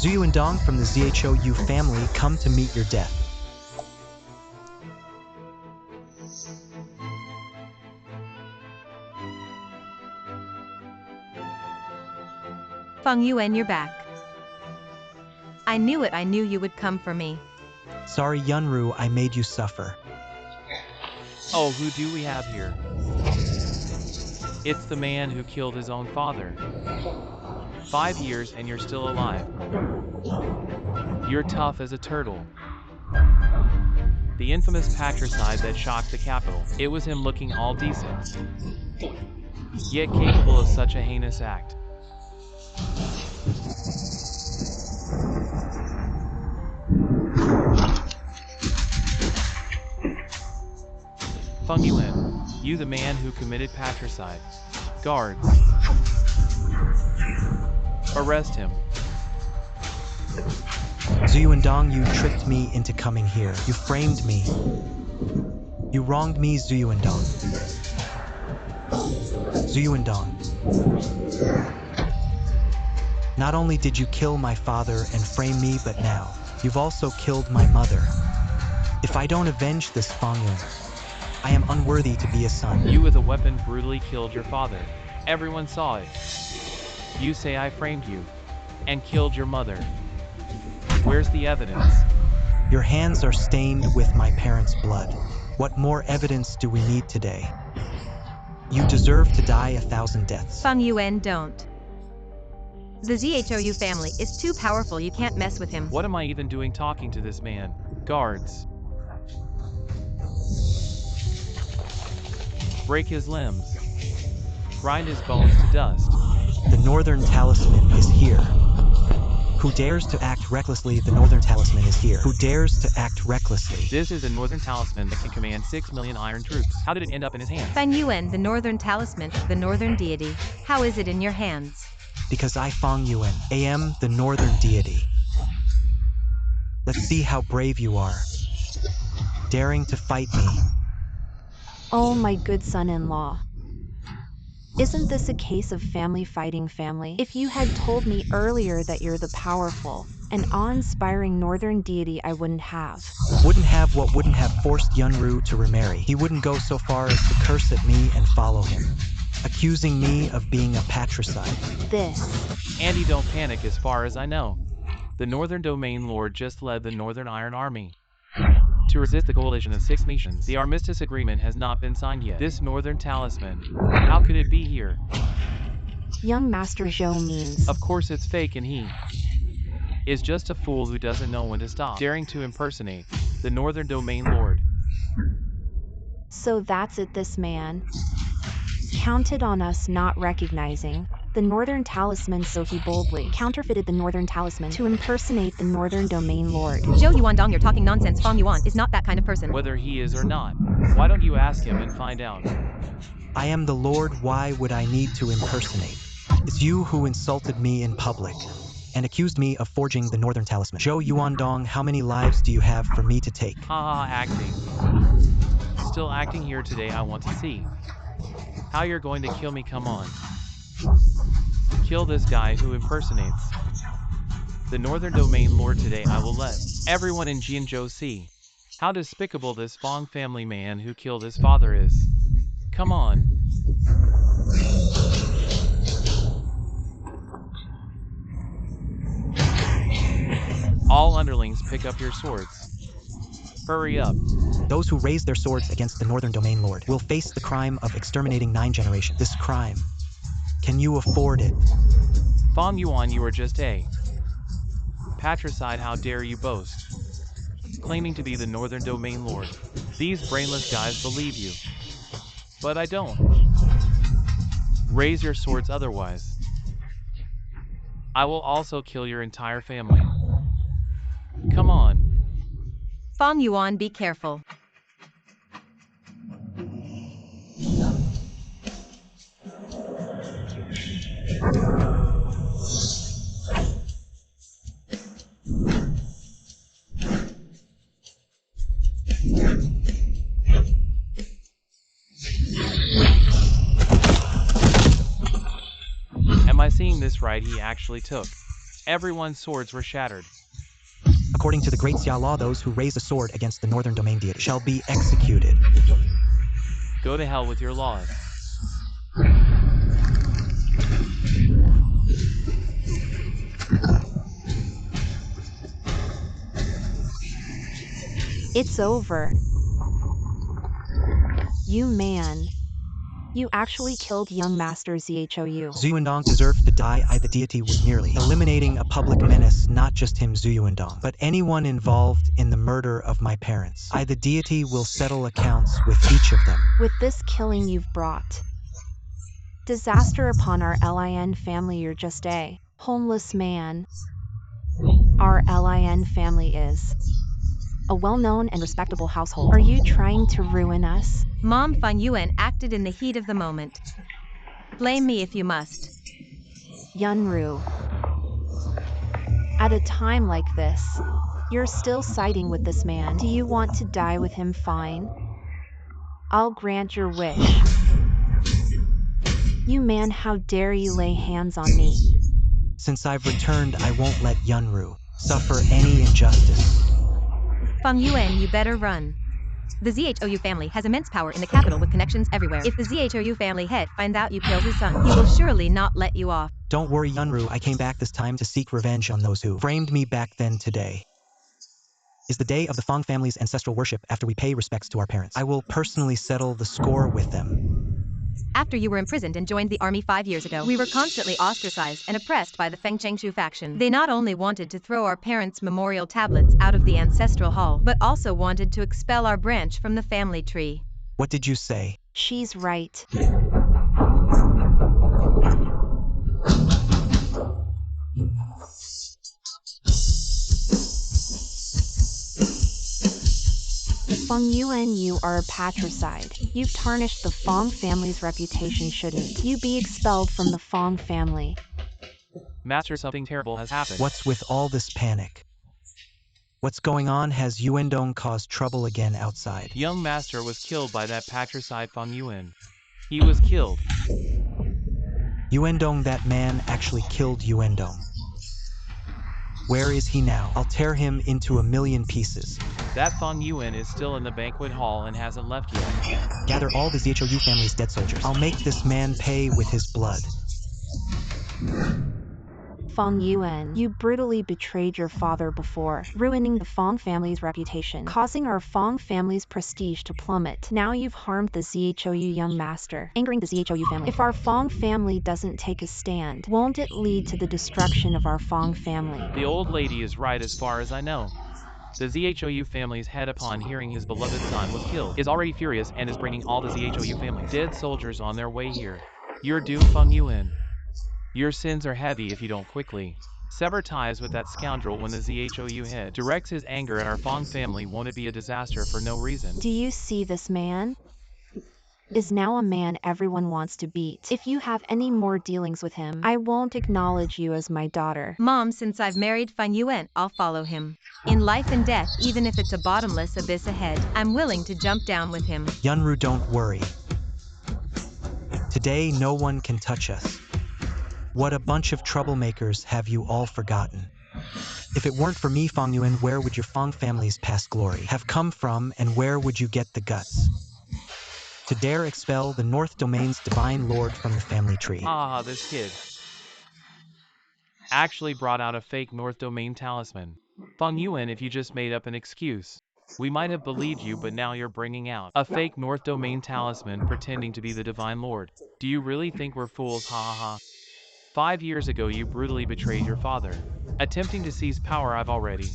Zuyu and Dong from the ZHOU family come to meet your death. Feng Yuan, you're back. I knew it, I knew you would come for me. Sorry, Yunru, I made you suffer. Oh, who do we have here? It's the man who killed his own father. 5 years and you're still alive. You're tough as a turtle. The infamous patricide that shocked the capital. It was him looking all decent, yet capable of such a heinous act. Feng Yuan, you the man who committed patricide. Guards, arrest him. Zuyu and Dong, you tricked me into coming here. You framed me. You wronged me, Zuyu and Dong. Zuyu and Dong. Not only did you kill my father and frame me, but now you've also killed my mother. If I don't avenge this, Feng Yuan, I am unworthy to be a son. You with a weapon brutally killed your father. Everyone saw it. You say I framed you and killed your mother. Where's the evidence? Your hands are stained with my parents' blood. What more evidence do we need today? You deserve to die 1,000 deaths. Feng Yuan, don't. The ZHOU family is too powerful, you can't mess with him. What am I even doing talking to this man? Guards, break his limbs, grind his bones to dust. The Northern Talisman is here. Who dares to act recklessly? The Northern Talisman is here. Who dares to act recklessly? This is a Northern Talisman that can command 6 million iron troops. How did it end up in his hand? Feng Yuan, the Northern Talisman, the Northern deity. How is it in your hands? Because I, Feng Yuan, am the Northern deity. Let's see how brave you are, daring to fight me. Oh, my good son-in-law. Isn't this a case of family fighting family? If you had told me earlier that you're the powerful and awe-inspiring Northern deity, I wouldn't have. Wouldn't have what wouldn't have forced Yunru to remarry. He wouldn't go so far as to curse at me and follow him, accusing me of being a patricide. This. Andy, don't panic. As far as I know, the Northern Domain Lord just led the Northern Iron Army to resist the coalition of 6 nations. The armistice agreement has not been signed yet. This Northern Talisman, how could it be here? Young Master Zhou means. Of course it's fake, and he is just a fool who doesn't know when to stop, daring to impersonate the Northern Domain Lord. So that's it, this man counted on us not recognizing the Northern Talisman, so he boldly counterfeited the Northern Talisman to impersonate the Northern Domain Lord. Zhou Yuandong, you're talking nonsense. Feng Yuan is not that kind of person. Whether he is or not, why don't you ask him and find out? I am the Lord, why would I need to impersonate? It's you who insulted me in public and accused me of forging the Northern Talisman. Zhou Yuandong, how many lives do you have for me to take? Haha, acting. Still acting here today. I want to see how you're going to kill me. Come on. Kill this guy who impersonates the Northern Domain Lord today. I will let everyone in Jianzhou see how despicable this Fong family man who killed his father is. Come on. All underlings, pick up your swords. Hurry up. Those who raise their swords against the Northern Domain Lord will face the crime of exterminating 9 generations. This crime, can you afford it? Fong Yuan, you are just a patricide. How dare you boast, claiming to be the Northern Domain Lord. These brainless guys believe you, but I don't. Raise your swords, otherwise I will also kill your entire family. Come on. Feng Yuan, be careful. Am I seeing this right? He actually took Everyone's swords were shattered. According to the Great Xia law, those who raise a sword against the northern domain deity shall be executed. Go to hell with your laws. It's over. You man. You actually killed young Master Zhou. Zuyuandong deserved to die. I, the deity, was merely eliminating a public menace, not just him, Zuyuandong, but anyone involved in the murder of my parents. I, the deity, will settle accounts with each of them. With this killing you've brought disaster upon our Lin family. You're just a homeless man. Our Lin family is a well-known and respectable household. Are you trying to ruin us? Mom Feng Yuan acted in the heat of the moment. Blame me if you must. Yunru. At a time like this, you're still siding with this man. Do you want to die with him? Fine. I'll grant your wish. You man, how dare you lay hands on me? Since I've returned, I won't let Yunru suffer any injustice. Feng Yuan, you better run. The Zhou family has immense power in the capital with connections everywhere. If the Zhou family head finds out you killed his son, he will surely not let you off. Don't worry, Yunru, I came back this time to seek revenge on those who framed me back then. Today is the day of the Fong family's ancestral worship. After we pay respects to our parents, I will personally settle the score with them. After you were imprisoned and joined the army 5 years ago, we were constantly ostracized and oppressed by the Feng Chengshu faction. They not only wanted to throw our parents' memorial tablets out of the ancestral hall, but also wanted to expel our branch from the family tree. What did you say? She's right. Feng Yuan, you are a patricide. You've tarnished the Fong family's reputation. Shouldn't you be expelled from the Fong family? Master, something terrible has happened. What's with all this panic? What's going on? Has Yuandong caused trouble again outside? Young Master was killed by that patricide Feng Yuan. He was killed. Yuandong, that man actually killed Yuandong. Where is he now? I'll tear him into a million pieces. That Feng Yuan is still in the banquet hall and hasn't left yet. Gather all the Zhou family's dead soldiers. I'll make this man pay with his blood. Feng Yuan, you brutally betrayed your father before, ruining the Fong family's reputation, causing our Fong family's prestige to plummet. Now you've harmed the Zhou young master, angering the Zhou family. If our Fong family doesn't take a stand, won't it lead to the destruction of our Fong family? The old lady is right as far as I know. The Zhou family's head, upon hearing his beloved son was killed, is already furious and is bringing all the Zhou family dead soldiers on their way here. You're doomed, Feng Yuan. Your sins are heavy if you don't quickly sever ties with that scoundrel. When the Zhou head directs his anger at our Fong family, won't it be a disaster for no reason? Do you see this man? Is now a man everyone wants to beat. If you have any more dealings with him, I won't acknowledge you as my daughter. Mom, since I've married Feng Yuan, I'll follow him. In life and death, even if it's a bottomless abyss ahead, I'm willing to jump down with him. Yunru, don't worry. Today, no one can touch us. What a bunch of troublemakers have you all forgotten? If it weren't for me, Feng Yuan, where would your Fong family's past glory have come from, and where would you get the guts to dare expel the North Domain's divine lord from the family tree? Ah, this kid actually brought out a fake North Domain talisman. Feng Yuan, if you just made up an excuse, we might have believed you, but now you're bringing out a fake North Domain talisman pretending to be the divine lord. Do you really think we're fools? Ha ha ha. 5 years ago you brutally betrayed your father, attempting to seize power. I've already,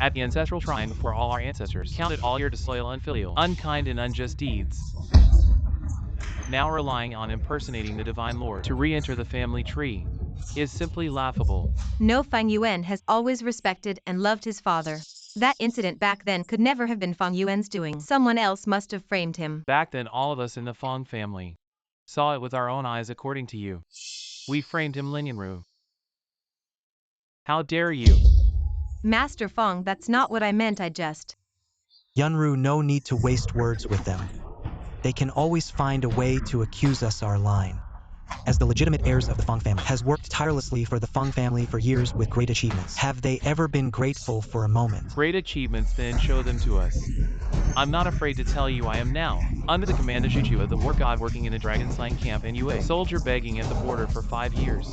at the ancestral shrine before all our ancestors, counted all your disloyal, unfilial, unkind and unjust deeds. Now relying on impersonating the divine lord to re-enter the family tree is simply laughable. No, Feng Yuan has always respected and loved his father. That incident back then could never have been Feng Yuan's doing. Someone else must have framed him. Back then all of us in the Fong family saw it with our own eyes. According to you, we framed him, Lin Yunru. How dare you? Master Fong, that's not what I meant. I just... Yunru, no need to waste words with them. They can always find a way to accuse us. Our line as the legitimate heirs of the Fong family, has worked tirelessly for the Fong family for years with great achievements. Have they ever been grateful for a moment? Great achievements, then show them to us. I'm not afraid to tell you I am now, under the command of Juchua, the war god, working in a dragon slaying camp in UA. Soldier begging at the border for 5 years.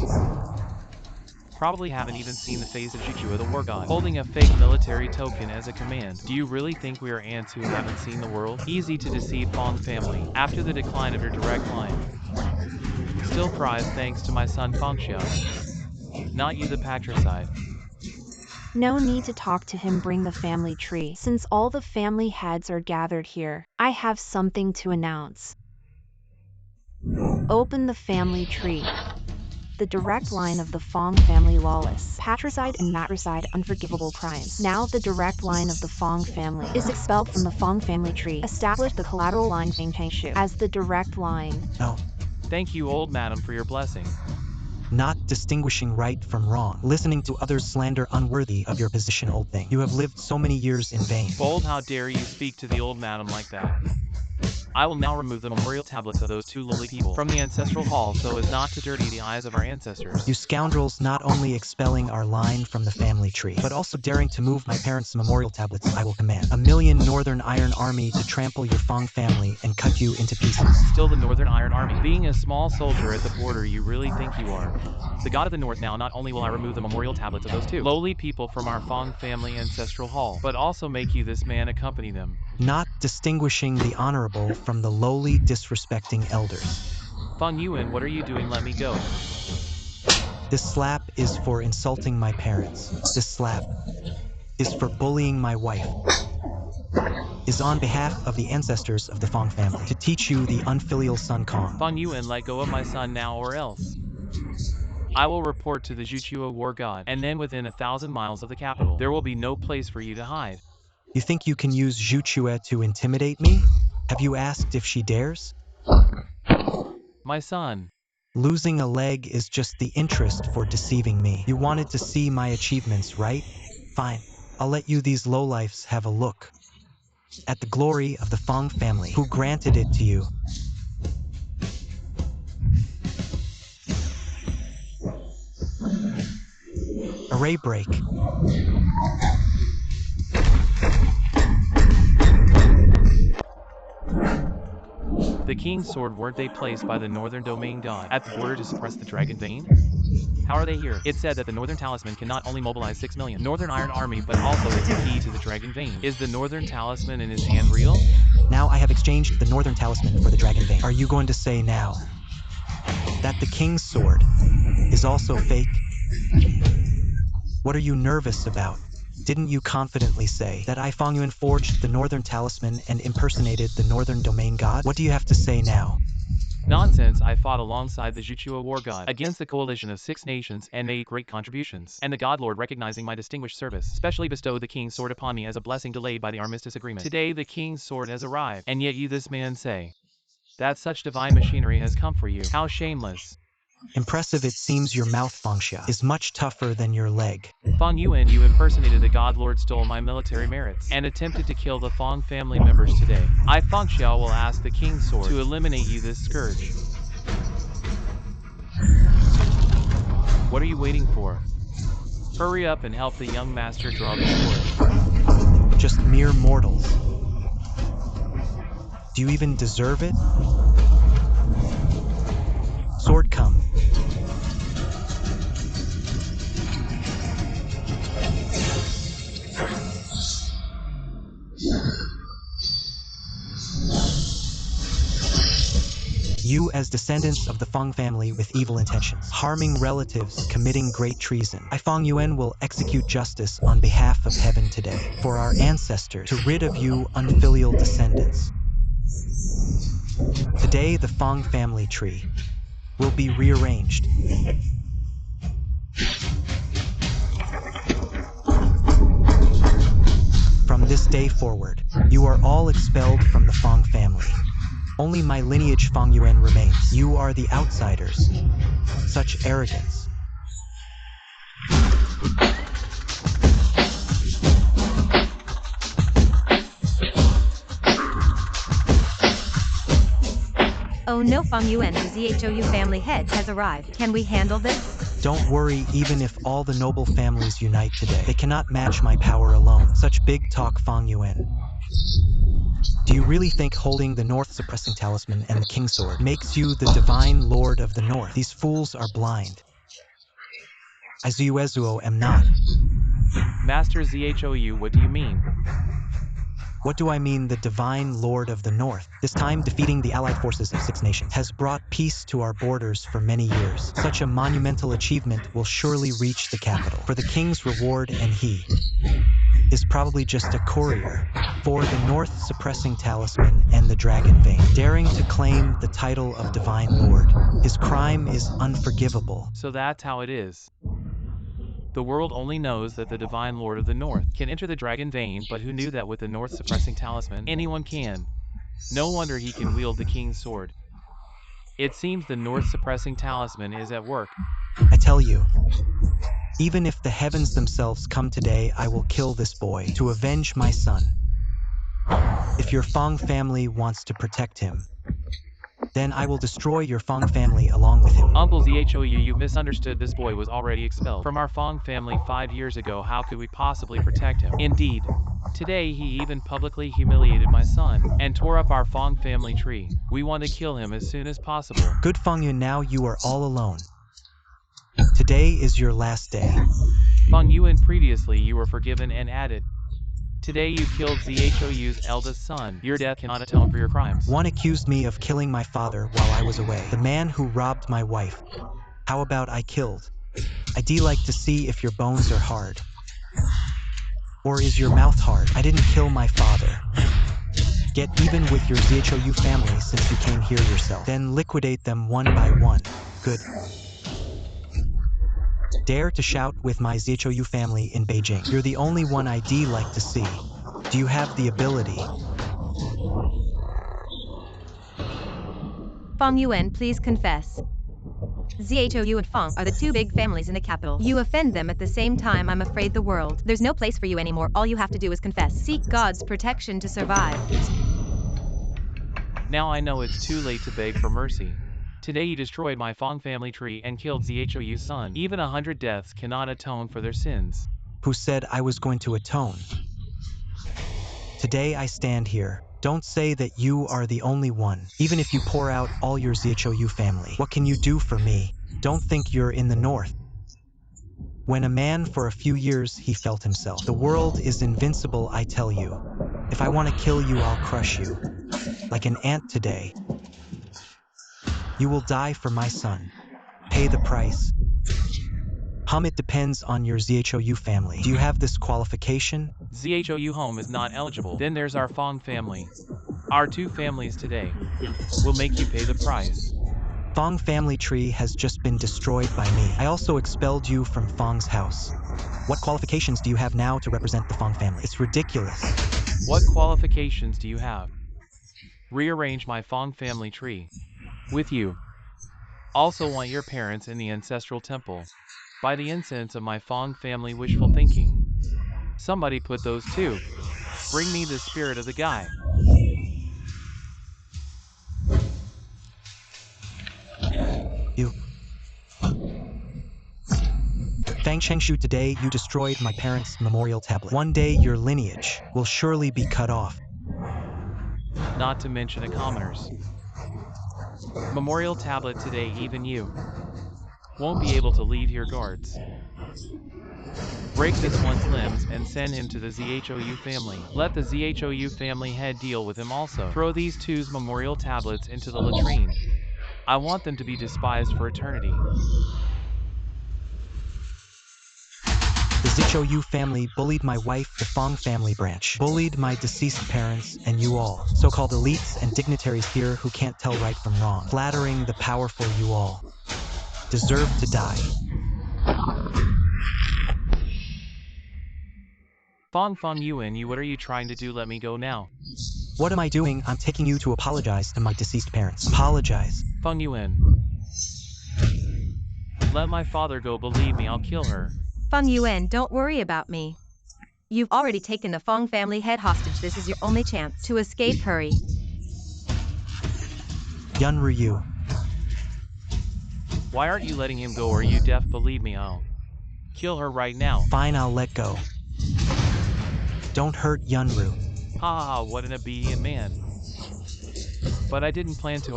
Probably haven't even seen the face of Juchua, the war god, holding a fake military token as a command. Do you really think we are ants who haven't seen the world? Easy to deceive Fong family, after the decline of your direct line. Still cries thanks to my son Fong Xiao. Not you, the patricide. No need to talk to him. Bring the family tree. Since all the family heads are gathered here, I have something to announce. Open the family tree. The direct line of the Fong family, lawless, patricide and matricide, unforgivable crimes. Now the direct line of the Fong family is expelled from the Fong family tree. Establish the collateral line Feng Shu as the direct line. No. Thank you, old madam, for your blessing. Not distinguishing right from wrong, listening to others slander unworthy of your position, old thing. You have lived so many years in vain. Bold, how dare you speak to the old madam like that? I will now remove the memorial tablets of those 2 lowly people from the ancestral hall so as not to dirty the eyes of our ancestors. You scoundrels, not only expelling our line from the family tree, but also daring to move my parents' memorial tablets. I will command 1,000,000 Northern Iron Army to trample your Fong family and cut you into pieces. Still the Northern Iron Army. Being a small soldier at the border, you really think you are the god of the North. Now, not only will I remove the memorial tablets of those 2 lowly people from our Fong family ancestral hall, but also make you, this man, accompany them. Not distinguishing the honorable from the lowly, disrespecting elders. Feng Yuan, what are you doing? Let me go. This slap is for insulting my parents. This slap is for bullying my wife. Is on behalf of the ancestors of the Fong family, to teach you the unfilial Sun Kong. Feng Yuan, let go of my son now, or else I will report to the Juchua war god, and then within 1,000 miles of the capital, there will be no place for you to hide. You think you can use Juchua to intimidate me? Have you asked if she dares? My son. Losing a leg is just the interest for deceiving me. You wanted to see my achievements, right? Fine. I'll let you, these lowlifes, have a look at the glory of the Fong family, who granted it to you. Array break. The king's sword, weren't they placed by the northern domain god at the border to suppress the dragon vein? How are they here? It said that the northern talisman can not only mobilize 6,000,000 Northern Iron Army, but also it's a key to the dragon vein. Is the northern talisman in his hand real? Now I have exchanged the northern talisman for the dragon vein. Are you going to say now that the king's sword is also fake? What are you nervous about? Didn't you confidently say that I, Fong Yuan, forged the northern talisman and impersonated the northern domain god? What do you have to say now? Nonsense. I fought alongside the Juchua war god against the coalition of 6 nations and made great contributions. And the god lord, recognizing my distinguished service, specially bestowed the king's sword upon me as a blessing delayed by the armistice agreement. Today the king's sword has arrived, and yet you, this man, say that such divine machinery has come for you. How shameless. Impressive. It seems your mouth, Fong Xia, is much tougher than your leg. Fong Yuan, you impersonated the god lord, stole my military merits, and attempted to kill the Fong family members today. I, Fong Xiao, will ask the king's sword to eliminate you, this scourge. What are you waiting for? Hurry up and help the young master draw the sword. Just mere mortals. Do you even deserve it? Sword, come. You, as descendants of the Fong family with evil intentions, harming relatives, committing great treason, I, Fong Yuan, will execute justice on behalf of heaven today for our ancestors, to rid of you unfilial descendants. Today, the Fong family tree will be rearranged. From this day forward, you are all expelled from the Fong family. Only my lineage, Fong Yuan, remains. You are the outsiders. Such arrogance. Oh no, Feng Yuan, the ZHOU family head has arrived. Can we handle this? Don't worry, even if all the noble families unite today, they cannot match my power alone. Such big talk, Feng Yuan. Do you really think holding the North suppressing talisman and the King's sword makes you the divine lord of the North? These fools are blind. I Zuezuo am not. Master ZHOU, what do you mean? What do I mean, the divine lord of the North? This time defeating the allied forces of 6 nations has brought peace to our borders for many years. Such a monumental achievement will surely reach the capital for the king's reward, and he is probably just a courier for the North suppressing talisman and the dragon vein, daring to claim the title of divine lord. His crime is unforgivable. So that's how it is. The world only knows that the divine lord of the North can enter the dragon vein, but who knew that with the North suppressing talisman, anyone can? No wonder he can wield the king's sword. It seems the North suppressing talisman is at work. I tell you, even if the heavens themselves come today, I will kill this boy to avenge my son. If your Feng family wants to protect him, then I will destroy your Feng family along with him. Uncle ZHOU, you misunderstood. This boy was already expelled from our Feng family 5 years ago. How could we possibly protect him? Indeed, today he even publicly humiliated my son and tore up our Feng family tree. We want to kill him as soon as possible. Good Feng Yuan, now you are all alone. Today is your last day. Feng Yuan, previously you were forgiven and added. Today you killed ZHOU's eldest son. Your death cannot atone for your crimes. One accused me of killing my father while I was away, the man who robbed my wife. How about I killed? I'd like to see if your bones are hard. Or is your mouth hard? I didn't kill my father. Get even with your ZHOU family since you came here yourself. Then liquidate them one by one. Good. Dare to shout with my ZHOU family in Beijing. You're the only one I'd like to see. Do you have the ability? Feng Yuan, please confess. ZHOU and Feng are the 2 big families in the capital. You offend them at the same time. I'm afraid the world. There's no place for you anymore. All you have to do is confess. Seek God's protection to survive. Now I know it's too late to beg for mercy. Today you destroyed my Feng family tree and killed ZHOU's son. Even 100 deaths cannot atone for their sins. Who said I was going to atone? Today I stand here. Don't say that you are the only one. Even if you pour out all your ZHOU family, what can you do for me? Don't think you're in the North. When a man for a few years he felt himself. The world is invincible, I tell you. If I want to kill you, I'll crush you. Like an ant today. You will die for my son. Pay the price. It depends on your ZHOU family. Do you have this qualification? ZHOU home is not eligible. Then there's our Feng family. Our 2 families today will make you pay the price. Feng family tree has just been destroyed by me. I also expelled you from Feng's house. What qualifications do you have now to represent the Feng family? It's ridiculous. What qualifications do you have? Rearrange my Feng family tree with you. Also want your parents in the Ancestral temple. By the incense of my Feng family wishful thinking. Somebody put those 2. Bring me the spirit of the guy. You. Fang Chengshu, today you destroyed my parents' memorial tablet. One day your lineage will surely be cut off. Not to mention a commoner's memorial tablet today. Even you won't be able to leave your guards. Break this one's limbs and send him to the ZHOU family. Let the ZHOU family head deal with him also. Throw these 2's memorial tablets into the latrine. I want them to be despised for eternity. The ZHOU family bullied my wife, the Feng family branch, bullied my deceased parents, and you all, so-called elites and dignitaries here who can't tell right from wrong, flattering the powerful, you all deserve to die. Feng Yuan, what are you trying to do? Let me go now. What am I doing? I'm taking you to apologize to my deceased parents. Apologize. Feng Yuan. Let my father go. Believe me, I'll kill her. Feng Yuan, don't worry about me. You've already taken the Feng family head hostage. This is your only chance to escape. Hurry. Yunryu, Why aren't you letting him go? Are you deaf? Believe me, I'll kill her right now. fine, I'll let go. Don't hurt Yunru. Ha ha ha, what an obedient man. But I didn't plan to.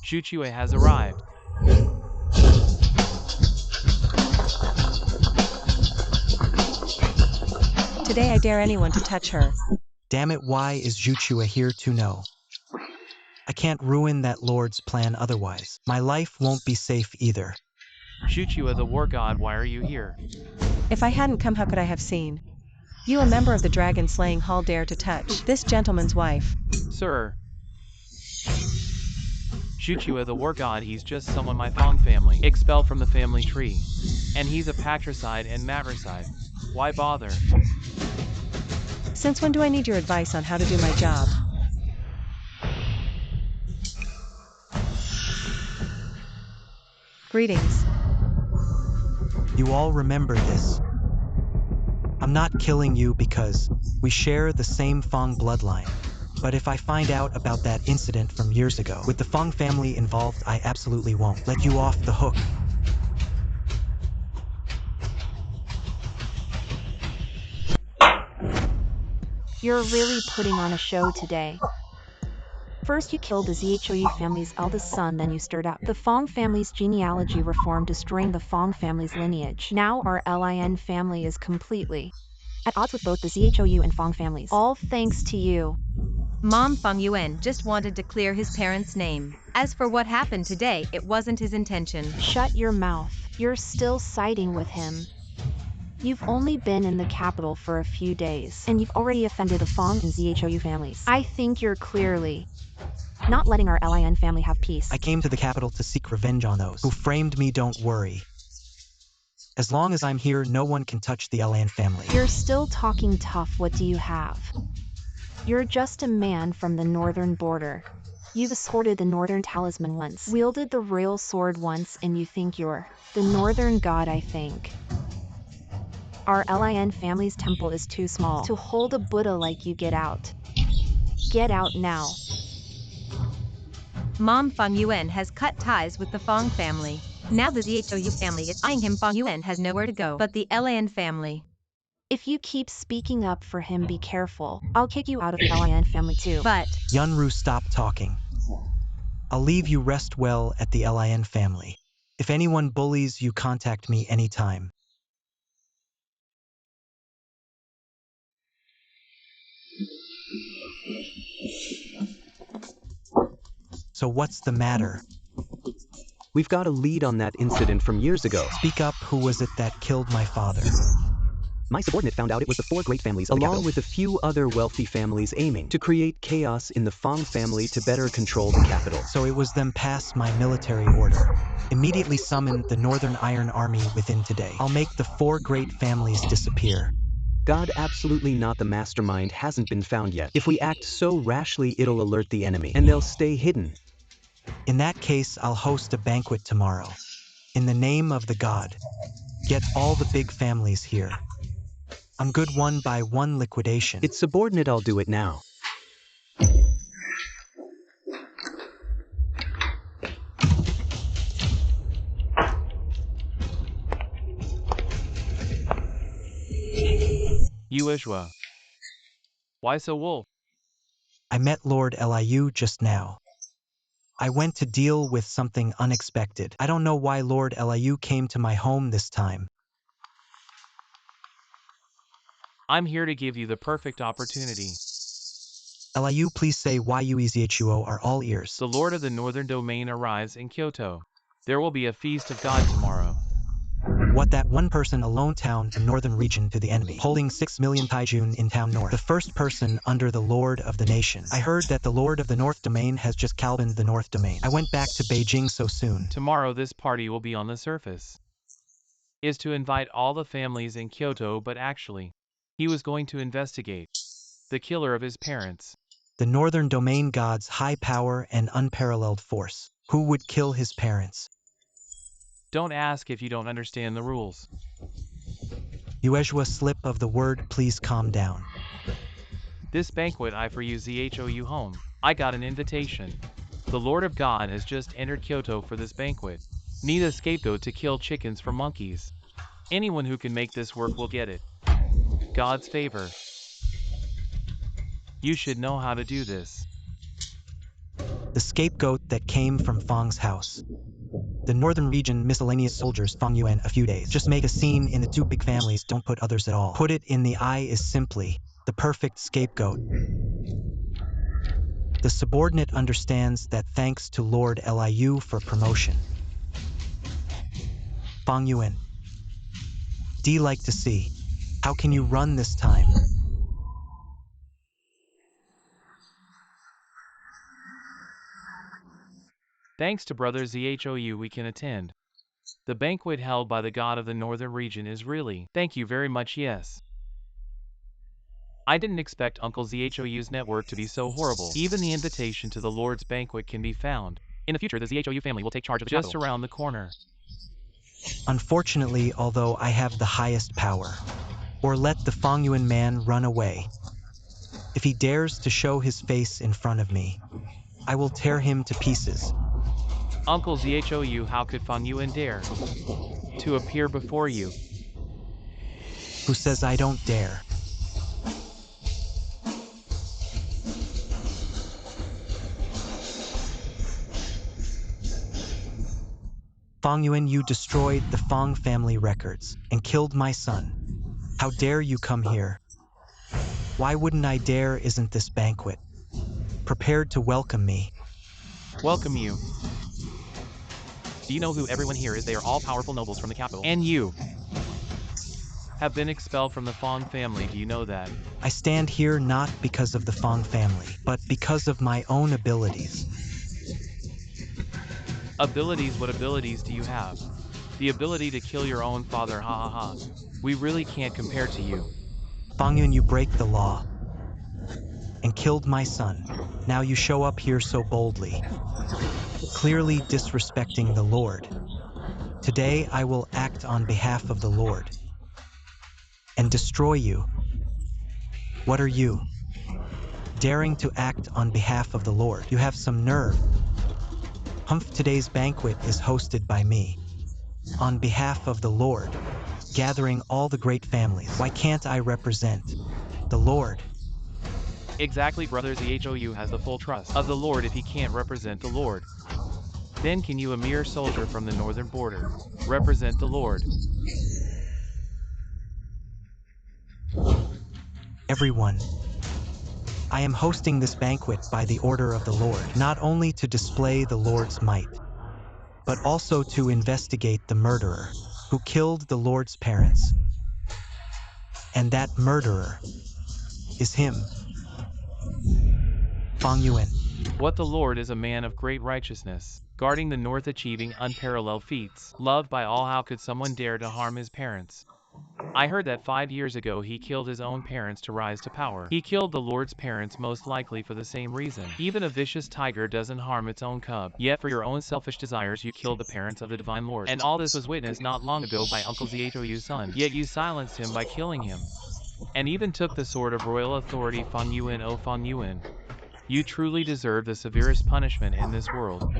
Shuchue has arrived. Today I dare anyone to touch her. Damn it, why is Juchua here to know? I can't ruin that lord's plan otherwise. My life won't be safe either. Shuchue the war god, why are you here? If I hadn't come, how could I have seen you, a member of the dragon-slaying hall, dare to touch this gentleman's wife? Sir. Shuchue the war god, he's just someone my Fong family expelled from the family tree. And he's a patricide and matricide. Why bother? Since when do I need your advice on how to do my job? Greetings. You all remember this. I'm not killing you because we share the same Fong bloodline. But if I find out about that incident from years ago with the Fong family involved, I absolutely won't let you off the hook. You're really putting on a show today. First you killed the Zhou family's eldest son, then you stirred up the Fong family's genealogy reform, destroying the Fong family's lineage. Now our Lin family is completely at odds with both the Zhou and Fong families. All thanks to you. Mom Feng Yuan just wanted to clear his parents' name. As for what happened today, it wasn't his intention. Shut your mouth. You're still siding with him. You've only been in the capital for a few days, and you've already offended the Fong and Zhou families. I think you're clearly not letting our Lin family have peace. I came to the capital to seek revenge on those who framed me, don't worry. As long as I'm here, no one can touch the Lin family. You're still talking tough. What do you have? You're just a man from the northern border. You've escorted the northern talisman once, wielded the royal sword once, and you think you're the northern god, I think. Our Lin family's temple is too small to hold a Buddha like you. Get out. Get out now. Mom Feng Yuan has cut ties with the Fong family. Now the Zhou family is eyeing him. Feng Yuan has nowhere to go but the Lin family. If you keep speaking up for him, be careful. I'll kick you out of the Lin family too. But Yunru, stop talking. I'll leave you rest well at the Lin family. If anyone bullies you, contact me anytime. So what's the matter? We've got a lead on that incident from years ago. Speak up, who was it that killed my father? My subordinate found out it was the 4 great families of the capital, along with a few other wealthy families aiming to create chaos in the Fong family to better control the capital. So it was them pass my military order. Immediately summon the Northern Iron Army within today. I'll make the 4 great families disappear. God, absolutely not. The mastermind hasn't been found yet. If we act so rashly, it'll alert the enemy, and they'll stay hidden. In that case, I'll host a banquet tomorrow. In the name of the god, get all the big families here. I'm good 1-by-1 liquidation. It's subordinate, I'll do it now. Yueshua. Why so wolf? I met Lord Liu just now. I went to deal with something unexpected. I don't know why Lord Liu came to my home this time. I'm here to give you the perfect opportunity. Liu, please say why you Ezhuo are all ears. The Lord of the Northern Domain arrives in Kyoto. There will be a feast of God tomorrow. What, that one person alone town the northern region to the enemy, holding 6 million Taijun in town north. The first person under the Lord of the Nation. I heard that the Lord of the North Domain has just calbined the North Domain. I went back to Beijing so soon. Tomorrow this party will be on the surface. Is to invite all the families in Kyoto, but actually, he was going to investigate the killer of his parents. The Northern Domain god's high power and unparalleled force. Who would kill his parents? Don't ask if you don't understand the rules. Yueshua, slip of the word, please calm down. This banquet I for you zhou home. I got an invitation. The Lord of God has just entered Kyoto for this banquet. Need a scapegoat to kill chickens for monkeys. Anyone who can make this work will get it. God's favor. You should know how to do this. The scapegoat that came from Fang's house. The northern region miscellaneous soldiers Fang Yuan a few days. Just make a scene in the two big families, don't put others at all. Put it in the eye is simply the perfect scapegoat. The subordinate understands that thanks to Lord Liu for promotion. Fang Yuan. D like to see. How can you run this time? Thanks to Brother Zhou we can attend. The banquet held by the god of the northern region is really, thank you very much yes. I didn't expect Uncle Zhou's network to be so horrible. Even the invitation to the Lord's banquet can be found. In the future the Zhou family will take charge of the just capital. Around the corner. Unfortunately, although I have the highest power, or let the Fang Yuan man run away. If he dares to show his face in front of me, I will tear him to pieces. Uncle Zhou, how could Fang Yuan dare to appear before you? Who says I don't dare? Fang Yuan, you destroyed the Fang family records and killed my son. How dare you come here? Why wouldn't I dare? Isn't this banquet prepared to welcome me? Welcome you. Do you know who everyone here is? They are all powerful nobles from the capital. And you have been expelled from the Fang family, do you know that? I stand here not because of the Fang family, but because of my own abilities. Abilities? What abilities do you have? The ability to kill your own father, ha ha ha. We really can't compare to you. Fang Yuan, you break the law and killed my son. Now you show up here so boldly, clearly disrespecting the Lord. Today I will act on behalf of the Lord and destroy you. What are you? Daring to act on behalf of the Lord. You have some nerve. Humph, today's banquet is hosted by me. On behalf of the Lord, gathering all the great families. Why can't I represent the Lord? Exactly, Brother Zhou has the full trust of the Lord. If he can't represent the Lord, then can you, a mere soldier from the northern border, represent the Lord? Everyone, I am hosting this banquet by the order of the Lord, not only to display the Lord's might, but also to investigate the murderer who killed the Lord's parents. And that murderer is him. Fang Yuan. What the Lord is a man of great righteousness, guarding the north, achieving unparalleled feats, loved by all. How could someone dare to harm his parents? I heard that 5 years ago he killed his own parents to rise to power. He killed the Lord's parents most likely for the same reason. Even a vicious tiger doesn't harm its own cub. Yet for your own selfish desires you killed the parents of the divine Lord. And all this was witnessed not long ago by Uncle Zhou's son. Yet you silenced him by killing him. And even took the sword of royal authority. Fang Yuan, oh Fang Yuan. You truly deserve the severest punishment in this world.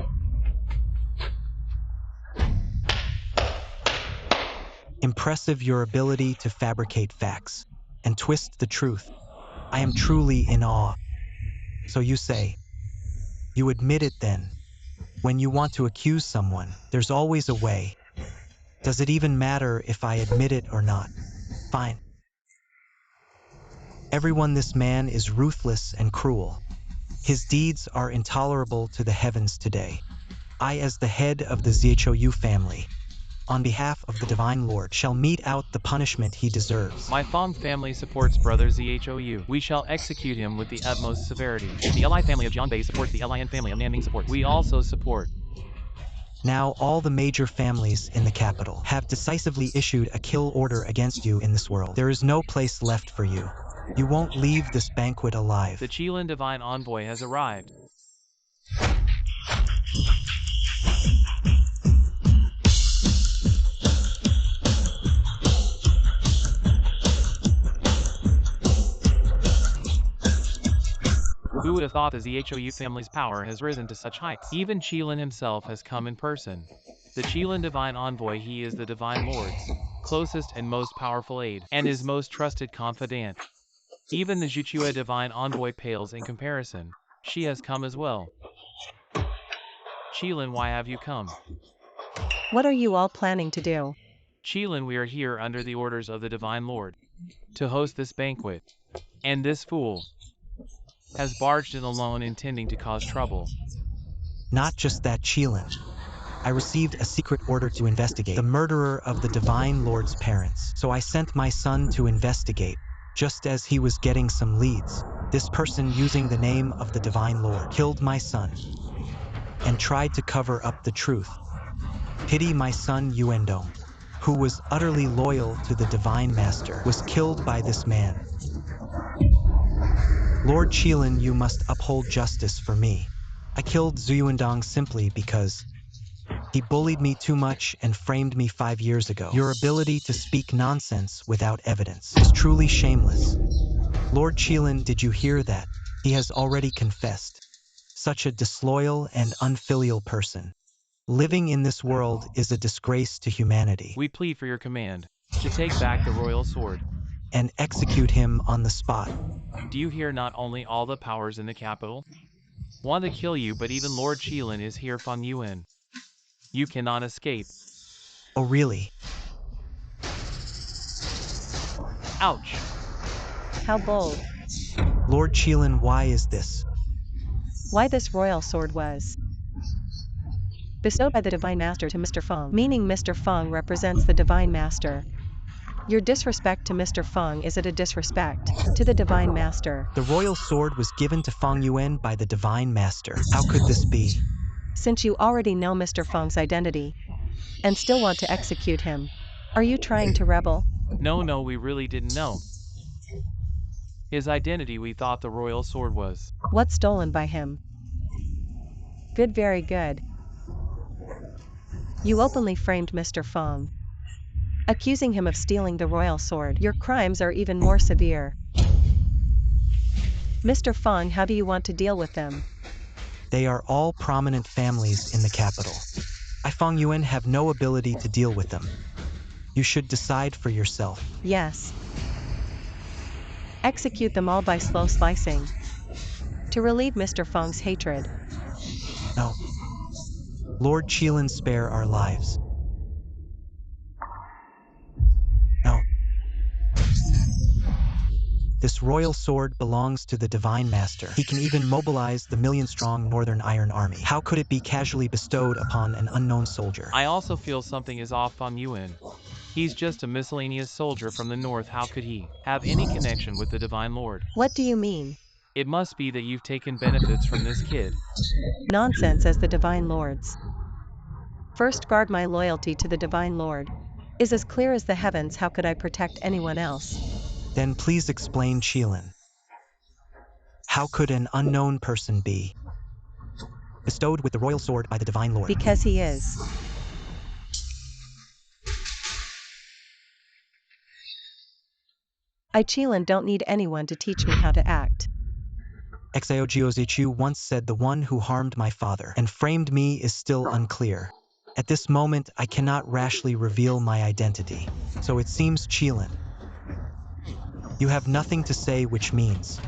Impressive your ability to fabricate facts and twist the truth. I am truly in awe. So you say, you admit it then. When you want to accuse someone, there's always a way. Does it even matter if I admit it or not? Fine. Everyone, this man is ruthless and cruel. His deeds are intolerable to the heavens today. I, as the head of the Zhou family, on behalf of the Divine Lord, shall mete out the punishment he deserves. My Fang family supports Brother Zhou. We shall execute him with the utmost severity. The Li family of Jianbei supports the Lin family of Nanning support. We also support. Now all the major families in the capital have decisively issued a kill order against you in this world. There is no place left for you. You won't leave this banquet alive. The Qilin divine envoy has arrived. would have thought the ZHOU family's power has risen to such heights? Even Qilin himself has come in person. The Qilin divine envoy, he is the divine lord's closest and most powerful aide, and his most trusted confidant. Even the Zhuchua divine envoy pales in comparison. She has come as well. Qilin, why have you come? What are you all planning to do? Qilin, we are here under the orders of the divine lord to host this banquet. And this fool has barged in alone, intending to cause trouble. Not just that, Qilin. I received a secret order to investigate the murderer of the Divine Lord's parents. So I sent my son to investigate. Just as he was getting some leads, this person using the name of the Divine Lord killed my son and tried to cover up the truth. Pity my son Yuendong, who was utterly loyal to the Divine Master, was killed by this man. Lord Qilin, you must uphold justice for me. I killed Zuyuandong simply because he bullied me too much and framed me 5 years ago. Your ability to speak nonsense without evidence is truly shameless. Lord Qilin, did you hear that? He has already confessed. Such a disloyal and unfilial person. Living in this world is a disgrace to humanity. We plead for your command to take back the royal sword And execute him on the spot. Do you hear? Not only all the powers in the capital want to kill you, but even Lord Qilin is here, Feng Yuan. You cannot escape. Oh really? Ouch! How bold. Lord Qilin, why is this? Why this royal sword was bestowed by the Divine Master to Mr. Feng, meaning Mr. Feng represents the Divine Master. Your disrespect to Mr. Feng is a disrespect to the Divine Master. The royal sword was given to Feng Yuan by the Divine Master. How could this be? Since you already know Mr. Feng's identity and still want to execute him, are you trying to rebel? No, we really didn't know his identity. We thought the royal sword was What's stolen by him? Good, very good. You openly framed Mr. Feng, accusing him of stealing the royal sword. Your crimes are even more severe. Mr. Feng, how do you want to deal with them? They are all prominent families in the capital. I, Feng Yuan, have no ability to deal with them. You should decide for yourself. Yes. Execute them all by slow slicing to relieve Mr. Feng's hatred. No. Lord Qilin, spare our lives. No. This royal sword belongs to the Divine Master. He can even mobilize the million-strong Northern Iron Army. How could it be casually bestowed upon an unknown soldier? I also feel something is off, Feng Yuan. He's just a miscellaneous soldier from the north. How could he have any connection with the Divine Lord? What do you mean? It must be that you've taken benefits from this kid. Nonsense, as the Divine Lord's first guard, my loyalty to the Divine Lord is as clear as the heavens. How could I protect anyone else? Then please explain, Qilin. How could an unknown person be bestowed with the royal sword by the Divine Lord? Because he is. I, Qilin, don't need anyone to teach me how to act. Xiaojiozichu once said the one who harmed my father and framed me is still unclear. At this moment, I cannot rashly reveal my identity. So it seems, Qilin, you have nothing to say, which means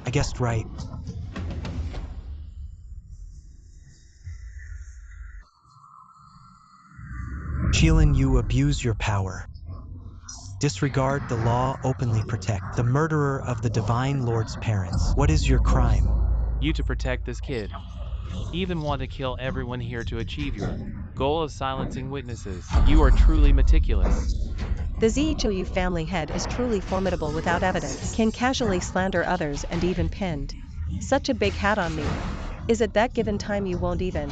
I guessed right. Qilin, you abuse your power. Disregard the law, openly protect the murderer of the Divine Lord's parents. What is your crime? You to protect this kid. Even want to kill everyone here to achieve your goal of silencing witnesses. You are truly meticulous. The ZHOU family head is truly formidable without evidence, can casually slander others and even pinned such a big hat on me. Is it that given time you won't even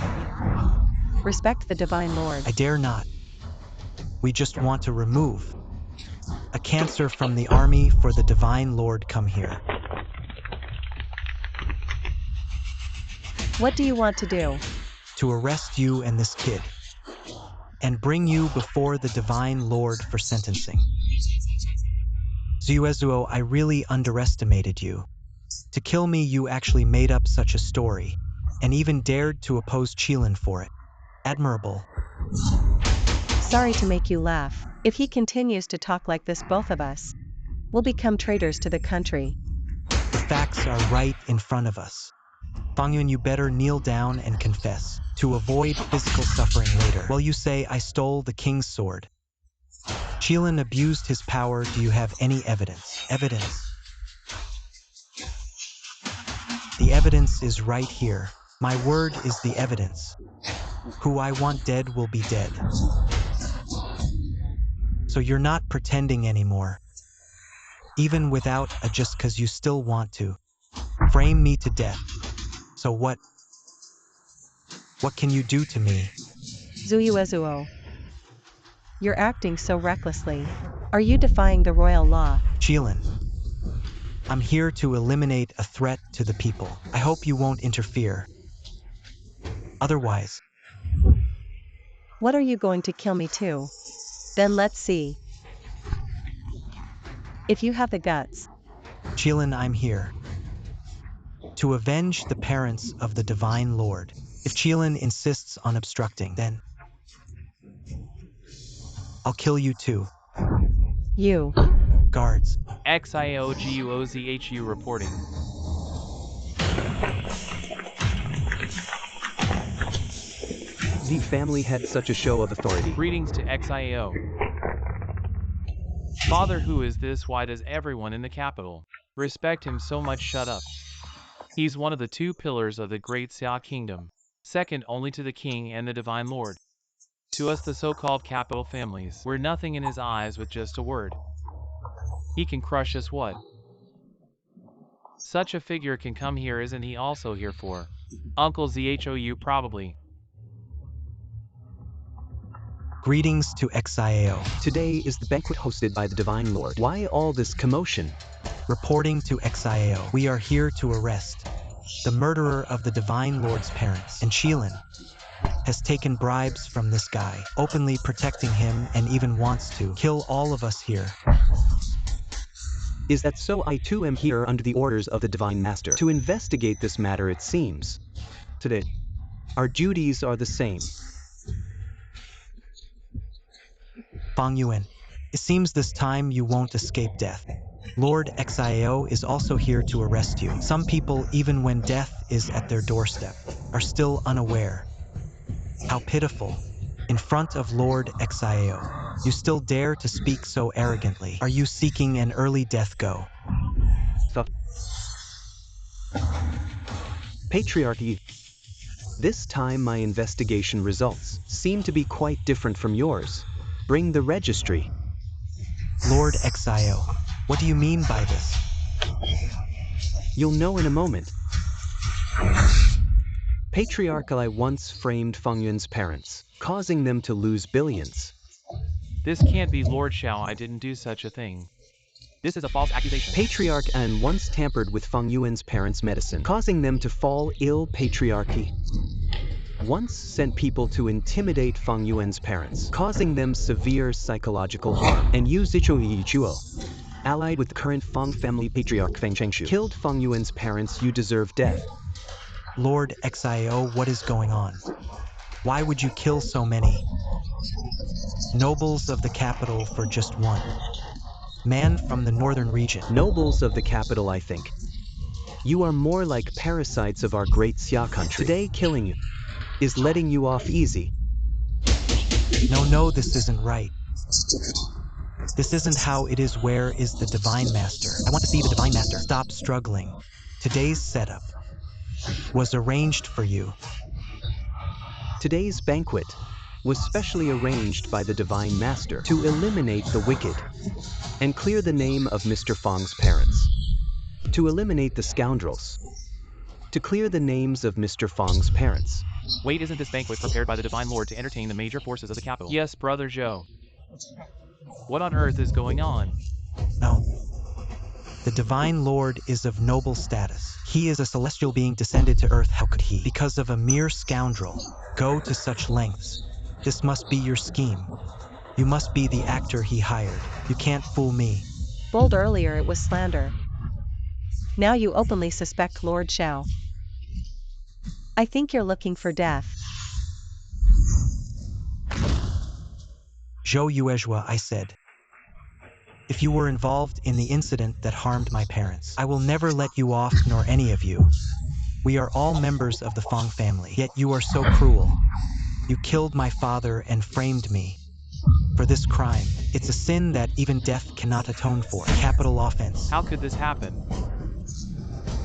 respect the Divine Lord? I dare not. We just want to remove a cancer from the army for the Divine Lord. Come here. What do you want to do? To arrest you and this kid and bring you before the Divine Lord for sentencing. Zuezuo, I really underestimated you. To kill me, you actually made up such a story, and even dared to oppose Qilin for it. Admirable. Sorry to make you laugh. If he continues to talk like this, both of us will become traitors to the country. The facts are right in front of us. Fangyun, you better kneel down and confess, to avoid physical suffering later. Well, you say I stole the king's sword. Qilin abused his power. Do you have any evidence? Evidence. The evidence is right here. My word is the evidence. Who I want dead will be dead. So you're not pretending anymore. Even without a just cause, you still want to frame me to death. So what? What can you do to me? Zuyuezuo. You're acting so recklessly. Are you defying the royal law? Qilin, I'm here to eliminate a threat to the people. I hope you won't interfere. Otherwise, What are you going to kill me too? Then let's see if you have the guts. Qilin, I'm here to avenge the parents of the Divine Lord. If Qilin insists on obstructing, then I'll kill you too. You. Guards. XIOGUOZHU reporting. The family had such a show of authority. Greetings to XIO. Father, who is this? Why does everyone in the capital respect him so much? Shut up. He's one of the two pillars of the great Xia kingdom, second only to the king and the Divine Lord. To us, the so-called capital families, we're nothing in his eyes with just a word. He can crush us. What? Such a figure can come here. Isn't he also here for Uncle Zhou? Probably. Greetings to XIAO. Today is the banquet hosted by the Divine Lord. Why all this commotion? Reporting to XIAO. We are here to arrest the murderer of the Divine Lord's parents. And Qilin has taken bribes from this guy, openly protecting him, and even wants to kill all of us here. Is that so? I too am here under the orders of the Divine Master to investigate this matter, it seems. Today, our duties are the same. Fang Yuan, it seems this time you won't escape death. Lord XIAO is also here to arrest you. Some people, even when death is at their doorstep, are still unaware. How pitiful. In front of Lord XIAO, you still dare to speak so arrogantly. Are you seeking an early death? Go. Patriarchy. This time my investigation results seem to be quite different from yours. Bring the registry. Lord XIAO, what do you mean by this? You'll know in a moment. Patriarchal, I once framed Feng Yun's parents, causing them to lose billions. This can't be, Lord Xiao. I didn't do such a thing. This is a false accusation. Patriarch An once tampered with Feng Yuan's parents' medicine, causing them to fall ill. Patriarchy once sent people to intimidate Feng Yuan's parents, causing them severe psychological harm. And Yu Zichuo, allied with the current Feng family patriarch Feng Chengshu, killed Feng Yuan's parents. You deserve death. Lord XIAO, what is going on? Why would you kill so many nobles of the capital for just one man from the northern region? Nobles of the capital, I think. You are more like parasites of our great Xia country. Today, killing you is letting you off easy. No, this isn't right. This isn't how it is. Where is the Divine Master? I want to see the Divine Master. Stop struggling. Today's setup was arranged for you. Today's banquet was specially arranged by the Divine Master to eliminate the wicked and clear the name of Mr. Feng's parents, to eliminate the scoundrels, to clear the names of Mr. Feng's parents. Wait, isn't this banquet prepared by the Divine Lord to entertain the major forces of the capital? Yes, Brother Zhou. What on earth is going on? No. The Divine Lord is of noble status. He is a celestial being descended to earth. How could he, because of a mere scoundrel, go to such lengths? This must be your scheme. You must be the actor he hired. You can't fool me. Bold earlier, it was slander. Now you openly suspect Lord Xiao. I think you're looking for death. Zhou Yuezhua, I said. If you were involved in the incident that harmed my parents, I will never let you off, nor any of you. We are all members of the Fong family, yet you are so cruel. You killed my father and framed me. For this crime, it's a sin that even death cannot atone for. Capital offense. How could this happen?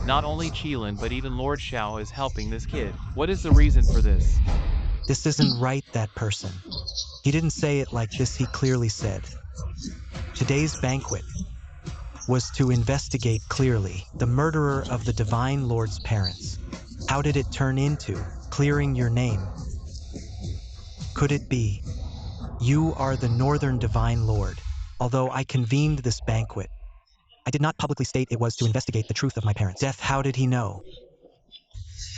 Not only Qilin but even Lord Xiao is helping this kid. What is the reason for this? This isn't right, that person. He didn't say it like this, he clearly said. Today's banquet was to investigate clearly the murderer of the Divine Lord's parents. How did it turn into clearing your name? Could it be? You are the Northern Divine Lord. Although I convened this banquet, I did not publicly state it was to investigate the truth of my parents' death. How did he know?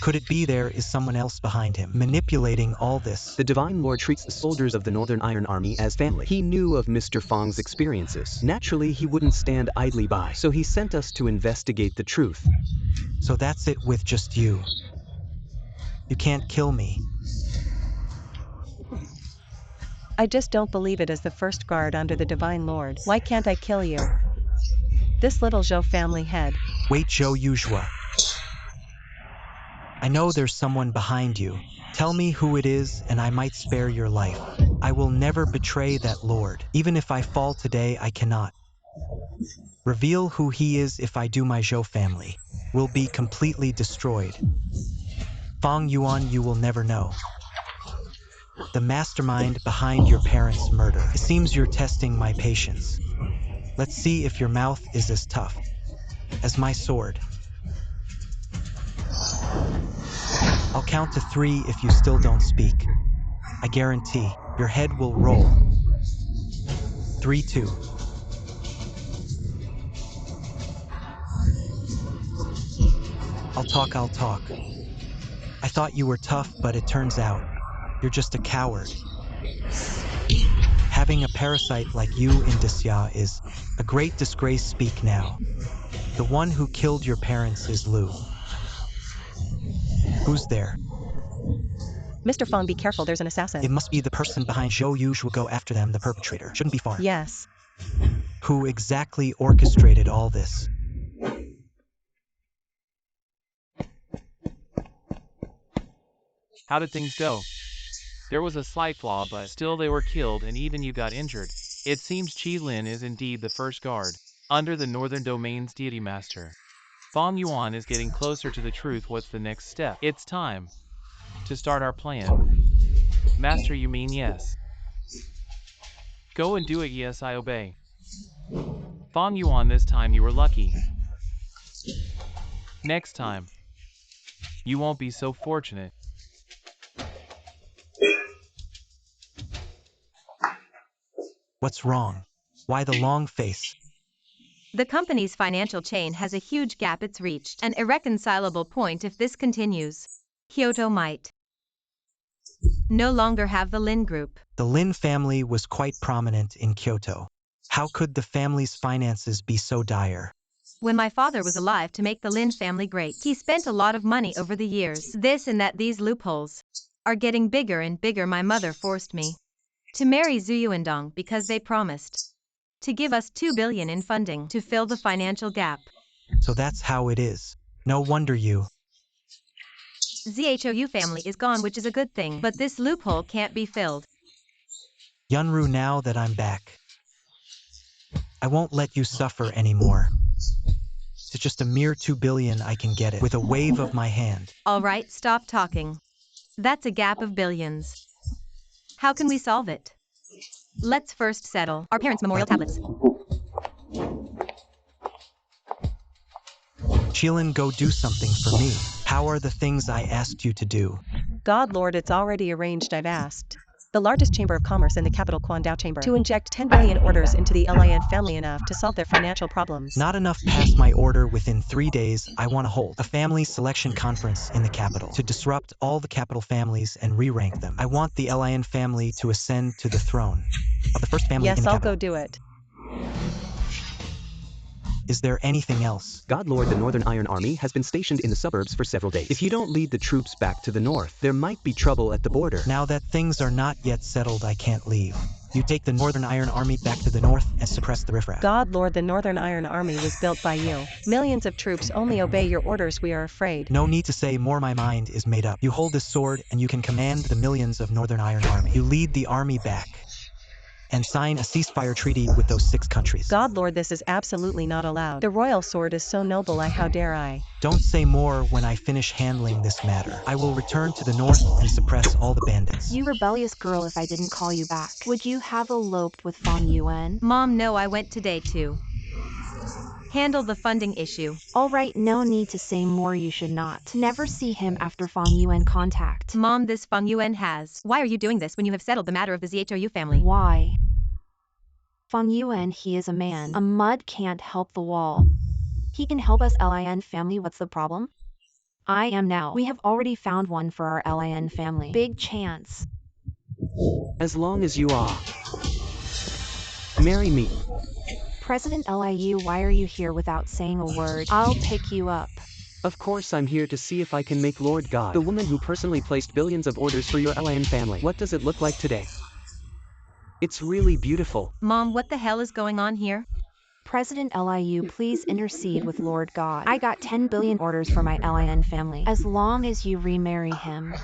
Could it be there is someone else behind him, manipulating all this? The Divine Lord treats the soldiers of the Northern Iron Army as family. He knew of Mr. Fong's experiences. Naturally, he wouldn't stand idly by, so he sent us to investigate the truth. So that's it with just you. You can't kill me. I just don't believe it as the first guard under the Divine Lord. Why can't I kill you? This little Zhou family head. Wait, Zhou Yuezhua. I know there's someone behind you. Tell me who it is and I might spare your life. I will never betray that Lord. Even if I fall today, I cannot. Reveal who he is. If I do, my Zhou family will be completely destroyed. Fong Yuan, you will never know. The mastermind behind your parents' murder. It seems you're testing my patience. Let's see if your mouth is as tough as my sword. I'll count to 3 if you still don't speak. I guarantee your head will roll. 3, 2. I'll talk. I thought you were tough, but it turns out you're just a coward. Having a parasite like you in EDSA is a great disgrace. Speak now. The one who killed your parents is Lu. Who's there? Mr. Fong, be careful, there's an assassin. It must be the person behind Zhou Yuezhua. Go after them, the perpetrator. Shouldn't be far. Yes. Who exactly orchestrated all this? How did things go? There was a slight flaw, but still they were killed and even you got injured. It seems Qilin is indeed the first guard under the Northern Domain's deity master. Fong Yuan is getting closer to the truth. What's the next step? It's time to start our plan. Master, you mean yes? Go and do it. Yes, I obey. Fong Yuan, this time you were lucky. Next time, you won't be so fortunate. What's wrong? Why the long face? The company's financial chain has a huge gap. It's reached an irreconcilable point. If this continues, Kyoto might no longer have the Lin Group. The Lin family was quite prominent in Kyoto. How could the family's finances be so dire? When my father was alive, to make the Lin family great, he spent a lot of money over the years. This and that, these loopholes are getting bigger and bigger. My mother forced me to marry Zhu Yuandong because they promised to give us 2 billion in funding to fill the financial gap. So that's how it is. No wonder you. Zhou family is gone, which is a good thing, but this loophole can't be filled. Yunru, now that I'm back, I won't let you suffer anymore. It's just a mere 2 billion. I can get it with a wave of my hand. All right, stop talking. That's a gap of billions. How can we solve it? Let's first settle our parents' memorial tablets. Qilin, go do something for me. How are the things I asked you to do? God Lord, it's already arranged. I've asked the largest chamber of commerce in the capital, Quandao Chamber, to inject 10 billion orders into the Lin family, enough to solve their financial problems. Not enough. Pass my order within 3 days. I want to hold a family selection conference in the capital to disrupt all the capital families and re-rank them. I want the Lin family to ascend to the throne of the first family in the Yes, I'll capital. go do it. Is there anything else? God Lord, the Northern Iron Army has been stationed in the suburbs for several days. If you don't lead the troops back to the north, there might be trouble at the border. Now that things are not yet settled, I can't leave. You take the Northern Iron Army back to the north and suppress the riffraff. God Lord, the Northern Iron Army was built by you. Millions of troops only obey your orders, we are afraid. No need to say more, my mind is made up. You hold this sword and you can command the millions of Northern Iron Army. You lead the army back and sign a ceasefire treaty with those 6 countries. God Lord, this is absolutely not allowed. The royal sword is so noble, how dare I? Don't say more. When I finish handling this matter, I will return to the north and suppress all the bandits. You rebellious girl, if I didn't call you back, would you have eloped with Fang Yuan? Mom, no, I went today to handle the funding issue. Alright, no need to say more, you should not. Never see him after Fang Yuan contact. Mom, this Fang Yuan has. Why are you doing this when you have settled the matter of the ZHOU family? Why? Fang Yuan, he is a man. A mud can't help the wall. He can help us LIN family, what's the problem? I am now. We have already found one for our LIN family. Big chance. As long as you are. Marry me. President Liu, why are you here without saying a word? I'll pick you up. Of course I'm here to see if I can make Lord God, the woman who personally placed billions of orders for your LIN family. What does it look like today? It's really beautiful. Mom, what the hell is going on here? President Liu, please intercede with Lord God. I got 10 billion orders for my LIN family. As long as you remarry him,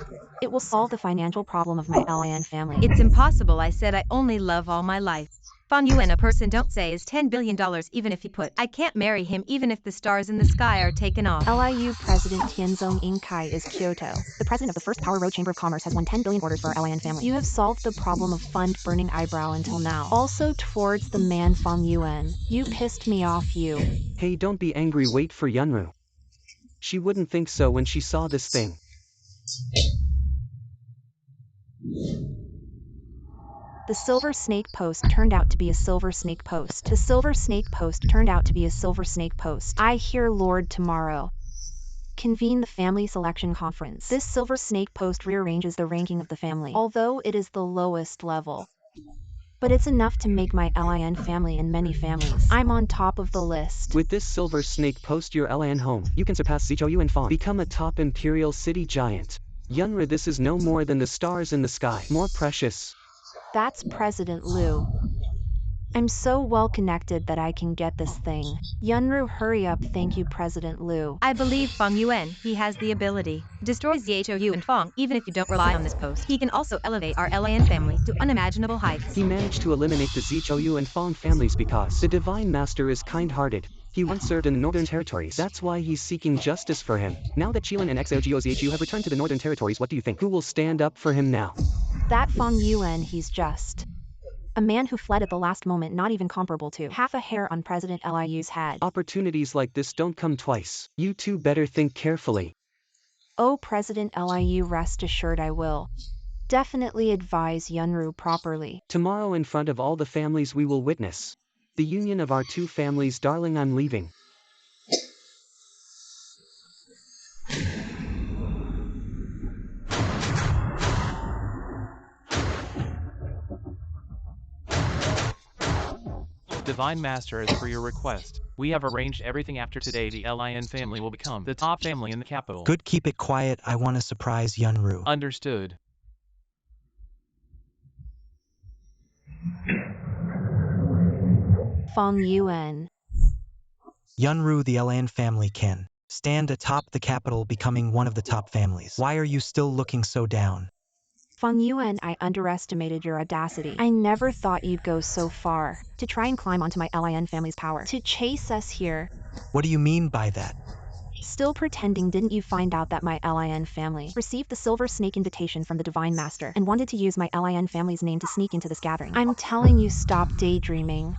it will solve the financial problem of my LIN family. It's impossible. I said I only love all my life. Fang Yuan, a person don't say, is $10 billion even if he put. I can't marry him even if the stars in the sky are taken off. LIU President Tianzong Inkai is Kyoto. The president of the First Power Road Chamber of Commerce has won 10 billion orders for our LIN family. You have solved the problem of fund burning eyebrow until now. Also towards the man Fang Yuan. You pissed me off, you. Hey, don't be angry, wait for Yunru. She wouldn't think so when she saw this thing. The silver snake post turned out to be a silver snake post. The silver snake post turned out to be a silver snake post. I hear Lord tomorrow. Convene the family selection conference. This silver snake post rearranges the ranking of the family, although it is the lowest level. But it's enough to make my LIN family and many families. I'm on top of the list. With this silver snake post your LIN home, you can surpass ZHOU and Fang. Become a top imperial city giant. Yunra, this is no more than the stars in the sky. More precious. That's President Liu. I'm so well connected that I can get this thing. Yunru, hurry up. Thank you, President Liu. I believe Fang Yuan, he has the ability. Destroy ZHOU and Fang, even if you don't rely on this post. He can also elevate our LIN family to unimaginable heights. He managed to eliminate the ZHOU and Fang families because the Divine Master is kind-hearted. He once served in the Northern Territories. That's why he's seeking justice for him. Now that Qilin and XOGOZHU have returned to the Northern Territories, what do you think? Who will stand up for him now? That Fang Yuan, he's just a man who fled at the last moment, not even comparable to half a hair on President Liu's head. Opportunities like this don't come twice. You two better think carefully. Oh, President Liu, rest assured I will definitely advise Yunru properly. Tomorrow in front of all the families we will witness the union of our two families. Darling, I'm leaving. Divine Master, as per your request, we have arranged everything. After today the LIN family will become the top family in the capital. Good, keep it quiet. I want to surprise Yunru. Understood. Fang Yuan. Yunru, the LIN family can stand atop the capital, becoming one of the top families. Why are you still looking so down? Fang Yuan, I underestimated your audacity. I never thought you'd go so far to try and climb onto my LIN family's power, to chase us here. What do you mean by that? Still pretending? Didn't you find out that my LIN family received the Silver Snake invitation from the Divine Master and wanted to use my LIN family's name to sneak into this gathering? I'm telling you, stop daydreaming.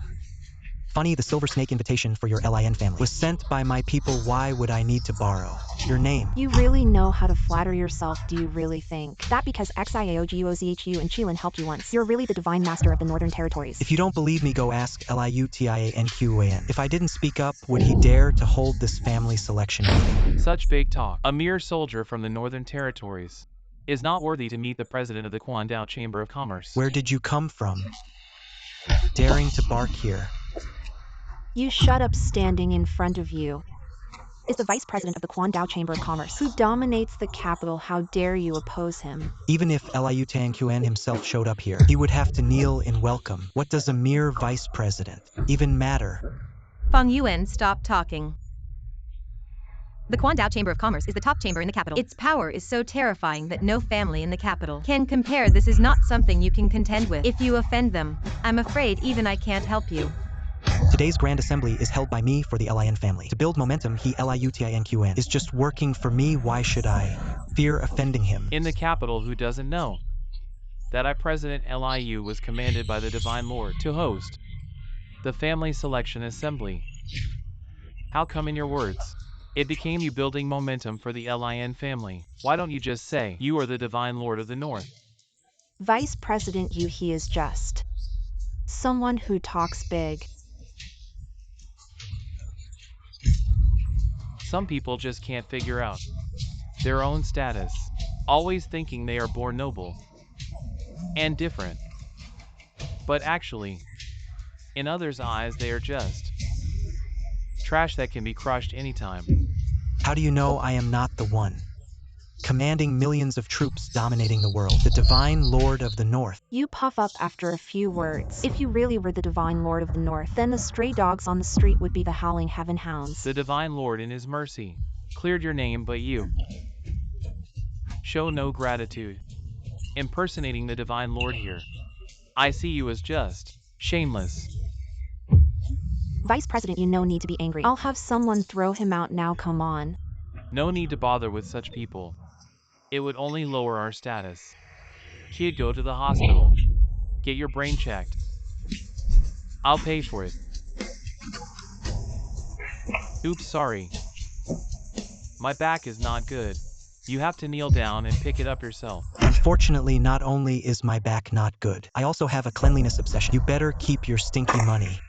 Funny, the Silver Snake invitation for your LIN family was sent by my people. Why would I need to borrow your name? You really know how to flatter yourself, do you really think that because XIAOGUOZHU and Qilin helped you once, you're really the Divine Master of the Northern Territories? If you don't believe me, go ask LIUTIANQUAN. If I didn't speak up, would he dare to hold this family selection meeting? Such big talk. A mere soldier from the Northern Territories is not worthy to meet the president of the Quandao Chamber of Commerce. Where did you come from? Daring to bark here. You shut up. Standing in front of you is the Vice President of the Kwandao Chamber of Commerce, who dominates the capital. How dare you oppose him? Even if Liu Tangquen himself showed up here, he would have to kneel in welcome. What does a mere vice president even matter? Fang Yuan, stop talking. The Kwandao Chamber of Commerce is the top chamber in the capital. Its power is so terrifying that no family in the capital can compare. This is not something you can contend with. If you offend them, I'm afraid even I can't help you. Today's Grand Assembly is held by me for the Lin family. To build momentum, Liu Tangquen is just working for me. Why should I fear offending him? In the capital, who doesn't know that President Liu was commanded by the Divine Lord to host the Family Selection Assembly? How come in your words it became you building momentum for the Lin family? Why don't you just say you are the Divine Lord of the North? Vice President Yu, he is just someone who talks big. Some people just can't figure out their own status, always thinking they are born noble and different. But actually, in others' eyes, they are just trash that can be crushed anytime. How do you know I am not the one commanding millions of troops dominating the world, the Divine Lord of the North? You puff up after a few words. If you really were the Divine Lord of the North, then the stray dogs on the street would be the howling heaven hounds. The Divine Lord in his mercy cleared your name, but you show no gratitude. Impersonating the Divine Lord here, I see you as just shameless. Vice President, you no need to be angry. I'll have someone throw him out now. Come on. No need to bother with such people. It would only lower our status. Kid, go to the hospital. Get your brain checked. I'll pay for it. Oops, sorry. My back is not good. You have to kneel down and pick it up yourself. Unfortunately, not only is my back not good, I also have a cleanliness obsession. You better keep your stinky money.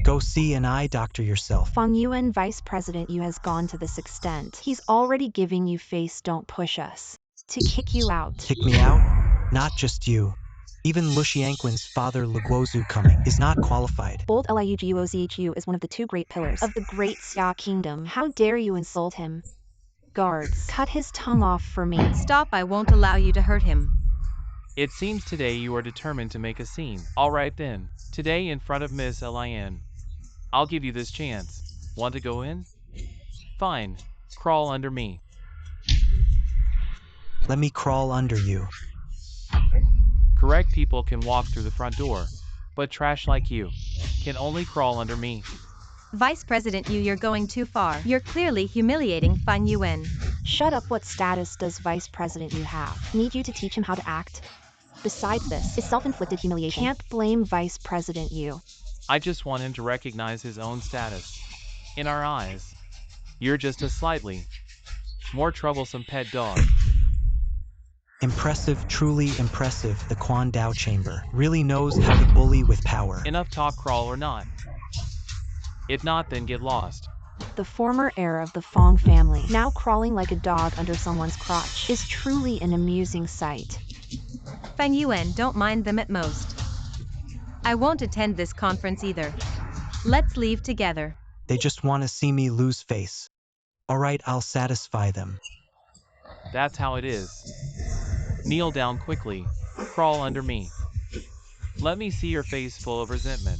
Go see an eye doctor yourself. Fang Yuan, Vice President Yu has gone to this extent. He's already giving you face. Don't push us to kick you out. Kick me out? Not just you. Even Lu Xiangquan's father, Lu Guozu, coming, is not qualified. Bold Liu Guozhu is one of the two great pillars of the Great Xia Kingdom. How dare you insult him? Guards, cut his tongue off for me. Stop, I won't allow you to hurt him. It seems today you are determined to make a scene. Alright then, today in front of Miss Lin, I'll give you this chance. Want to go in? Fine, crawl under me. Let me crawl under you. Correct people can walk through the front door, but trash like you can only crawl under me. Vice President Yu, you're going too far. You're clearly humiliating Fang Yuan. Shut up. What status does Vice President Yu have? Need you to teach him how to act? Besides, this is self-inflicted humiliation. Can't blame Vice President Yu. I just want him to recognize his own status. In our eyes, you're just a slightly more troublesome pet dog. Impressive, truly impressive. The Kwandao Chamber really knows how to bully with power. Enough talk, crawl or not. If not, then get lost. The former heir of the Fong family, now crawling like a dog under someone's crotch, is truly an amusing sight. Fang Yuan, don't mind them at most. I won't attend this conference either. Let's leave together. They just want to see me lose face. Alright, I'll satisfy them. That's how it is. Kneel down quickly. Crawl under me. Let me see your face full of resentment.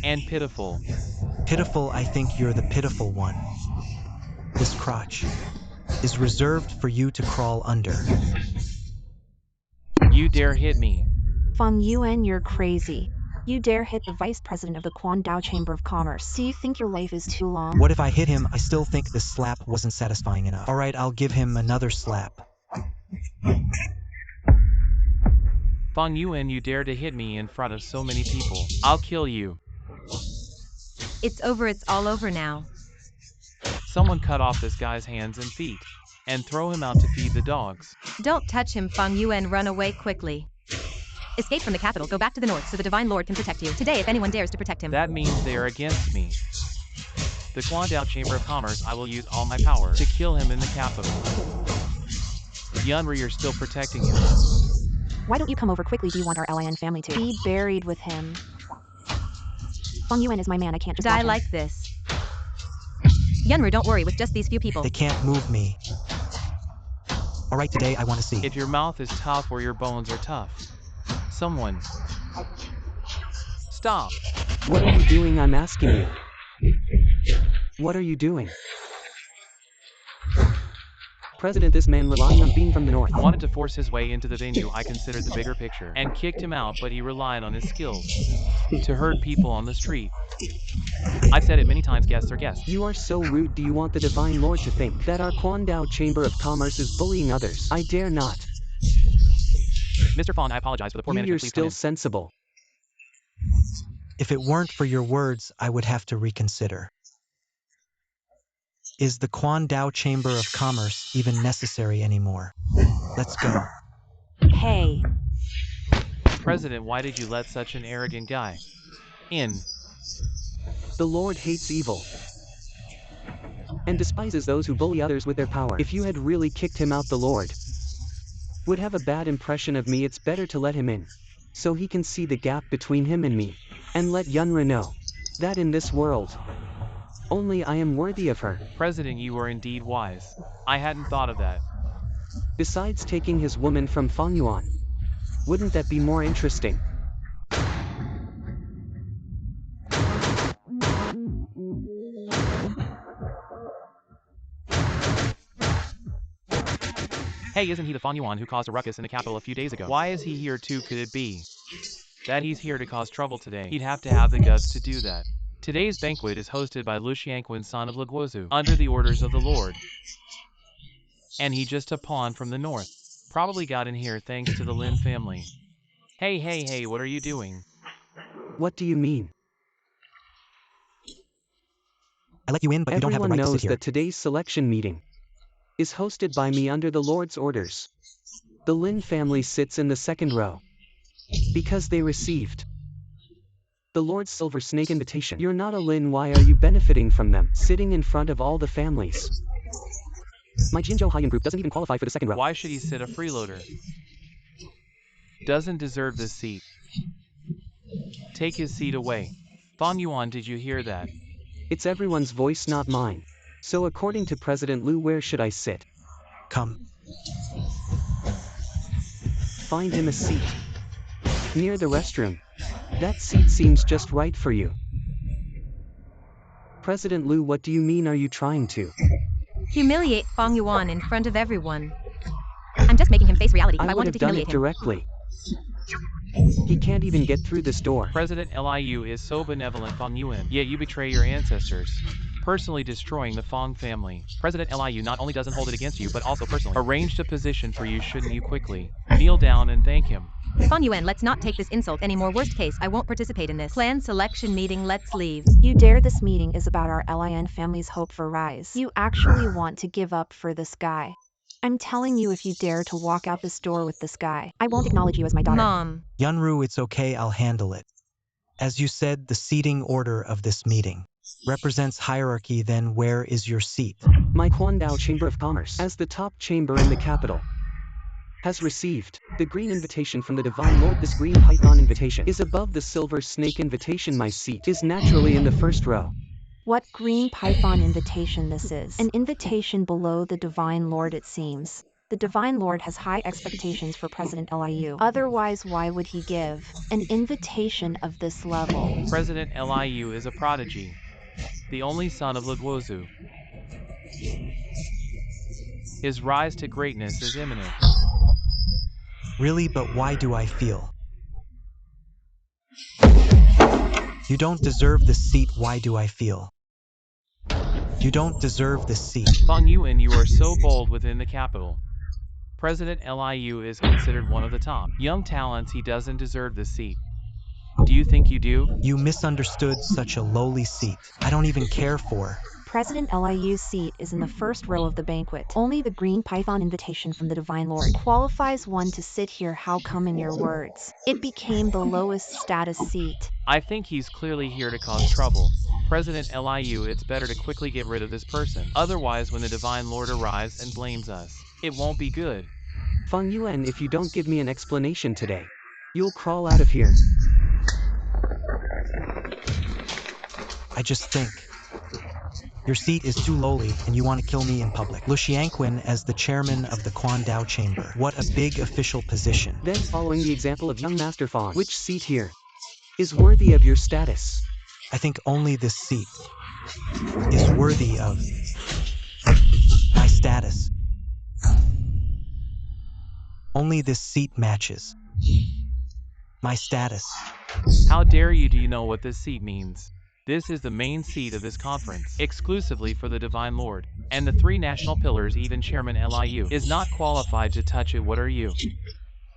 And pitiful. Pitiful, I think you're the pitiful one. This crotch is reserved for you to crawl under. You dare hit me. Fang Yuan, you're crazy. You dare hit the Vice President of the Kwandao Chamber of Commerce. Do you think your life is too long? What if I hit him? I still think the slap wasn't satisfying enough. Alright, I'll give him another slap. Fang Yuan, you dare to hit me in front of so many people. I'll kill you. It's over, it's all over now. Someone cut off this guy's hands and feet and throw him out to feed the dogs. Don't touch him, Fang Yuan, run away quickly. Escape from the capital, go back to the north so the Divine Lord can protect you. Today, if anyone dares to protect him. That means they are against me. The Kwandao Chamber of Commerce, I will use all my power to kill him in the capital. Yunri, you're still protecting him. Why don't you come over quickly? Do you want our Lin family to be buried with him? Feng Yuan is my man, I can't just Die watch him. like this. Yunru, don't worry, with just these few people. They can't move me. All right, today I want to see. If your mouth is tough or your bones are tough. Someone. Stop. What are you doing? I'm asking you. What are you doing? President, this man relying on being from the north. Wanted to force his way into the venue. I considered the bigger picture and kicked him out, but he relied on his skills to herd people on the street. I've said it many times, guests are guests. You are so rude. Do you want the Divine Lord to think that our Quandao Chamber of Commerce is bullying others? I dare not. Mr. Fong, I apologize for the poor You're management. Please still come in. sensible. If it weren't for your words, I would have to reconsider. Is the Quandao Chamber of Commerce even necessary anymore? Let's go. Hey, President, why did you let such an arrogant guy in? The Lord hates evil and despises those who bully others with their power. If you had really kicked him out, the Lord would have a bad impression of me. It's better to let him in, so he can see the gap between him and me, and let Yunra know that in this world, only I am worthy of her. President, you are indeed wise. I hadn't thought of that. Besides taking his woman from Feng Yuan, wouldn't that be more interesting? Hey, isn't he the Fong Yuan who caused a ruckus in the capital a few days ago? Why is he here too? Could it be that he's here to cause trouble today? He'd have to have the guts to do that. Today's banquet is hosted by Lu Xiangquan, son of Luguozu, under the orders of the Lord. And he just a pawn from the north. Probably got in here thanks to the Lin family. Hey, what are you doing? What do you mean? I let you in, but you don't have the Everyone right to knows sit here. that today's selection meeting is hosted by me under the Lord's orders. The Lin family sits in the second row because they received the Lord's silver snake invitation. You're not a Lin, why are you benefiting from them, sitting in front of all the families? My Jinzhou Haiyan group doesn't even qualify for the second row. Why should he sit a freeloader? Doesn't deserve this seat. Take his seat away. Fong Yuan, did you hear that? It's everyone's voice, not mine. So according to President Lu, where should I sit? Come. Find him a seat near the restroom. That seat seems just right for you. President Lu, what do you mean? Are you trying to Humiliate Fong Yuan in front of everyone. I'm just making him face reality. If I would wanted have to done it humiliate him. directly. He can't even get through this door. President Liu is so benevolent, Fong Yuan, yet you betray your ancestors, personally destroying the Fong family. President Liu not only doesn't hold it against you, but also personally arranged a position for you. Shouldn't you quickly kneel down and thank him? Fong Yuan, let's not take this insult anymore. Worst case, I won't participate in this planned selection meeting. Let's leave. you dare? This meeting is about our Lin family's hope for rise. You actually want to give up for this guy. I'm telling you, if you dare to walk out this door with this guy, I won't acknowledge you as my daughter. Mom. Yunru, it's okay, I'll handle it. As you said, the seating order of this meeting represents hierarchy. Then where is your seat? My Quandao Chamber of Commerce, as the top chamber in the capital, has received the green invitation from the Divine Lord. This green python invitation is above the silver snake invitation. My seat is naturally in the first row. What green python invitation this is? An invitation below the Divine Lord, it seems. The Divine Lord has high expectations for President Liu. Otherwise, why would he give an invitation of this level? President Liu is a prodigy, the only son of Luguozu. His rise to greatness is imminent. Really, but why do I feel? You don't deserve this seat. Why do I feel? You don't deserve this seat. Fong Yuan, you are so bold within the capital. President Liu is considered one of the top young talents. He doesn't deserve this seat. Do you think you do? You misunderstood. Such a lowly seat I don't even care for. President Liu's seat is in the first row of the banquet. Only the green python invitation from the Divine Lord qualifies one to sit here. How come, in your words, it became the lowest status seat? I think he's clearly here to cause trouble. President Liu, it's better to quickly get rid of this person. Otherwise, when the Divine Lord arrives and blames us, it won't be good. Feng Yuan, if you don't give me an explanation today, you'll crawl out of here. I just think. Your seat is too lowly and you want to kill me in public. Lushianquin as the chairman of the Quan Dao Chamber. What a big official position. Then following the example of young Master Fong, which seat here is worthy of your status? I think only this seat is worthy of my status. Only this seat matches my status. How dare you? Do you know what this seat means? This is the main seat of this conference, exclusively for the Divine Lord. And the three national pillars, even Chairman Liu, is not qualified to touch it. What are you?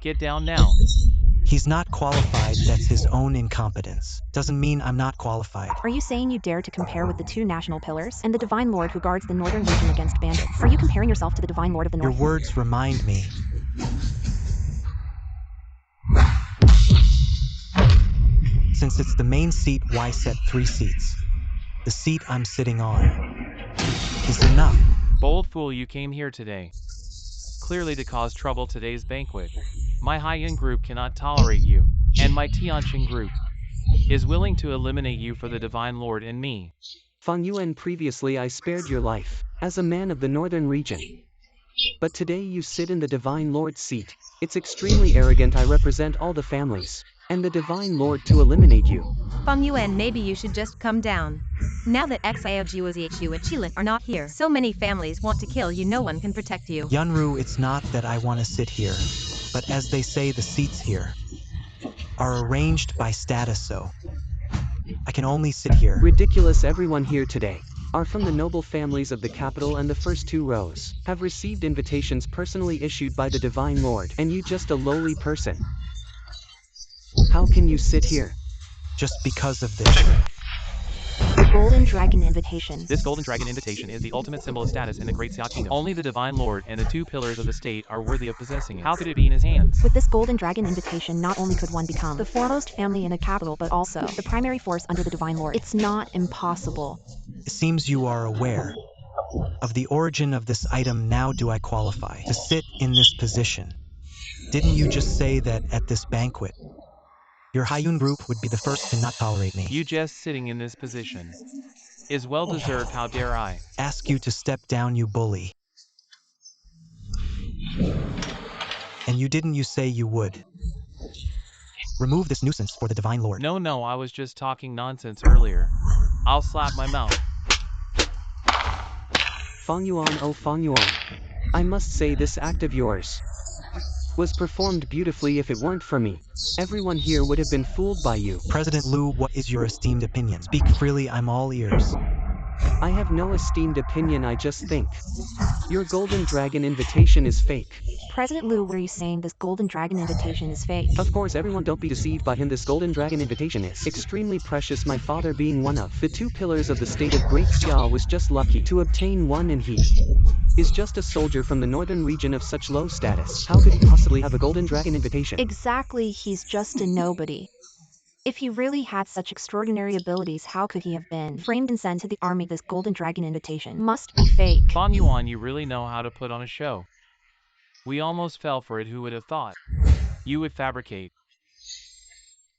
Get down now. He's not qualified, that's his own incompetence. Doesn't mean I'm not qualified. Are you saying you dare to compare with the two national pillars and the Divine Lord who guards the northern region against bandits? Are you comparing yourself to the Divine Lord of the Your North? words remind me. Since it's the main seat, why set 3 seats? The seat I'm sitting on is enough. Bold fool, you came here today clearly to cause trouble. Today's banquet. My Haiyan group cannot tolerate you, and my Tianqing group is willing to eliminate you for the Divine Lord and me. Fang Yuan, previously I spared your life as a man of the northern region. But today you sit in the Divine Lord's seat. It's extremely arrogant. I represent all the families and the Divine Lord to eliminate you. Feng Yuan, maybe you should just come down. Now that Xiaojiu and Qilin are not here, so many families want to kill you, no one can protect you. Yunru, it's not that I want to sit here, but as they say, the seats here are arranged by status, so I can only sit here. Ridiculous. Everyone here today are from the noble families of the capital, and the first 2 rows have received invitations personally issued by the Divine Lord, and you just a lowly person. How can you sit here? Just because of this. The Golden Dragon Invitation. This Golden Dragon Invitation is the ultimate symbol of status in the Great Xia Kingdom. Only the Divine Lord and the 2 pillars of the state are worthy of possessing it. How could it be in his hands? With this Golden Dragon Invitation, not only could one become the foremost family in the capital, but also the primary force under the Divine Lord. It's not impossible. It seems you are aware of the origin of this item. Now do I qualify to sit in this position? Didn't you just say that at this banquet, your Haiyun group would be the first to not tolerate me? You just sitting in this position is well deserved. How dare I ask you to step down, you bully. And you didn't you say you would remove this nuisance for the Divine Lord? No, I was just talking nonsense earlier. I'll slap my mouth. Fang Yuan, oh Fang Yuan, I must say this act of yours was performed beautifully. If it weren't for me, everyone here would have been fooled by you. President Liu, what is your esteemed opinion? Speak freely, I'm all ears. I have no esteemed opinion, I just think your Golden Dragon Invitation is fake. President Liu, were you saying this Golden Dragon Invitation is fake? Of course, everyone don't be deceived by him. This Golden Dragon Invitation is extremely precious. My father, being one of the 2 pillars of the state of Great Xia, was just lucky to obtain one, and he is just a soldier from the northern region of such low status. How could he possibly have a Golden Dragon Invitation? Exactly, he's just a nobody. If he really had such extraordinary abilities, how could he have been framed and sent to the army? This Golden Dragon Invitation must be fake. Fang Yuan, you really know how to put on a show. We almost fell for it. Who would have thought you would fabricate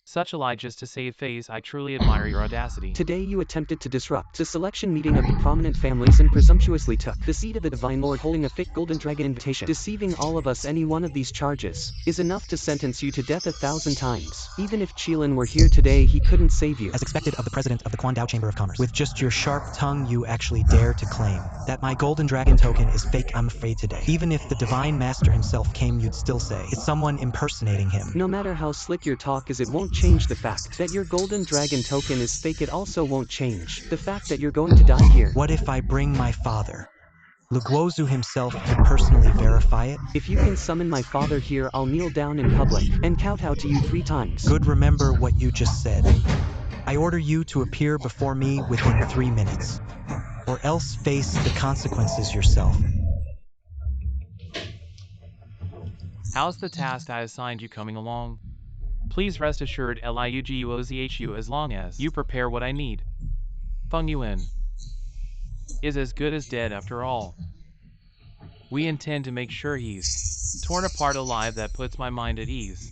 such a lie just to save face? I truly admire your audacity. Today you attempted to disrupt the selection meeting of the prominent families and presumptuously took the seat of the Divine Lord holding a fake Golden Dragon Invitation. Deceiving all of us. Any one of these charges is enough to sentence you to death 1,000 times. Even if Qilin were here today, he couldn't save you. As expected of the president of the Quan Dao Chamber of Commerce. With just your sharp tongue, you actually dare to claim that my Golden Dragon token is fake. I'm afraid today, even if the Divine Master himself came, you'd still say it's someone impersonating him. No matter how slick your talk is, it won't change the fact that your Golden Dragon token is fake. It also won't change the fact that you're going to die here. What if I bring my father, Luguozu himself, to personally verify it? If you can summon my father here, I'll kneel down in public and kowtow to you 3 times. Good, remember what you just said. I order you to appear before me within 3 minutes, or else face the consequences yourself. How's the task I assigned you coming along? Please rest assured, Liuguozhu, as long as you prepare what I need. Feng Yuan is as good as dead after all. We intend to make sure he's torn apart alive. That puts my mind at ease.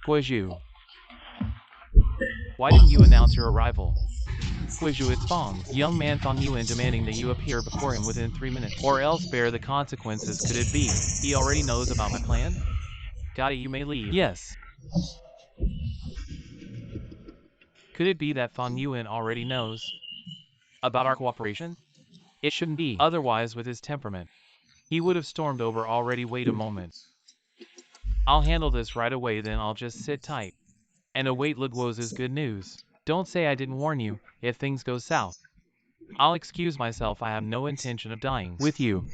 Guozhu, Why didn't you announce your arrival? Guizhu, it's Fong, young man Fong Yuan, demanding that you appear before him within 3 minutes, or else bear the consequences. Could it be he already knows about my plan? Got it, you may leave. Yes. Could it be that Fong Yuan already knows about our cooperation? It shouldn't be. Otherwise, with his temperament, he would have stormed over already. Wait a moment. I'll handle this right away, then I'll just sit tight and await Luguozu's good news. Don't say I didn't warn you. If things go south, I'll excuse myself. I have no intention of dying with you.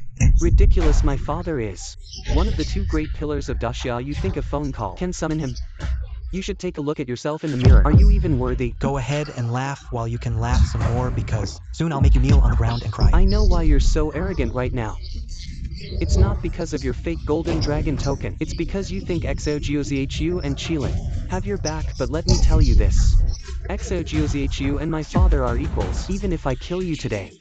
Ridiculous, my father is one of the two great pillars of Daxia. You think a phone call can summon him? You should take a look at yourself in the mirror. Are you even worthy? Go ahead and laugh while you can laugh some more, because soon I'll make you kneel on the ground and cry. I know why you're so arrogant right now. It's not because of your fake golden dragon token. It's because you think XOGOZHU and Qilin have your back, but let me tell you this. XOGOZHU and my father are equals. Even if I kill you today,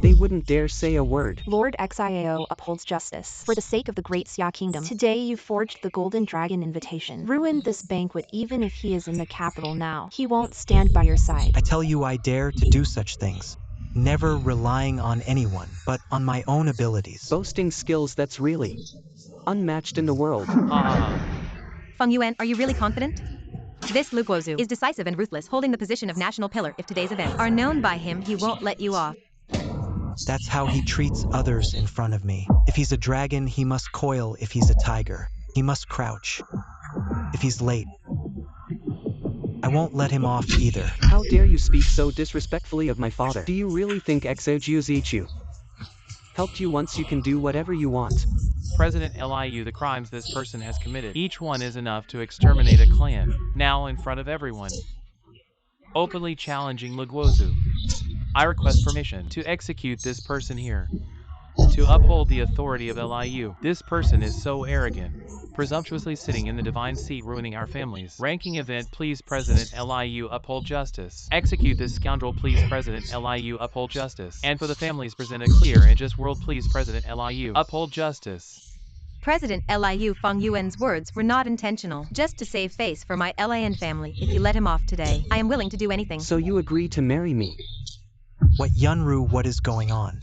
they wouldn't dare say a word. Lord Xiao upholds justice. For the sake of the great Xia kingdom, today you forged the golden dragon invitation. Ruined this banquet. Even if he is in the capital now, he won't stand by your side. I tell you, I dare to do such things, never relying on anyone, but on my own abilities. Boasting skills that's really unmatched in the world. Feng Yuan, are you really confident? This Luguozu is decisive and ruthless, holding the position of national pillar. If today's events are known by him, he won't let you off. That's how he treats others in front of me. If he's a dragon, he must coil. If he's a tiger, he must crouch. If he's late, I won't let him off either. How dare you speak so disrespectfully of my father? Do you really think XOGOZHU helped you once? You can do whatever you want. President Liu, the crimes this person has committed, each one is enough to exterminate a clan. Now, in front of everyone, openly challenging Luguozu, I request permission to execute this person here, to uphold the authority of Liu. This person is so arrogant, presumptuously sitting in the divine seat, ruining our families. Ranking event, please President Liu uphold justice. Execute this scoundrel, please President Liu uphold justice. And for the families, present a clear and just world, please President Liu uphold justice. President Liu, Feng Yuan's words were not intentional, just to save face for my Lian family. If you let him off today, I am willing to do anything. So you agree to marry me? What, Yunru, what is going on?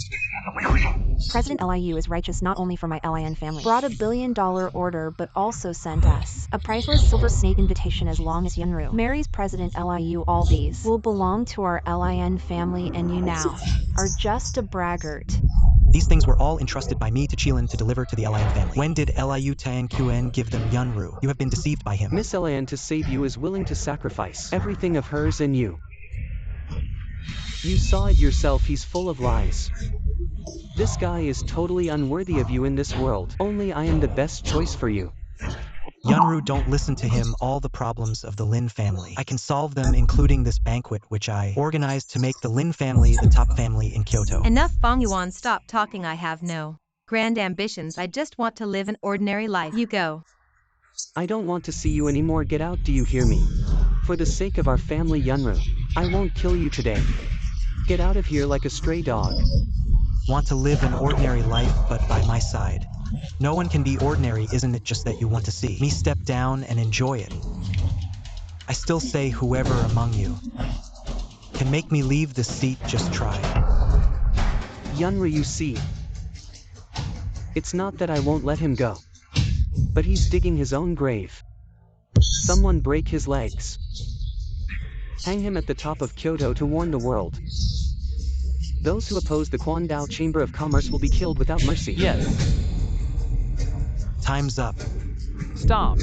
President Liu is righteous not only for my Lian family, brought $1 billion order, but also sent us a priceless silver snake invitation. As long as Yunru marries President Liu, all these will belong to our Lian family, and you now are just a braggart. These things were all entrusted by me to Qilin to deliver to the Lian family. When did Liu Tanquen give them Yunru? You have been deceived by him. Miss Lian, to save you, is willing to sacrifice everything of hers and you. You saw it yourself, he's full of lies. This guy is totally unworthy of you in this world. Only I am the best choice for you. Yunru, don't listen to him. All the problems of the Lin family, I can solve them, including this banquet which I organized to make the Lin family the top family in Kyoto. Enough, Feng Yuan, stop talking. I have no grand ambitions. I just want to live an ordinary life. You go. I don't want to see you anymore. Get out, do you hear me? For the sake of our family, Yunru, I won't kill you today. Get out of here like a stray dog. Want to live an ordinary life, but by my side. No one can be ordinary. Isn't it just that you want to see me step down and enjoy it? I still say, whoever among you can make me leave this seat, just try. Yunru, you see, it's not that I won't let him go, but he's digging his own grave. Someone break his legs. Hang him at the top of Kyoto to warn the world. Those who oppose the Quandao Chamber of Commerce will be killed without mercy. Yes. Time's up. Stop.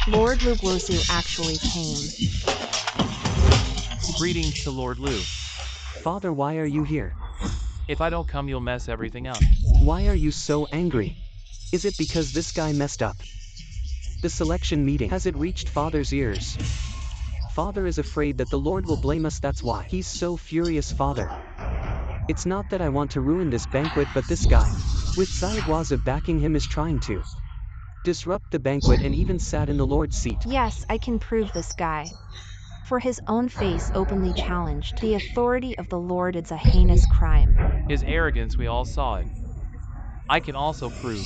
Lord Luguozu actually came. Greetings to Lord Lu. Father, why are you here? If I don't come, you'll mess everything up. Why are you so angry? Is it because this guy messed up? The selection meeting, has it reached Father's ears? Father is afraid that the Lord will blame us, that's why he's so furious. Father, it's not that I want to ruin this banquet, but this guy, with Zaiwaza backing him, is trying to disrupt the banquet and even sat in the Lord's seat. Yes, I can prove this guy. For his own face openly challenged the authority of the Lord. It's a heinous crime. His arrogance, we all saw it. I can also prove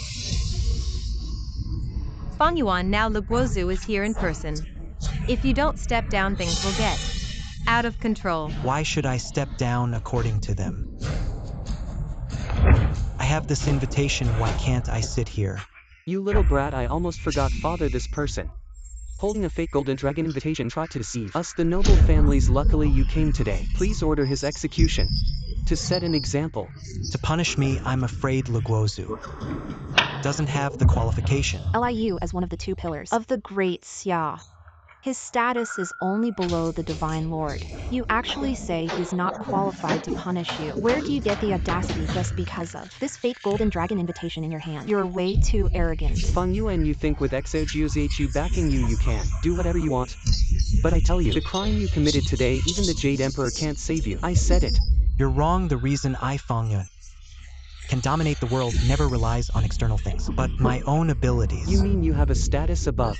Fang Yuan, now Luguozu is here in person. If you don't step down, things will get out of control. Why should I step down according to them? I have this invitation, why can't I sit here? You little brat, I almost forgot, father. This person holding a fake golden dragon invitation tried to deceive us, the noble families. Luckily you came today. Please order his execution to set an example. To punish me, I'm afraid Luguozu doesn't have the qualification. Liu as one of the two pillars of the Great Xia. His status is only below the Divine Lord. You actually say he's not qualified to punish you. Where do you get the audacity just because of this fake golden dragon invitation in your hand? You're way too arrogant. Fang Yuan, you think with XOGOZHU backing you can do whatever you want. But I tell you, the crime you committed today, even the Jade Emperor can't save you. I said it. You're wrong. The reason I, Fang Yuan, can dominate the world never relies on external things, but my own abilities. You mean you have a status above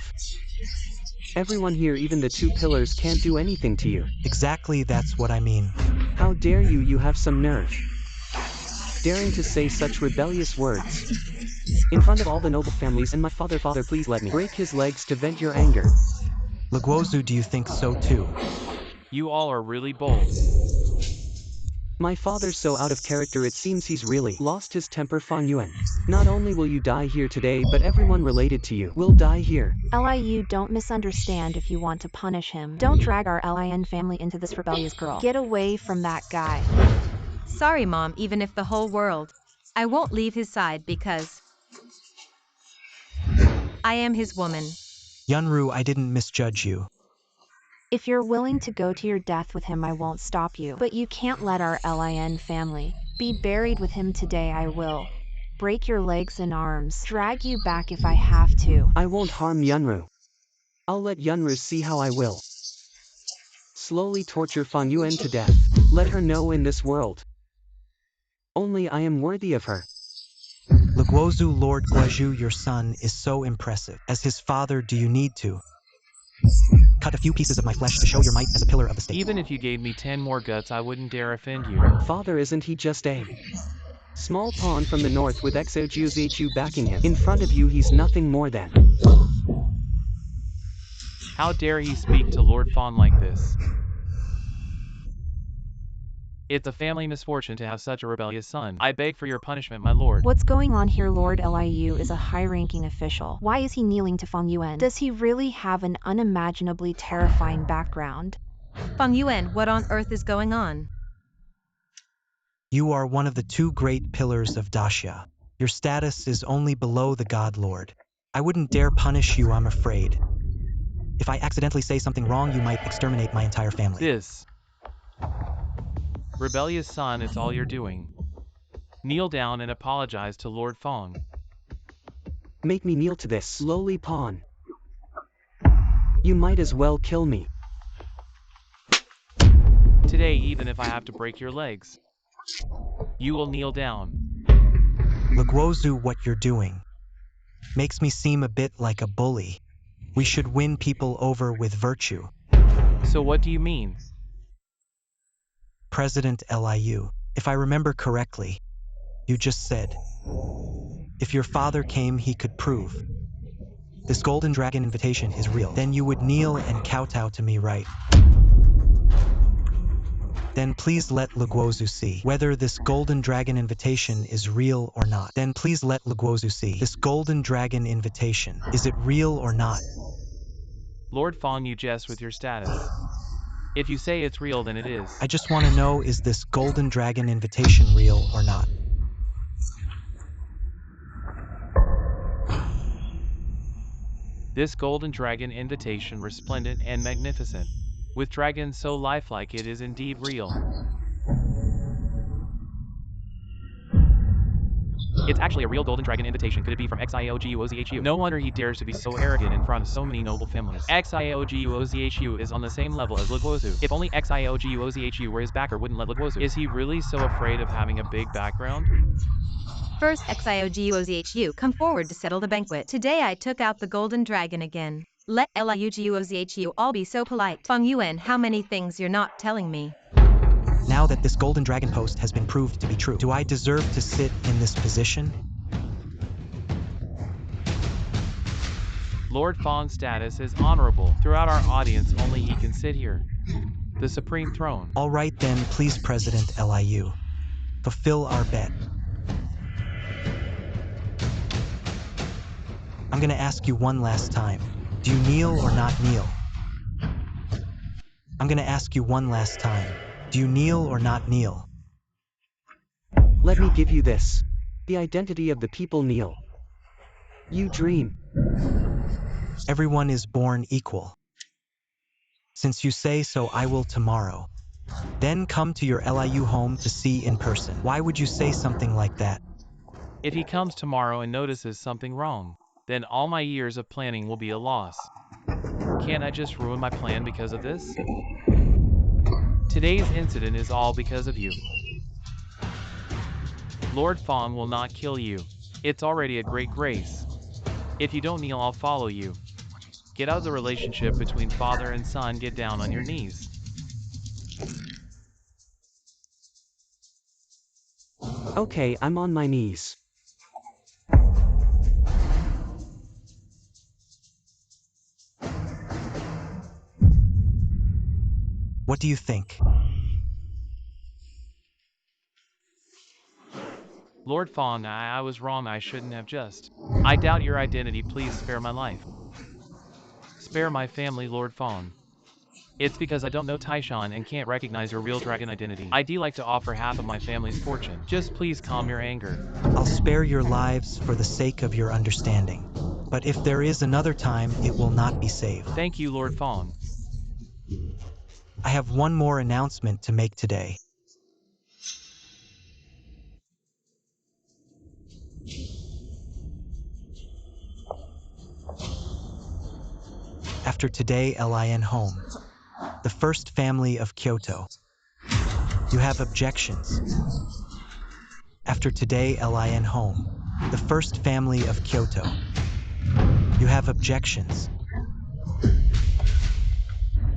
everyone here? Even the two pillars can't do anything to you. Exactly, that's what I mean. How dare you? You have some nerve daring to say such rebellious words in front of all the noble families and my father. Father, please let me break his legs to vent your anger. Luguozu, do you think so too? You all are really bold. My father's so out of character, it seems he's really lost his temper. Fang Yuan, not only will you die here today, but everyone related to you will die here. Liu, don't misunderstand. If you want to punish him, don't drag our Lin family into this rebellious girl. Get away from that guy. Sorry, Mom, even if the whole world, I won't leave his side because I am his woman. Yunru, I didn't misjudge you. If you're willing to go to your death with him, I won't stop you. But you can't let our Lin family be buried with him today. I will break your legs and arms, drag you back if I have to. I won't harm Yunru. I'll let Yunru see how I will slowly torture Fang Yuan to death. Let her know in this world only I am worthy of her. Luguozu, Lord Guazhu, your son is so impressive. As his father, do you need to cut a few pieces of my flesh to show your might as a pillar of the state? Even if you gave me 10 more guts, I wouldn't dare offend you. Father, isn't he just a small pawn from the north with XOGOZHU backing him? In front of you, he's nothing more than. How dare he speak to Lord Fawn like this? It's a family misfortune to have such a rebellious son. I beg for your punishment, my lord. What's going on here? Lord Liu is a high-ranking official. Why is he kneeling to Fang Yuan? Does he really have an unimaginably terrifying background? Fang Yuan, what on earth is going on? You are one of the two great pillars of Daxia. Your status is only below the God Lord. I wouldn't dare punish you, I'm afraid. If I accidentally say something wrong, you might exterminate my entire family. This rebellious son, it's all you're doing. Kneel down and apologize to Lord Fong. Make me kneel to this slowly, pawn. You might as well kill me Today, even if I have to break your legs, you will kneel down. Luguozu, what you're doing makes me seem a bit like a bully. We should win people over with virtue. So what do you mean? President Liu, if I remember correctly, you just said, if your father came, he could prove this golden dragon invitation is real. Then you would kneel and kowtow to me, right? Then please let Luguozu see whether this golden dragon invitation is real or not. Then please let Luguozu see this golden dragon invitation. Is it real or not? Lord Fong, you jest with your status. If you say it's real, then it is. I just want to know, is this golden dragon invitation real or not? This golden dragon invitation, resplendent and magnificent, with dragons so lifelike, it is indeed real. It's actually a real golden dragon invitation. Could it be from XIOGUOZHU? No wonder he dares to be so arrogant in front of so many noble families. XIOGUOZHU is on the same level as Luguozu. If only XIOGUOZHU were his backer, wouldn't let Luguozu. Is he really so afraid of having a big background? First, XIOGUOZHU, come forward to settle the banquet. Today I took out the golden dragon again. Let LIUGUOZHU all be so polite. Fang Yuan, how many things you're not telling me? Now that this golden dragon post has been proved to be true, do I deserve to sit in this position? Lord Fong's status is honorable. Throughout our audience, only he can sit here. The supreme throne. All right then, please President Liu, fulfill our bet. I'm gonna ask you one last time. Do you kneel or not kneel? I'm gonna ask you one last time. Do you kneel or not kneel? Let me give you this. The identity of the people kneel. You dream. Everyone is born equal. Since you say so, I will tomorrow. Then come to your Liu home to see in person. Why would you say something like that? If he comes tomorrow and notices something wrong, then all my years of planning will be a loss. Can't I just ruin my plan because of this? Today's incident is all because of you. Lord Fong will not kill you. It's already a great grace. If you don't kneel, I'll follow you. Get out of the relationship between father and son. Get down on your knees. Okay, I'm on my knees. What do you think? Lord Fong, I was wrong. I shouldn't have just. I doubt your identity. Please spare my life. Spare my family, Lord Fong. It's because I don't know Taishan and can't recognize your real dragon identity. I'd like to offer half of my family's fortune. Just please calm your anger. I'll spare your lives for the sake of your understanding. But if there is another time, it will not be saved. Thank you, Lord Fong. I have one more announcement to make today. After today, Lin home, the first family of Kyoto. You have objections. After today, Lin home, the first family of Kyoto. You have objections.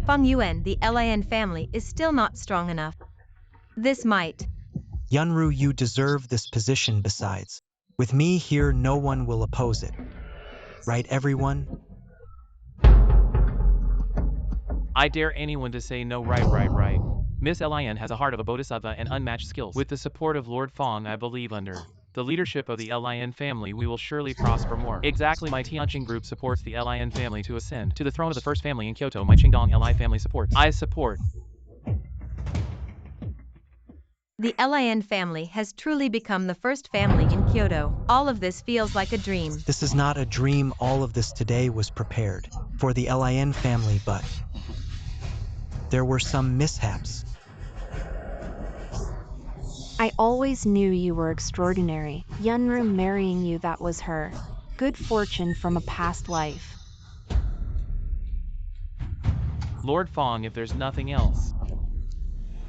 Feng Yuan, the Lin family, is still not strong enough. This might. Yunru, you deserve this position besides. With me here, no one will oppose it. Right, everyone? I dare anyone to say no. Right. Miss Lin has a heart of a bodhisattva and unmatched skills. With the support of Lord Fong, I believe under the leadership of the Lin family, we will surely prosper more. Exactly, my Tianjin group supports the Lin family to ascend to the throne of the first family in Kyoto. My Qingdong Li family supports. I support. The Lin family has truly become the first family in Kyoto. All of this feels like a dream. This is not a dream. All of this today was prepared for the Lin family, but there were some mishaps. I always knew you were extraordinary. Yunru marrying you, that was her good fortune from a past life. Lord Fong, if there's nothing else,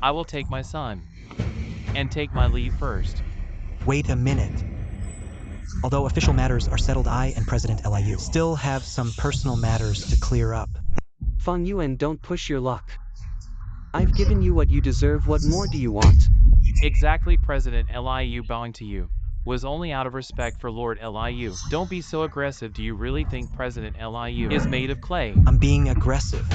I will take my son and take my leave first. Wait a minute. Although official matters are settled, I and President Liu still have some personal matters to clear up. Feng Yuan, don't push your luck. I've given you what you deserve. What more do you want? Exactly, President Liu bowing to you was only out of respect for Lord Liu. Don't be so aggressive. Do you really think President Liu is made of clay? I'm being aggressive.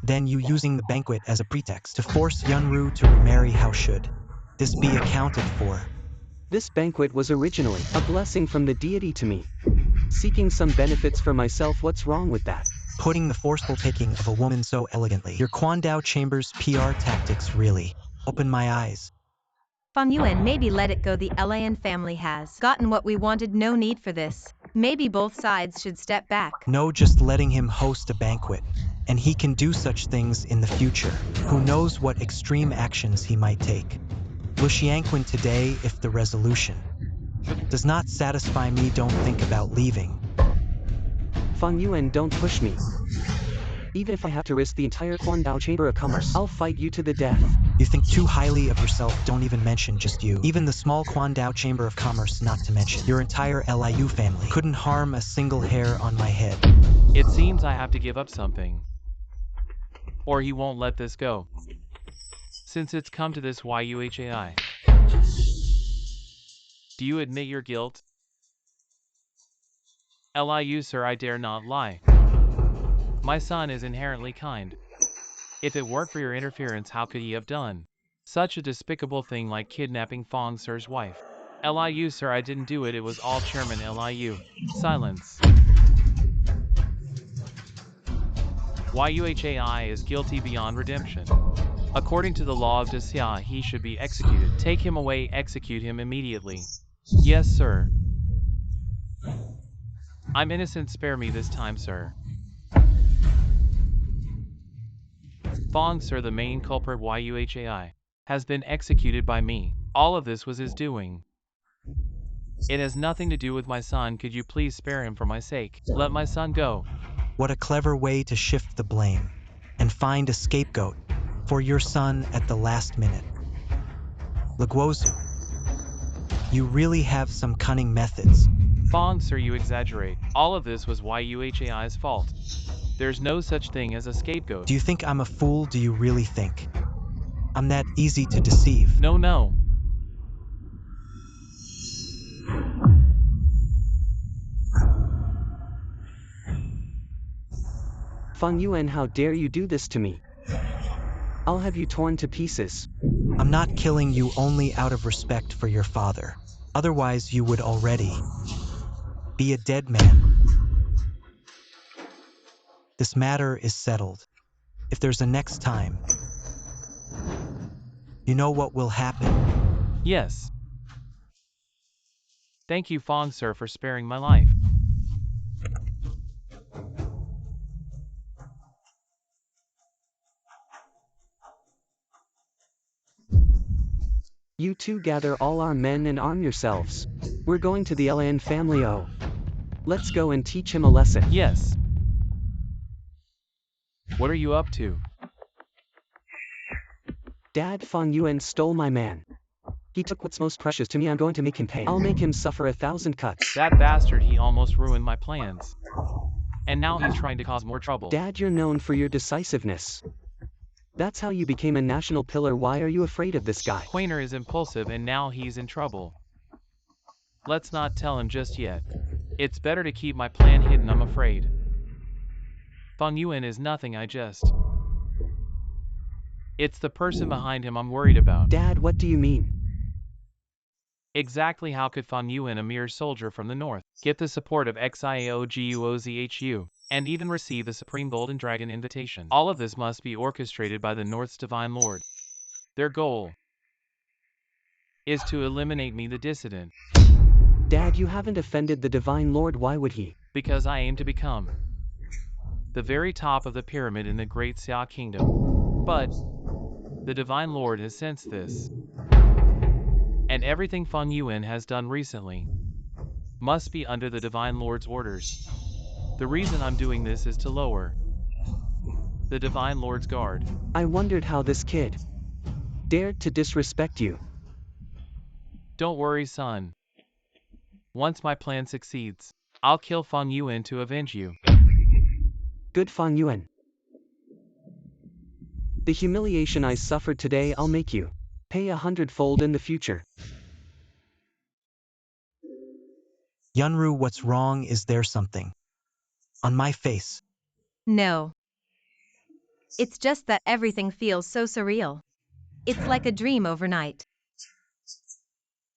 Then you using the banquet as a pretext to force Yunru to remarry. How should this be accounted for? This banquet was originally a blessing from the deity to me. Seeking some benefits for myself, what's wrong with that? Putting the forceful taking of a woman so elegantly. Your Kwandao Chambers PR tactics really opened my eyes. Feng Yuan, maybe let it go. The Lin family has gotten what we wanted. No need for this. Maybe both sides should step back. No, just letting him host a banquet. And he can do such things in the future. Who knows what extreme actions he might take. Luxianquin today, if the resolution does not satisfy me, don't think about leaving. Feng Yuan, don't push me. Even if I have to risk the entire Kwandao Chamber of Commerce, I'll fight you to the death. You think too highly of yourself. Don't even mention just you. Even the small Kwandao Chamber of Commerce, not to mention your entire Liu family, couldn't harm a single hair on my head. It seems I have to give up something, or he won't let this go. Since it's come to this, Yuhai. Do you admit your guilt? Liu, sir, I dare not lie. My son is inherently kind. If it weren't for your interference, how could he have done such a despicable thing like kidnapping Fong Sir's wife? Liu, sir, I didn't do it. It was all Chairman Liu. Silence. Yuhai is guilty beyond redemption. According to the law of EDSA, he should be executed. Take him away, execute him immediately. Yes, sir. I'm innocent, spare me this time, sir. Fong Sir, the main culprit Yuhai, has been executed by me. All of this was his doing. It has nothing to do with my son. Could you please spare him for my sake? Let my son go. What a clever way to shift the blame and find a scapegoat for your son at the last minute. Luguozu, you really have some cunning methods. Fong Sir, you exaggerate. All of this was Yuhai's fault. There's no such thing as a scapegoat. Do you think I'm a fool? Do you really think I'm that easy to deceive? No. Feng Yuan, how dare you do this to me? I'll have you torn to pieces. I'm not killing you only out of respect for your father. Otherwise, you would already be a dead man. This matter is settled. If there's a next time, you know what will happen. Yes. Thank you, Fong Sir, for sparing my life. You two gather all our men and arm yourselves. We're going to the Lan family. Oh. Let's go and teach him a lesson. Yes. What are you up to? Dad, Feng Yuan stole my man. He took what's most precious to me. I'm going to make him pay. I'll make him suffer 1,000 cuts. That bastard, he almost ruined my plans. And now he's trying to cause more trouble. Dad, you're known for your decisiveness. That's how you became a national pillar. Why are you afraid of this guy? Quainer is impulsive and now he's in trouble. Let's not tell him just yet. It's better to keep my plan hidden, I'm afraid. Feng Yuan is nothing, it's the person behind him I'm worried about. Dad, what do you mean? Exactly how could Feng Yuan, a mere soldier from the north, get the support of Xiaoguozhu, and even receive the Supreme Golden Dragon invitation? All of this must be orchestrated by the North's Divine Lord. Their goal is to eliminate me, the dissident. Dad, you haven't offended the Divine Lord. Why would he? Because I aim to become the very top of the pyramid in the Great Xia Kingdom. But the Divine Lord has sensed this. And everything Feng Yuan has done recently must be under the Divine Lord's orders. The reason I'm doing this is to lower the Divine Lord's guard. I wondered how this kid dared to disrespect you. Don't worry, son. Once my plan succeeds, I'll kill Feng Yuan to avenge you. Good, Feng Yuan. The humiliation I suffered today, I'll make you pay 100-fold in the future. Yunru, what's wrong? Is there something on my face? No. It's just that everything feels so surreal. It's like a dream overnight.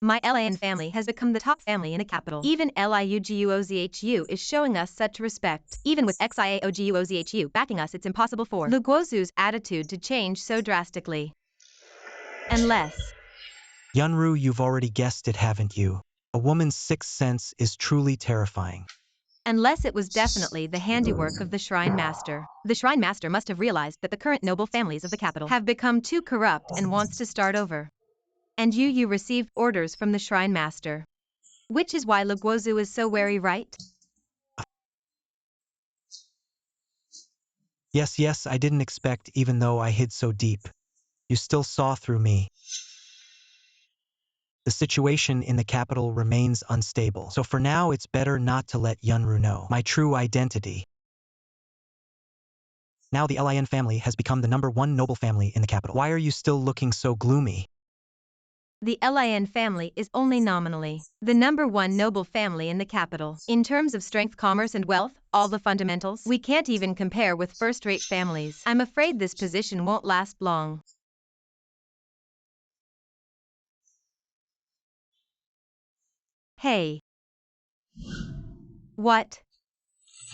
My Lan family has become the top family in the capital. Even Liuguozhu is showing us such respect. Even with Xiaoguozhu backing us, it's impossible for Luguozu's attitude to change so drastically. Unless... Yunru, you've already guessed it, haven't you? A woman's sixth sense is truly terrifying. Unless it was definitely the handiwork of the Shrine Master. The Shrine Master must have realized that the current noble families of the capital have become too corrupt and wants to start over. And you received orders from the Shrine Master. Which is why Luguozu is so wary, right? Yes, I didn't expect, even though I hid so deep. You still saw through me. The situation in the capital remains unstable, so for now it's better not to let Yunru know my true identity. Now the Lan family has become the #1 noble family in the capital. Why are you still looking so gloomy? The LIN family is only nominally the #1 noble family in the capital. In terms of strength, commerce, and wealth, all the fundamentals, we can't even compare with first-rate families. I'm afraid this position won't last long. Hey. What?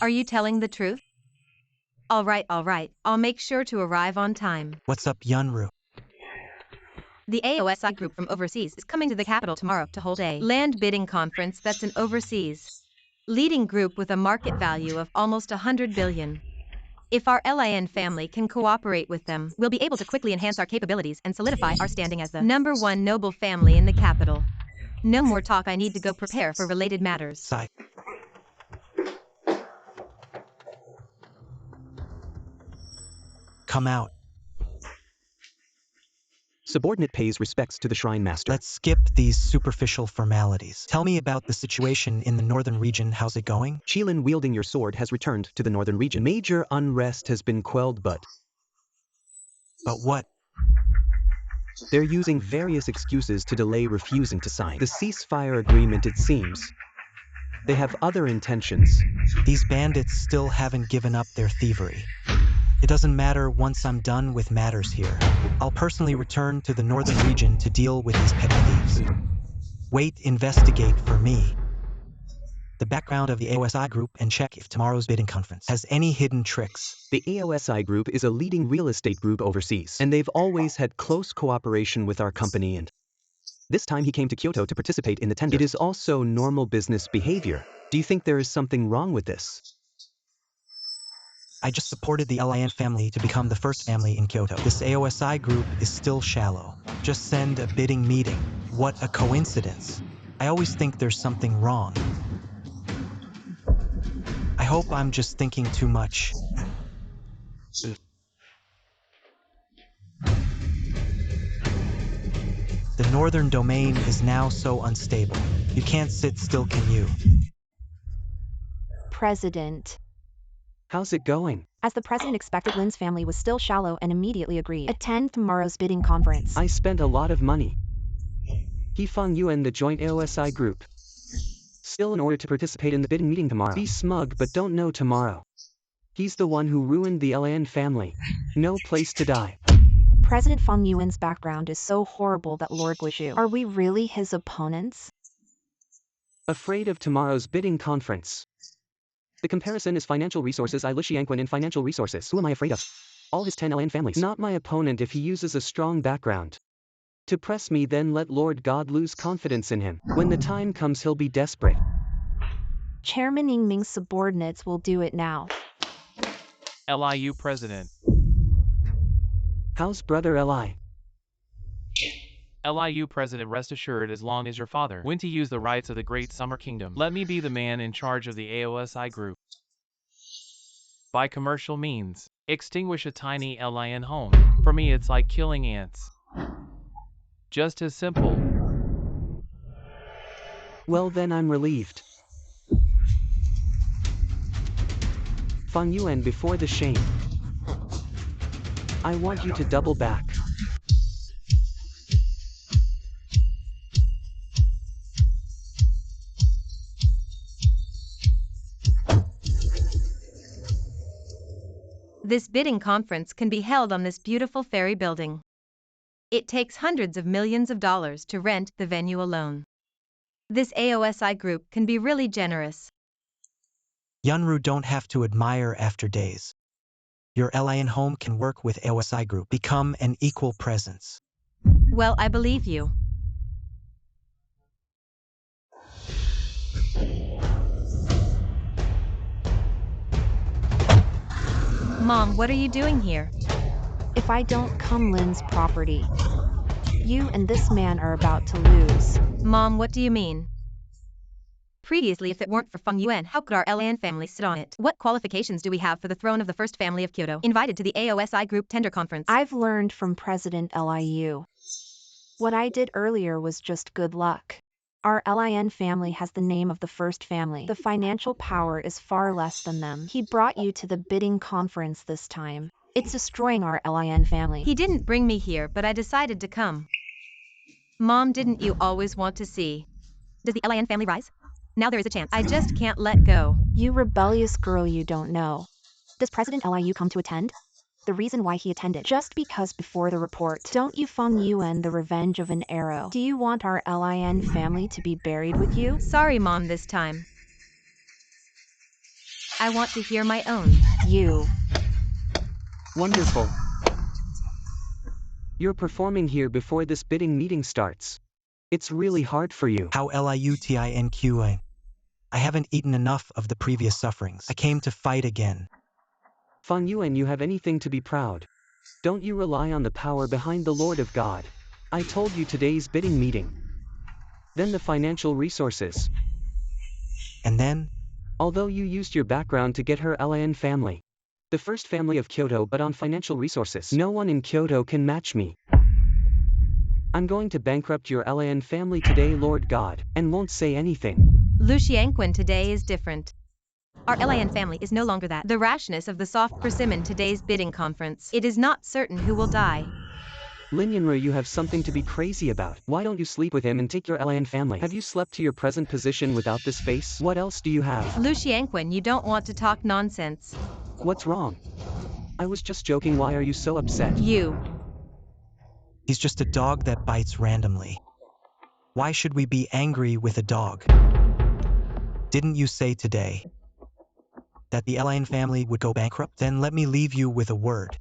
Are you telling the truth? All right, I'll make sure to arrive on time. What's up, Yunru? The AOSI group from overseas is coming to the capital tomorrow to hold a land bidding conference that's an overseas leading group with a market value of almost 100 billion. If our LIN family can cooperate with them, we'll be able to quickly enhance our capabilities and solidify our standing as the #1 noble family in the capital. No more talk, I need to go prepare for related matters. Sigh. Come out. Subordinate pays respects to the shrine master. Let's skip these superficial formalities. Tell me about the situation in the northern region. How's it going? Qilin wielding your sword has returned to the northern region. Major unrest has been quelled, but what? They're using various excuses to delay refusing to sign the ceasefire agreement, it seems. They have other intentions. These bandits still haven't given up their thievery. It doesn't matter once I'm done with matters here. I'll personally return to the northern region to deal with these petty thieves. Wait, investigate for me the background of the AOSI group and check if tomorrow's bidding conference has any hidden tricks. The AOSI group is a leading real estate group overseas, and they've always had close cooperation with our company, and this time he came to Kyoto to participate in the tender. It is also normal business behavior. Do you think there is something wrong with this? I just supported the LIN family to become the first family in Kyoto. This AOSI group is still shallow. Just send a bidding meeting. What a coincidence. I always think there's something wrong. I hope I'm just thinking too much. The northern domain is now so unstable. You can't sit still, can you? President. How's it going? As the president expected, Lin's family was still shallow and immediately agreed. Attend tomorrow's bidding conference. I spent a lot of money. He Feng Yuan, the joint AOSI group. Still, in order to participate in the bidding meeting tomorrow. Be smug, but don't know tomorrow. He's the one who ruined the LIN family. No place to die. President Feng Yuan's background is so horrible that Lord Guizhu. Are we really his opponents? Afraid of tomorrow's bidding conference. The comparison is financial resources. I Li Xiangquan in financial resources. Who am I afraid of? All his 10 LN families. Not my opponent if he uses a strong background to press me, then let Lord God lose confidence in him. When the time comes, he'll be desperate. Chairman Yingming's subordinates will do it now. LIU President. How's brother Li? LIU President, rest assured, as long as your father went to use the rights of the Great Summer Kingdom, let me be the man in charge of the AOSI group. By commercial means, extinguish a tiny LIN home. For me, it's like killing ants. Just as simple. Well, then I'm relieved. Feng Yuan, before the shame, I want you to double back. This bidding conference can be held on this beautiful ferry building. It takes hundreds of millions of dollars to rent the venue alone. This AOSI group can be really generous. Yunru don't have to admire after days. Your LIN home can work with AOSI group. Become an equal presence. Well, I believe you. Mom, what are you doing here? If I don't come, Lin's property. You and this man are about to lose. Mom, what do you mean? Previously, if it weren't for Feng Yuan, how could our LIN family sit on it? What qualifications do we have for the throne of the first family of Kyoto, invited to the AOSI group tender conference? I've learned from President Liu. What I did earlier was just good luck. Our LIN family has the name of the first family. The financial power is far less than them. He brought you to the bidding conference this time. It's destroying our LIN family. He didn't bring me here, but I decided to come. Mom, didn't you always want to see? Does the LIN family rise? Now there is a chance. I just can't let go. You rebellious girl, you don't know. Does President Liu come to attend? The reason why he attended, just because before the report, don't you Feng Yuan the revenge of an arrow? Do you want our LIN family to be buried with you? Sorry, Mom, this time. I want to hear my own. You. Wonderful. You're performing here before this bidding meeting starts. It's really hard for you. How liutinqa? I haven't eaten enough of the previous sufferings. I came to fight again. Feng Yuan, you have anything to be proud. Don't you rely on the power behind the Lord of God. I told you today's bidding meeting. Then the financial resources. And then? Although you used your background to get her LIN family. The first family of Kyoto, but on financial resources. No one in Kyoto can match me. I'm going to bankrupt your LIN family today, Lord God, and won't say anything. Lu Xiangqun today is different. Our LIN family is no longer that. The rashness of the soft persimmon today's bidding conference. It is not certain who will die. Lin Yanru, you have something to be crazy about. Why don't you sleep with him and take your LIN family? Have you slept to your present position without this face? What else do you have? Lu Xiangqun, you don't want to talk nonsense. What's wrong? I was just joking. Why are you so upset? You. He's just a dog that bites randomly. Why should we be angry with a dog? Didn't you say today that the LIN family would go bankrupt? Then let me leave you with a word.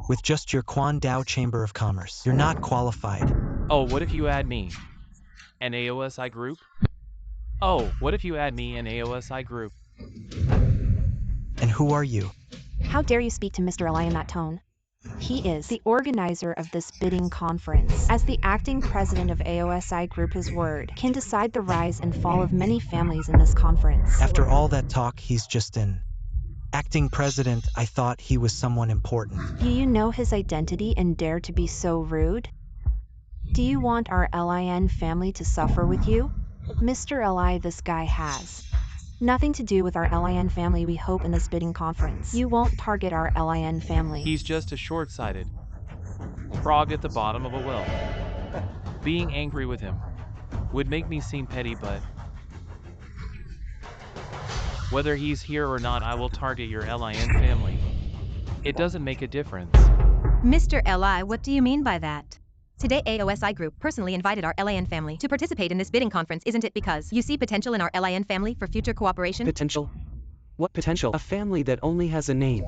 With just your Quandao Chamber of Commerce. You're not qualified. Oh, what if you add me? An AOSI group? Oh, what if you add me an AOSI group? And who are you? How dare you speak to Mr. Eli in that tone? He is the organizer of this bidding conference. As the acting president of AOSI Group, his word can decide the rise and fall of many families in this conference. After all that talk, he's just an acting president. I thought he was someone important. Do you know his identity and dare to be so rude? Do you want our LIN family to suffer with you? Mr. Eli, this guy has nothing to do with our LIN family. We hope in this bidding conference you won't target our LIN family. He's just a short-sighted frog at the bottom of a well. Being angry with him would make me seem petty, but whether he's here or not, I will target your LIN family. It doesn't make a difference. Mr. Li, what do you mean by that? Today AOSI Group personally invited our LIN family to participate in this bidding conference. Isn't it because you see potential in our LIN family for future cooperation? Potential? What potential? A family that only has a name.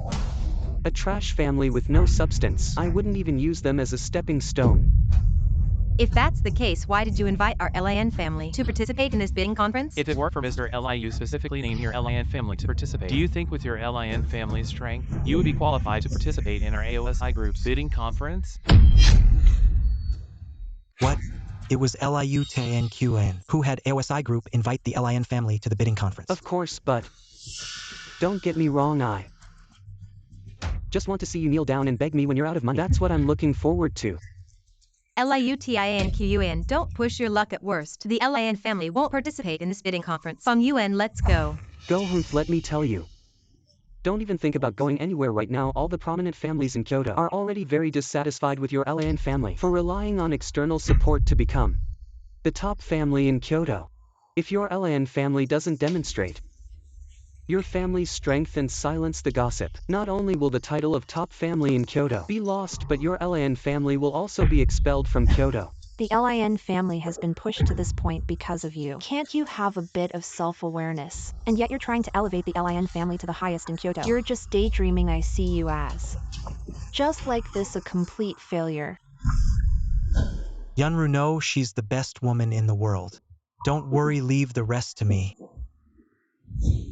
A trash family with no substance. I wouldn't even use them as a stepping stone. If that's the case, why did you invite our LIN family to participate in this bidding conference? If it were for Mr. Li, you specifically named your LIN family to participate. Do you think with your LIN family's strength, you would be qualified to participate in our AOSI Group's bidding conference? What? It was LIUTNQN who had AOSI Group invite the LIN family to the bidding conference. Of course, but don't get me wrong, I just want to see you kneel down and beg me when you're out of money. That's what I'm looking forward to. LIUTINQUN, don't push your luck at worst. The LIN family won't participate in this bidding conference. Feng Yuan, let's go. Go Humph, let me tell you. Don't even think about going anywhere right now. All the prominent families in Kyoto are already very dissatisfied with your LIN family for relying on external support to become the top family in Kyoto. If your LIN family doesn't demonstrate your family's strength and silence the gossip, not only will the title of top family in Kyoto be lost, but your LIN family will also be expelled from Kyoto. The LIN family has been pushed to this point because of you. Can't you have a bit of self-awareness? And yet you're trying to elevate the LIN family to the highest in Kyoto. You're just daydreaming. I see you as just like this, a complete failure. Yunru, no, she's the best woman in the world. Don't worry, leave the rest to me.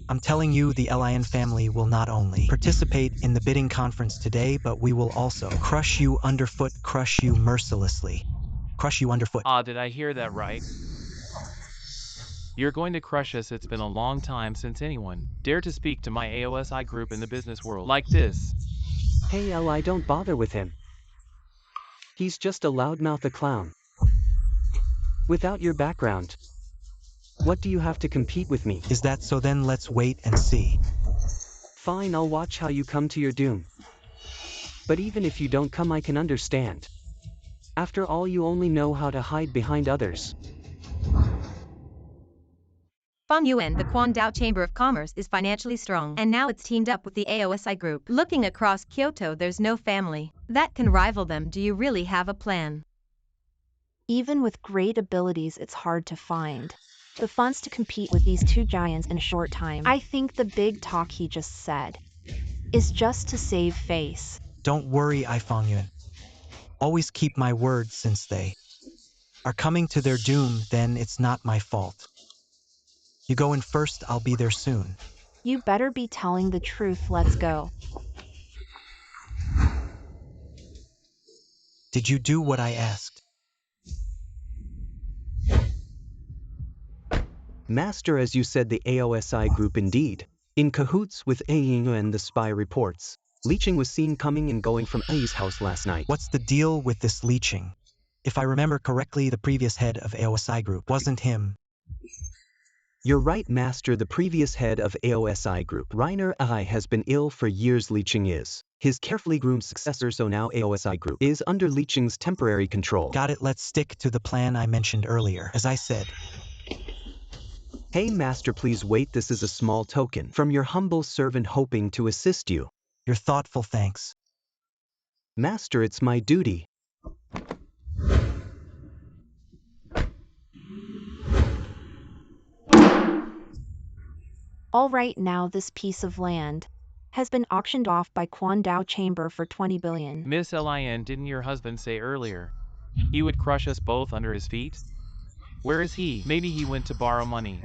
I'm telling you, the LIN family will not only participate in the bidding conference today, but we will also crush you underfoot, crush you mercilessly. Crush you underfoot. Did I hear that right? You're going to crush us. It's been a long time since anyone dared to speak to my AOSI Group in the business world like this. Hey Li, don't bother with him. He's just a loudmouth, a clown. Without your background, what do you have to compete with me? Is that so? Then let's wait and see. Fine, I'll watch how you come to your doom. But even if you don't come, I can understand. After all, you only know how to hide behind others. Feng Yuan, the Quandao Chamber of Commerce is financially strong, and now it's teamed up with the AOSI group. Looking across Kyoto, there's no family that can rival them. Do you really have a plan? Even with great abilities, it's hard to find the funds to compete with these two giants in a short time. I think the big talk he just said is just to save face. Don't worry, Feng Yuan. Always keep my word. Since they are coming to their doom, then it's not my fault. You go in first, I'll be there soon. You better be telling the truth. Let's go. Did you do what I asked? Master, as you said, the AOSI group indeed. In cahoots with Yuan, the spy reports. Leeching was seen coming and going from Ai's house last night. What's the deal with this leeching? If I remember correctly, the previous head of AOSI group wasn't him. You're right, Master. The previous head of AOSI group, Reiner I, has been ill for years. Leeching is his carefully groomed successor, so now AOSI group is under Leeching's temporary control. Got it. Let's stick to the plan I mentioned earlier. As I said, Hey Master, please wait. This is a small token from your humble servant, hoping to assist you. you're thoughtful, thanks. Master, it's my duty. All right, now this piece of land has been auctioned off by Quandao Chamber for 20 billion. Miss Lin, didn't your husband say earlier he would crush us both under his feet? Where is he? Maybe he went to borrow money.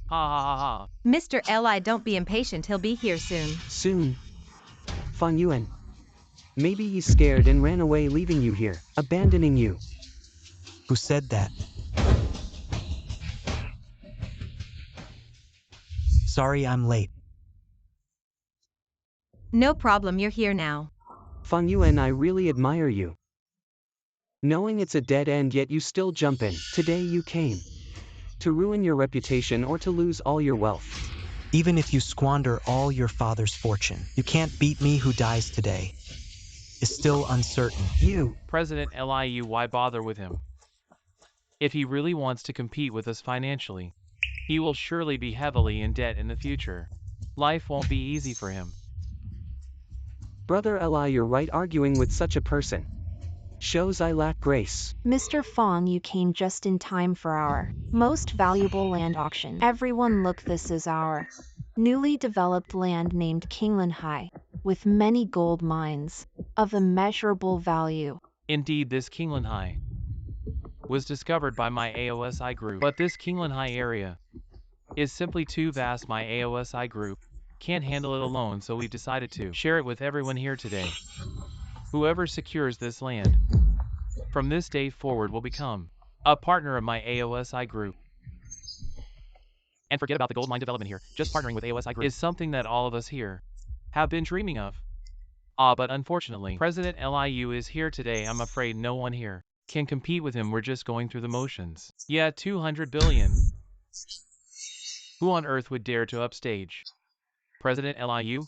Ha ha ha ha. Mr. Li, don't be impatient, he'll be here soon. Soon. Feng Yuan. Maybe he's scared and ran away, leaving you here, abandoning you. Who said that? Sorry I'm late. No problem, you're here now. Feng Yuan, I really admire you. Knowing it's a dead end, yet you still jump in. Today you came to ruin your reputation or to lose all your wealth. Even if you squander all your father's fortune, you can't beat me. Who dies today is still uncertain. You. President Liu, why bother with him? If he really wants to compete with us financially, he will surely be heavily in debt in the future. Life won't be easy for him. Brother Li, you're right. Arguing with such a person shows I lack grace. Mr. Fong, you came just in time for our most valuable land auction. Everyone look, this is our newly developed land named Qinglanhai, with many gold mines of immeasurable value. Indeed, this Qinglanhai was discovered by my AOSI group. But this Qinglanhai area is simply too vast. My AOSI group can't handle it alone, so we've decided to share it with everyone here today. Whoever secures this land from this day forward will become a partner of my AOSI group. And forget about the gold mine development here. Just partnering with AOSI group is something that all of us here have been dreaming of. But unfortunately, President Liu is here today. I'm afraid no one here can compete with him. We're just going through the motions. Yeah, 200 billion. Who on earth would dare to upstage President Liu?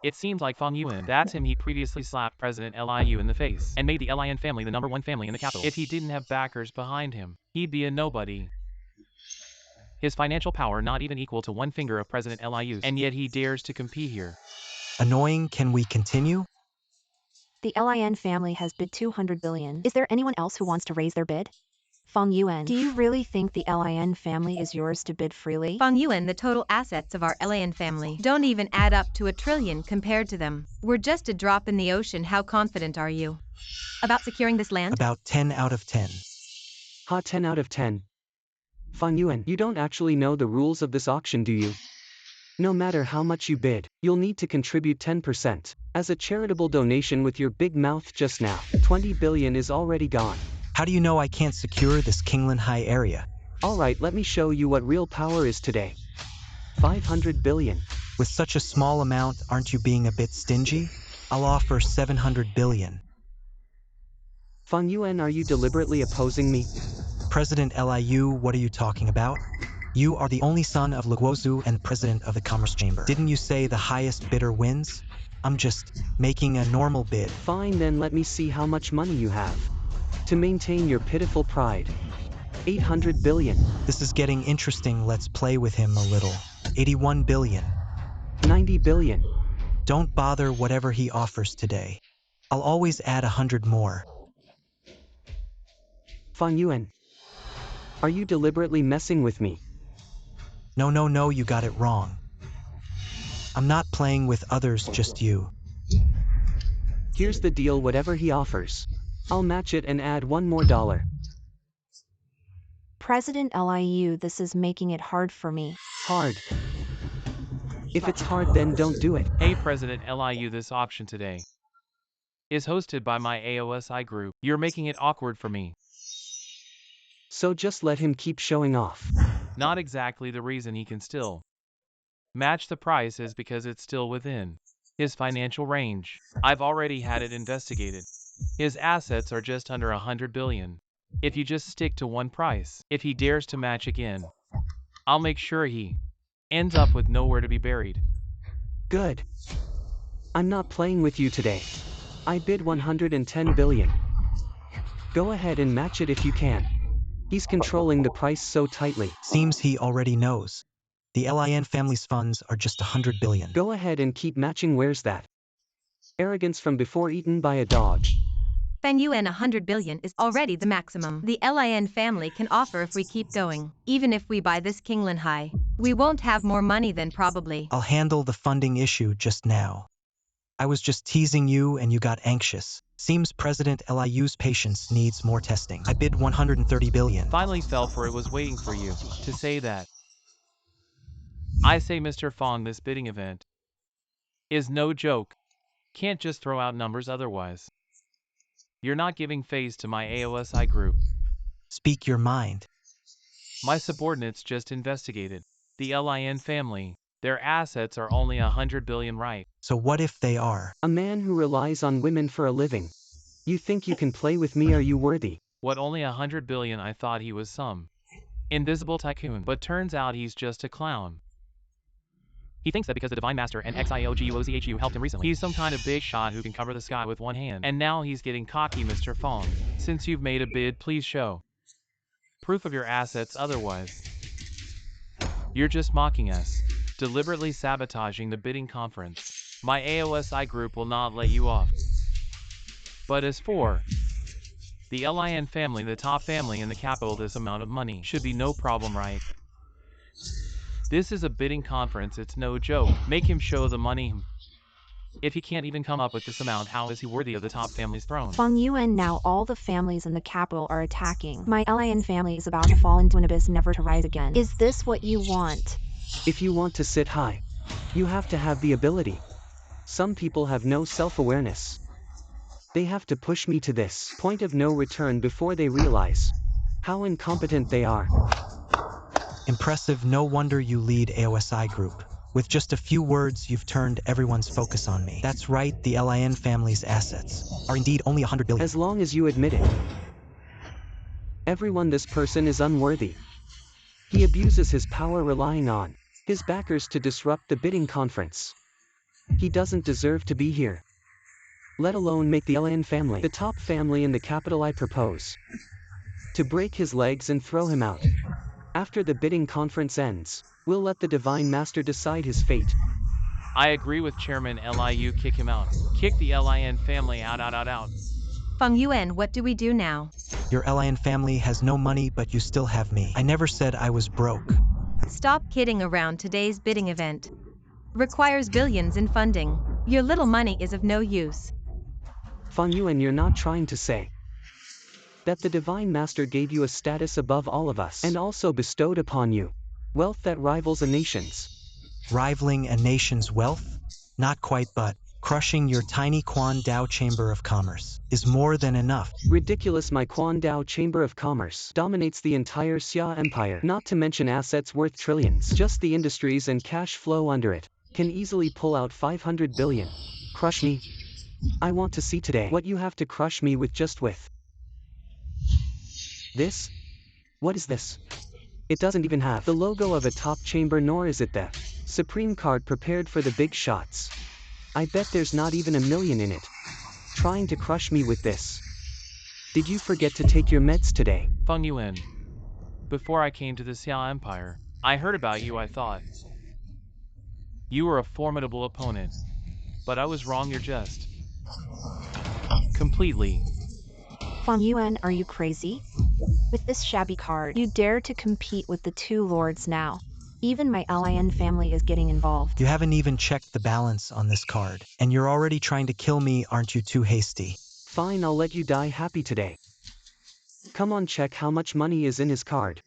It seems like Feng Yuan. That's him. He previously slapped President Liu in the face and made the Lin family the #1 family in the capital. If he didn't have backers behind him, he'd be a nobody. His financial power not even equal to one finger of President Liu's, and yet he dares to compete here. Annoying. Can we continue? The Lin family has bid 200 billion. Is there anyone else who wants to raise their bid? Feng Yuan, do you really think the Lin family is yours to bid freely? Feng Yuan, the total assets of our Lin family don't even add up to 1 trillion compared to them. We're just a drop in the ocean. How confident are you about securing this land? About 10 out of 10. 10 out of 10. Feng Yuan, you don't actually know the rules of this auction, do you? No matter how much you bid, you'll need to contribute 10% as a charitable donation. With your big mouth just now, 20 billion is already gone. How do you know I can't secure this Qinglanhai area? Alright, let me show you what real power is today. 500 billion. With such a small amount, aren't you being a bit stingy? I'll offer 700 billion. Feng Yuan, are you deliberately opposing me? President Liu, what are you talking about? You are the only son of Luguozu and president of the Commerce Chamber. Didn't you say the highest bidder wins? I'm just making a normal bid. Fine, then let me see how much money you have. To maintain your pitiful pride. 800 billion. This is getting interesting, let's play with him a little. 81 billion. 90 billion. Don't bother whatever he offers today. I'll always add 100 more. Fang Yuan. Are you deliberately messing with me? No, you got it wrong. I'm not playing with others, just you. Here's the deal, whatever he offers. I'll match it and add $1 more. President Liu, this is making it hard for me. Hard. If it's hard, then don't do it. Hey President Liu, this option today is hosted by my AOSI group. You're making it awkward for me. So just let him keep showing off. Not exactly. The reason he can still match the price is because it's still within his financial range. I've already had it investigated. His assets are just under 100 billion. If you just stick to one price, if he dares to match again, I'll make sure he ends up with nowhere to be buried. Good. I'm not playing with you today. I bid 110 billion. Go ahead and match it if you can. He's controlling the price so tightly. Seems he already knows. The Lin family's funds are just 100 billion. Go ahead and keep matching. Where's that? Arrogance from before eaten by a dog. Fang Yuan 100 billion is already the maximum the Lin family can offer if we keep going. Even if we buy this Kinglin High, we won't have more money then probably. I'll handle the funding issue just now. I was just teasing you and you got anxious. Seems President Liu's patience needs more testing. I bid 130 billion. Finally fell for it, was waiting for you to say that. I say Mr. Fong, this bidding event is no joke. Can't just throw out numbers otherwise. You're not giving face to my AOSI group. Speak your mind. My subordinates just investigated the Lin family. Their assets are only 100 billion, right? So what if they are? A man who relies on women for a living. You think you can play with me? Are you worthy? What, only 100 billion? I thought he was some invisible tycoon, but turns out he's just a clown. He thinks that because the Divine Master and XIOGUOZHU helped him recently, he's some kind of big shot who can cover the sky with one hand. And now he's getting cocky, Mr. Fong. Since you've made a bid, please show proof of your assets, otherwise you're just mocking us, deliberately sabotaging the bidding conference. My AOSI group will not let you off. But as for the Lin family, the top family in the capital, this amount of money should be no problem, right? This is a bidding conference, it's no joke. Make him show the money. If he can't even come up with this amount, how is he worthy of the top family's throne? Fang Yuan, now all the families in the capital are attacking. My Lin family is about to fall into an abyss, never to rise again. Is this what you want? If you want to sit high, you have to have the ability. Some people have no self-awareness. They have to push me to this point of no return before they realize how incompetent they are. Impressive, no wonder you lead AOSI group. With just a few words, you've turned everyone's focus on me. That's right, the Lin family's assets are indeed only 100 billion. As long as you admit it. Everyone, this person is unworthy. He abuses his power relying on his backers to disrupt the bidding conference. He doesn't deserve to be here. Let alone make the Lin family the top family in the capital. I propose to break his legs and throw him out. After the bidding conference ends, we'll let the Divine Master decide his fate. I agree with Chairman Liu. Kick him out. Kick the Lin family out. Fang Yuan, what do we do now? Your Lin family has no money, but you still have me. I never said I was broke. Stop kidding around. Today's bidding event requires billions in funding. Your little money is of no use. Fang Yuan, you're not trying to say that the Divine Master gave you a status above all of us and also bestowed upon you wealth that rivals a nation's? Rivaling a nation's wealth? Not quite, but crushing your tiny Quan Dao Chamber of Commerce is more than enough. Ridiculous. My Quan Dao Chamber of Commerce dominates the entire Xia Empire, not to mention assets worth trillions. Just the industries and cash flow under it can easily pull out 500 billion. Crush me? I want to see today what you have to crush me with. Just with this? What is this? It doesn't even have the logo of a top chamber, nor is it the Supreme card prepared for the big shots. I bet there's not even $1 million in it. Trying to crush me with this Did you forget to take your meds today? Feng Yuan. Before I came to the Xia Empire, I heard about you. I thought you were a formidable opponent. But I was wrong. You're just completely. Feng Yuan, are you crazy? With this shabby card, you dare to compete with the two lords now. Even my Lin family is getting involved. You haven't even checked the balance on this card, and you're already trying to kill me. Aren't you too hasty? Fine, I'll let you die happy today. Come on, check how much money is in his card.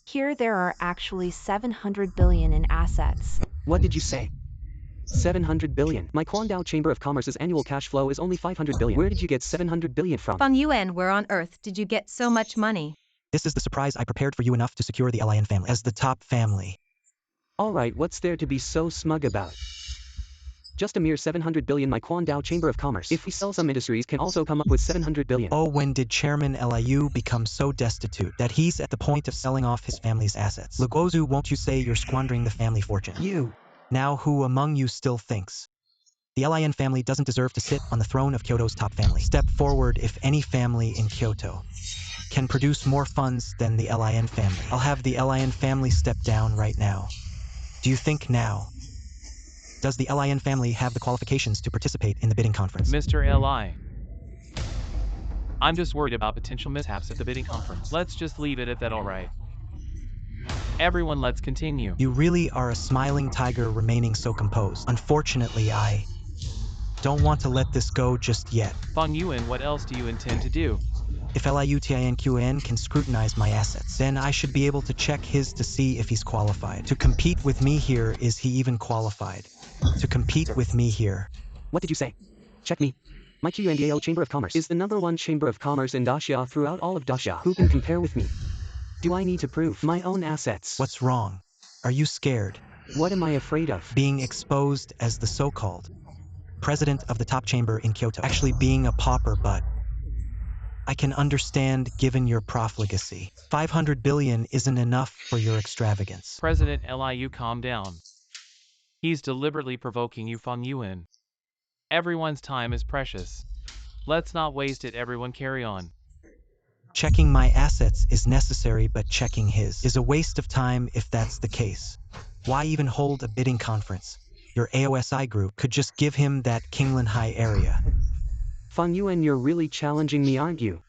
Here there are actually 700 billion in assets. What did you say? 700 billion. My Quandao Chamber of Commerce's annual cash flow is only 500 billion. Where did you get 700 billion from? Feng Yuan, where on earth did you get so much money? This is the surprise I prepared for you, enough to secure the Lin family as the top family. Alright, what's there to be so smug about? Just a mere 700 billion. My Quandao Chamber of Commerce, if we sell some industries, can also come up with 700 billion. Oh, when did Chairman Liu become so destitute that he's at the point of selling off his family's assets? Luguozu, won't you say you're squandering the family fortune? You. Now who among you still thinks the Lin family doesn't deserve to sit on the throne of Kyoto's top family? Step forward if any family in Kyoto can produce more funds than the Lin family. I'll have the Lin family step down right now. Do you think now? Does the Lin family have the qualifications to participate in the bidding conference? Mr. Li. I'm just worried about potential mishaps at the bidding conference. Let's just leave it at that, alright? Everyone, let's continue. You really are a smiling tiger, remaining so composed. Unfortunately, I don't want to let this go just yet. Feng Yuan, what else do you intend to do? If Liutinqn can scrutinize my assets, then I should be able to check his to see if he's qualified. To compete with me here, is he even qualified? To compete with me here. What did you say? Check me. My Qndao Chamber of Commerce is the #1 Chamber of Commerce in Daxia throughout all of Daxia. Who can compare with me? Do I need to prove my own assets? What's wrong? Are you scared? What am I afraid of? Being exposed as the so-called president of the top chamber in Kyoto. Actually being a pauper, but I can understand given your profligacy. 500 billion isn't enough for your extravagance. President Liu, calm down. He's deliberately provoking you, Feng Yuan. Everyone's time is precious. Let's not waste it. Everyone carry on. Checking my assets is necessary, but checking his is a waste of time if that's the case. Why even hold a bidding conference? Your AOSI group could just give him that Kinglan High area. Feng Yuan, you're really challenging me, aren't you?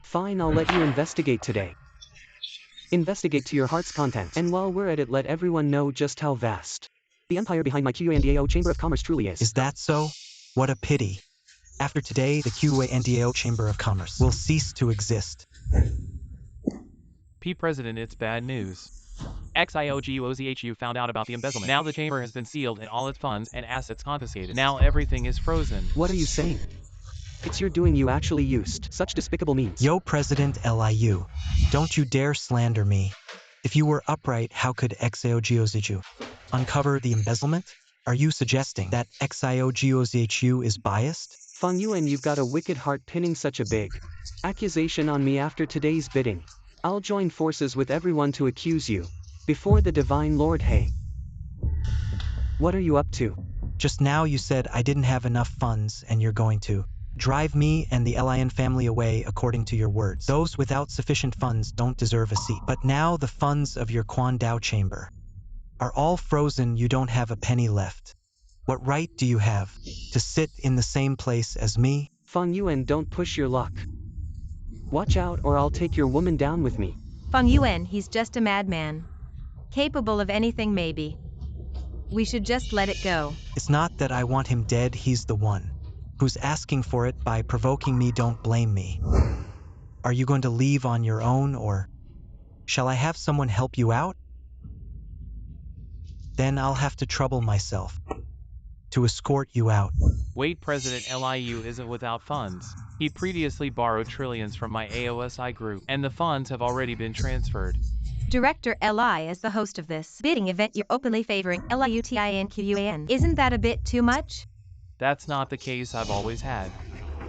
Fine, I'll let you investigate today. Investigate to your heart's content, and while we're at it, let everyone know just how vast the empire behind my Qndao Chamber of Commerce truly is. Is that so? What a pity. After today, the Qndao Chamber of Commerce will cease to exist. President, it's bad news. XIOGOZHU found out about the embezzlement. Now the chamber has been sealed and all its funds and assets confiscated. Now everything is frozen. What are you saying? It's your doing. You actually used such despicable means. Yo, President Liu, don't you dare slander me. If you were upright, how could XIOGOZHU uncover the embezzlement? Are you suggesting that XIOGOZHU is biased? Feng Yuan, you've got a wicked heart pinning such a big accusation on me after today's bidding. I'll join forces with everyone to accuse you before the Divine Lord. Hey, what are you up to? Just now you said I didn't have enough funds and you're going to drive me and the Lin family away according to your words. Those without sufficient funds don't deserve a seat. But now the funds of your Quandao chamber are all frozen. You don't have a penny left. What right do you have to sit in the same place as me? Feng Yuan, don't push your luck. Watch out or I'll take your woman down with me. Feng Yuan, he's just a madman. Capable of anything, maybe. We should just let it go. It's not that I want him dead, he's the one who's asking for it by provoking me. Don't blame me. Are you going to leave on your own, or shall I have someone help you out? Then I'll have to trouble myself to escort you out. Wait, President Liu isn't without funds. He previously borrowed trillions from my AOSI group, and the funds have already been transferred. Director Li, as the host of this bidding event, you're openly favoring Liutinqun. Isn't that a bit too much? That's not the case. I've always had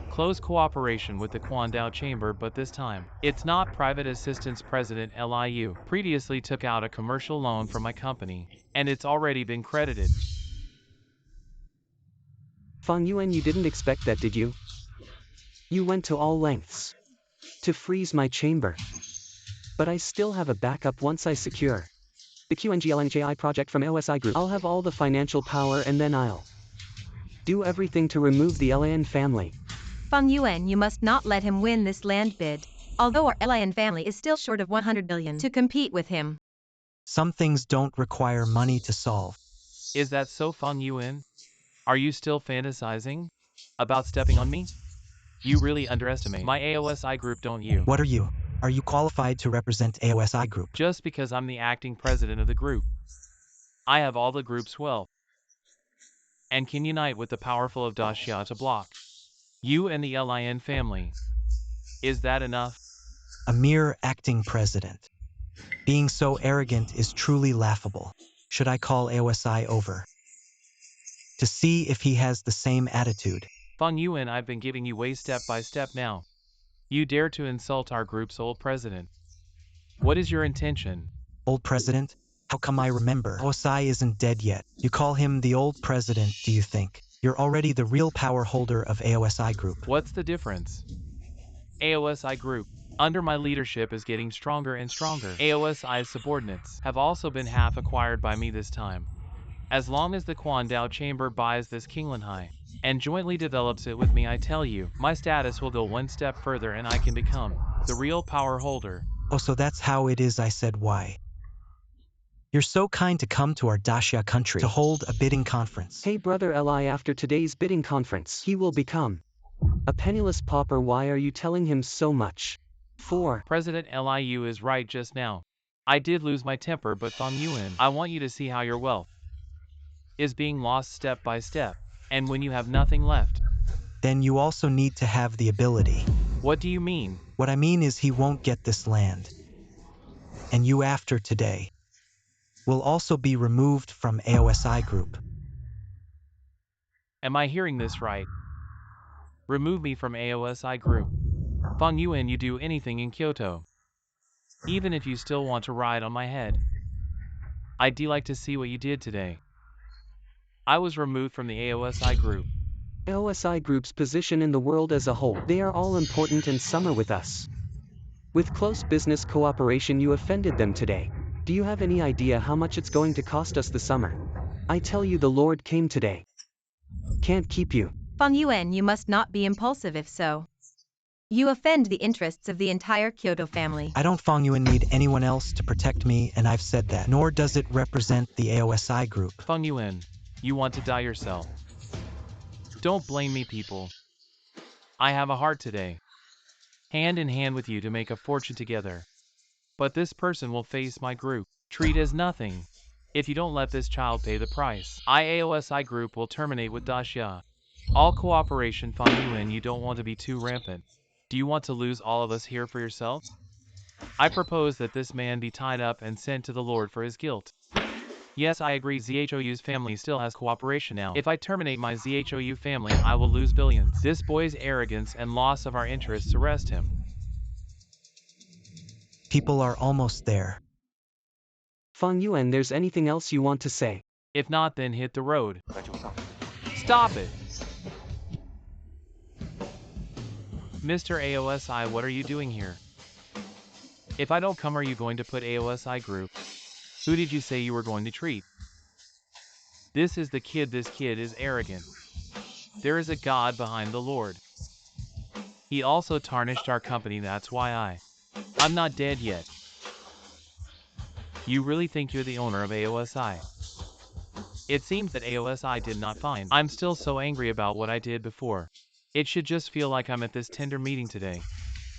close cooperation with the Quandao Chamber, but this time, it's not private assistance. President Liu previously took out a commercial loan from my company, and it's already been credited. Fang Yuan, you didn't expect that, did you? You went to all lengths to freeze my chamber. But I still have a backup once I secure the QNGLNJI project from AOSI Group. I'll have all the financial power and then I'll do everything to remove the LAN family. Feng Yuan, you must not let him win this land bid. Although our Lion family is still short of 100 billion to compete with him. Some things don't require money to solve. Is that so, Feng Yuan? Are you still fantasizing about stepping on me? You really underestimate my AOSI group, don't you? What are you? Are you qualified to represent AOSI Group? Just because I'm the acting president of the group, I have all the group's wealth and can unite with the powerful of Daxia to block you and the LIN family. Is that enough? A mere acting president. Being so arrogant is truly laughable. Should I call AOSI over to see if he has the same attitude? Feng Yuan, I've been giving you way step by step now. You dare to insult our group's old president. What is your intention? Old president? How come I remember? AOSI isn't dead yet. You call him the old president, do you think? You're already the real power holder of AOSI Group. What's the difference? AOSI Group, under my leadership, is getting stronger and stronger. AOSI's subordinates have also been half acquired by me this time. As long as the Quandao Chamber buys this Kinglinhai and jointly develops it with me, I tell you, my status will go one step further and I can become the real power holder. Oh, so that's how it is, I said. Why? You're so kind to come to our Daxia country to hold a bidding conference. Hey brother Li, after today's bidding conference, he will become a penniless pauper. Why are you telling him so much? 4. President Liu is right just now. I did lose my temper, but Feng Yuan, I want you to see how your wealth is being lost step by step, and when you have nothing left, Then you also need to have the ability. what do you mean? What I mean is he won't get this land. And you, after today, will also be removed from AOSI Group. Am I hearing this right? Remove me from AOSI Group. Feng Yuan, you do anything in Kyoto. Even if you still want to ride on my head. I'd like to see what you did today. I was removed from the AOSI Group. AOSI Group's position in the world as a whole. They are all important and some are with us. With close business cooperation, you offended them today. Do you have any idea how much it's going to cost us this summer? I tell you, the Lord came today. Can't keep you. Feng Yuan, you must not be impulsive if so. You offend the interests of the entire Kyoto family. I don't, Feng Yuan, need anyone else to protect me, and I've said that. Nor does it represent the AOSI Group. Feng Yuan, you want to die yourself. Don't blame me, people. I have a heart today. Hand in hand with you to make a fortune together. But this person will face my group. Treat as nothing. If you don't let this child pay the price, AOSI Group will terminate with Daxia. All cooperation, Feng Yuan, you don't want to be too rampant. Do you want to lose all of us here for yourself? I propose that this man be tied up and sent to the Lord for his guilt. Yes, I agree. ZHOU's family still has cooperation now. If I terminate my ZHOU family, I will lose billions. This boy's arrogance and loss of our interests arrest him. People are almost there. Feng Yuan, there's anything else you want to say? If not, then hit the road. Stop it! Mr. AOSI, what are you doing here? If I don't come, are you going to put AOSI Group? Who did you say you were going to treat? This is the kid. This kid is arrogant. There is a God behind the Lord. He also tarnished our company, that's why I'm not dead yet. You really think you're the owner of AOSI? It seems that AOSI did not find. I'm still so angry about what I did before. It should just feel like I'm at this tender meeting today.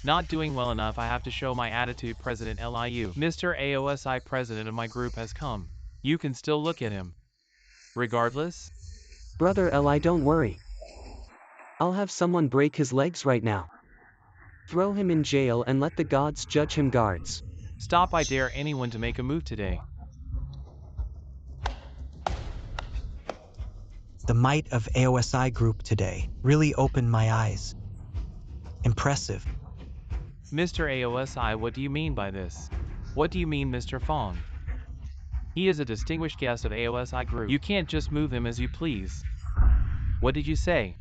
Not doing well enough, I have to show my attitude. President Liu. Mr. AOSI, president of my group, has come. You can still look at him. Regardless? Brother Li, don't worry. I'll have someone break his legs right now. Throw him in jail and let the gods judge him. Guards. Stop, I dare anyone to make a move today. The might of AOSI Group today really opened my eyes. Impressive. Mr. AOSI, what do you mean by this? What do you mean, Mr. Fong? He is a distinguished guest of AOSI Group. You can't just move him as you please. What did you say?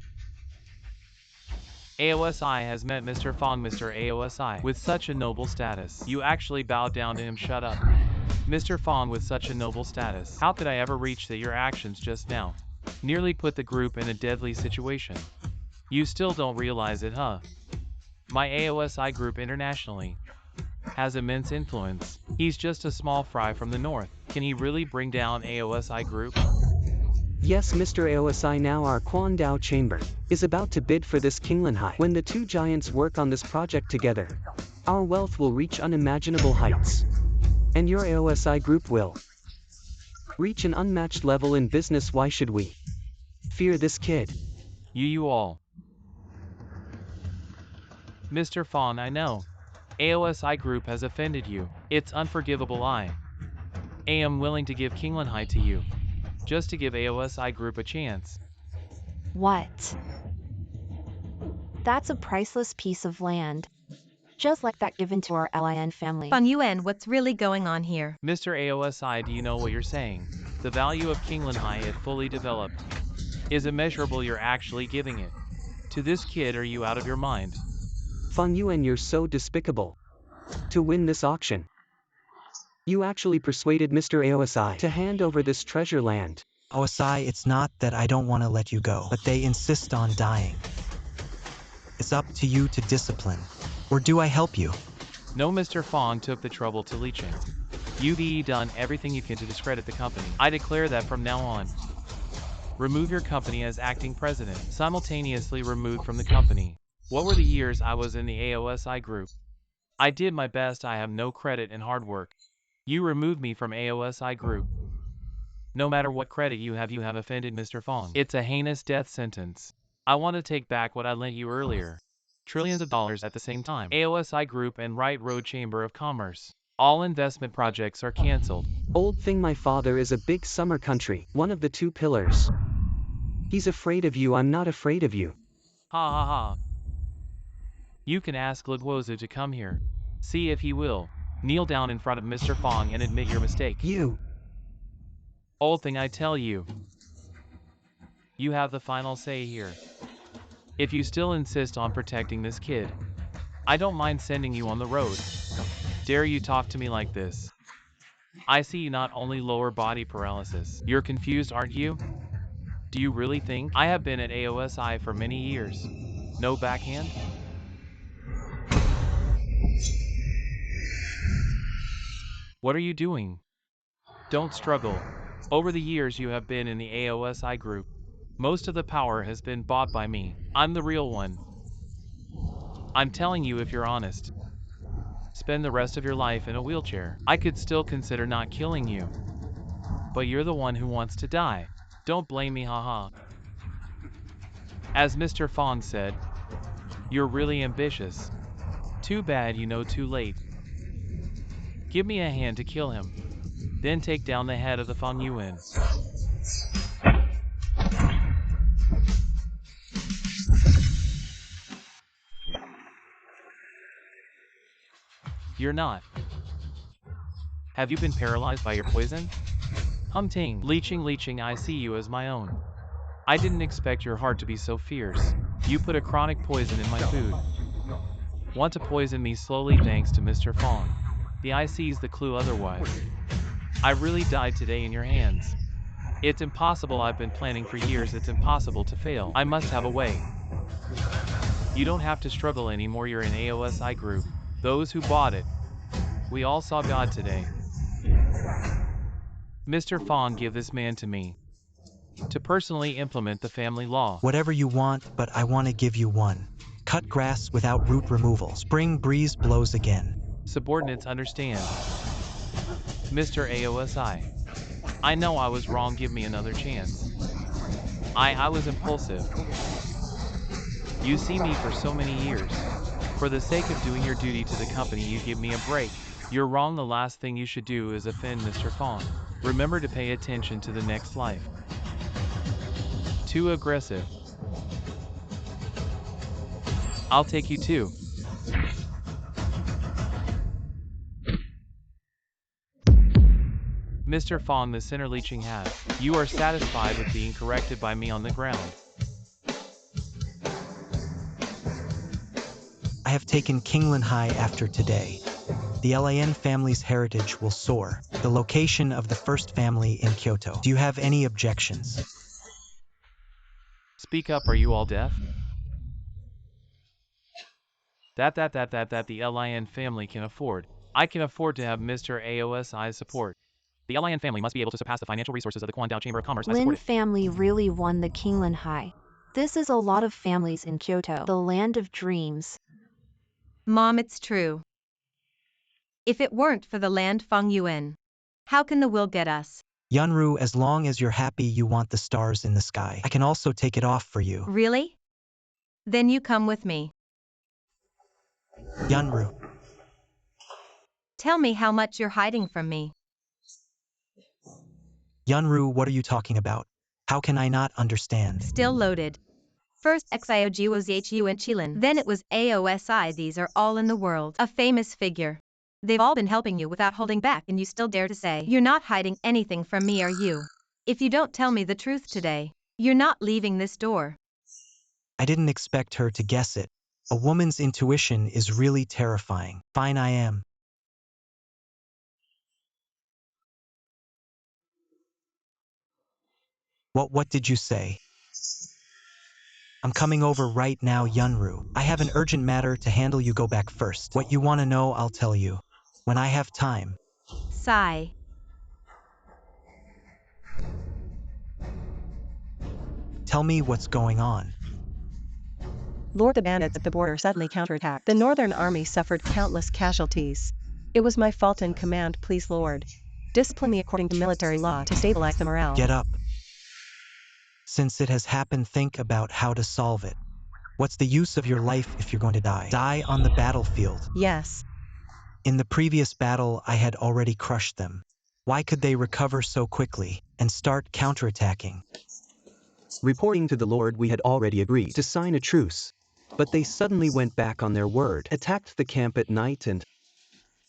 AOSI has met Mr. Fong. Mr. AOSI, with such a noble status. You actually bowed down to him. Shut up. Mr. Fong, with such a noble status. How could I ever reach that? Your actions just now nearly put the group in a deadly situation. You still don't realize it, huh? My AOSI group internationally has immense influence. He's just a small fry from the north. Can he really bring down AOSI group? Yes, Mr. AOSI, now our Quan Dao chamber is about to bid for this Kinglan High. When the two giants work on this project together, our wealth will reach unimaginable heights. And your AOSI group will reach an unmatched level in business. Why should we fear this kid? You all. Mr. Fong, I know. AOSI group has offended you. It's unforgivable. I am willing to give Kinglan High to you, just to give AOSI group a chance. What? That's a priceless piece of land. Just like that given to our LIN family. Feng Yuan, what's really going on here? Mr. AOSI, do you know what you're saying? The value of Kinglan High, if fully developed, is immeasurable. You're actually giving it to this kid. Are you out of your mind? Feng Yuan, you're so despicable. To win this auction, you actually persuaded Mr. AOSI to hand over this treasure land. OSI, it's not that I don't want to let you go, but they insist on dying. It's up to you to discipline. Or do I help you? No, Mr. Fong took the trouble to leeching. You've done everything you can to discredit the company. I declare that from now on, remove your company as acting president. Simultaneously removed from the company. What were the years I was in the AOSI group? I did my best. I have no credit in hard work. You removed me from AOSI group. No matter what credit you have offended Mr. Fong. It's a heinous death sentence. I want to take back what I lent you earlier. Trillions of dollars at the same time. AOSI group and Right Road Chamber of Commerce. All investment projects are cancelled. Old thing, my father is a big summer country, one of the two pillars. He's afraid of you. I'm not afraid of you. Ha ha ha. You can ask Luguozu to come here. See if he will. Kneel down in front of Mr. Fong and admit your mistake. You. Old thing, I tell you. You have the final say here. If you still insist on protecting this kid, I don't mind sending you on the road. Dare you talk to me like this? I see not only lower body paralysis. You're confused, aren't you? Do you really think I have been at AOSI for many years? No backhand? What are you doing? Don't struggle. Over the years you have been in the AOSI group. Most of the power has been bought by me. I'm the real one. I'm telling you, if you're honest, spend the rest of your life in a wheelchair. I could still consider not killing you. But you're the one who wants to die. Don't blame me, haha. As Mr. Fong said, you're really ambitious. Too bad you know too late. Give me a hand to kill him. Then take down the head of the Feng Yuan. You're not. Have you been paralyzed by your poison? Ting. Leeching, I see you as my own. I didn't expect your heart to be so fierce. You put a chronic poison in my food. Want to poison me slowly thanks to Mr. Fong. The eye sees the clue otherwise. I really died today in your hands. It's impossible. I've been planning for years. It's impossible to fail. I must have a way. You don't have to struggle anymore. You're in AOSI group. Those who bought it. We all saw God today. Mr. Fong, give this man to me. To personally implement the family law. Whatever you want, but I want to give you one. Cut grass without root removal. Spring breeze blows again. Subordinates understand. Mr. AOSI. I know I was wrong. Give me another chance. I was impulsive. You see me for so many years. For the sake of doing your duty to the company, you give me a break. You're wrong. The last thing you should do is offend Mr. Fong. Remember to pay attention to the next life. Too aggressive. I'll take you too. Mr. Fong, the center leeching hat. You are satisfied with being corrected by me on the ground. I have taken Kingland High after today. The Lan family's heritage will soar. The location of the first family in Kyoto. Do you have any objections? Speak up, are you all deaf? That the LIN family can afford. I can afford to have Mr. AOSI's support. The LIN family must be able to surpass the financial resources of the Kwangdao Chamber of Commerce. I support Lin it. family really won the Kingland High. This is a lot of families in Kyoto, the land of dreams. Mom, it's true. If it weren't for the land Feng Yuan, how can the will get us? Yunru, as long as you're happy you want the stars in the sky, I can also take it off for you. Really? Then you come with me. Yunru, Tell me how much you're hiding from me. Yunru, what are you talking about? How can I not understand? Still loaded. First XIOG was HUN Chilin, then it was AOSI. These are all in the world. A famous figure. They've all been helping you without holding back, and you still dare to say you're not hiding anything from me, are you? If you don't tell me the truth today, you're not leaving this door. I didn't expect her to guess it. A woman's intuition is really terrifying. Fine, I am. What did you say? I'm coming over right now, Yunru. I have an urgent matter to handle. You go back first. What you want to know, I'll tell you. When I have time. Sigh. Tell me what's going on. Lord, the bandits at the border suddenly counterattacked. The Northern Army suffered countless casualties. It was my fault in command, please Lord. Discipline me according to military law to stabilize the morale. Get up. Since it has happened, think about how to solve it. What's the use of your life if you're going to die? Die on the battlefield. Yes. In the previous battle, I had already crushed them. Why could they recover so quickly and start counterattacking? Reporting to the Lord, we had already agreed to sign a truce. But they suddenly went back on their word, attacked the camp at night and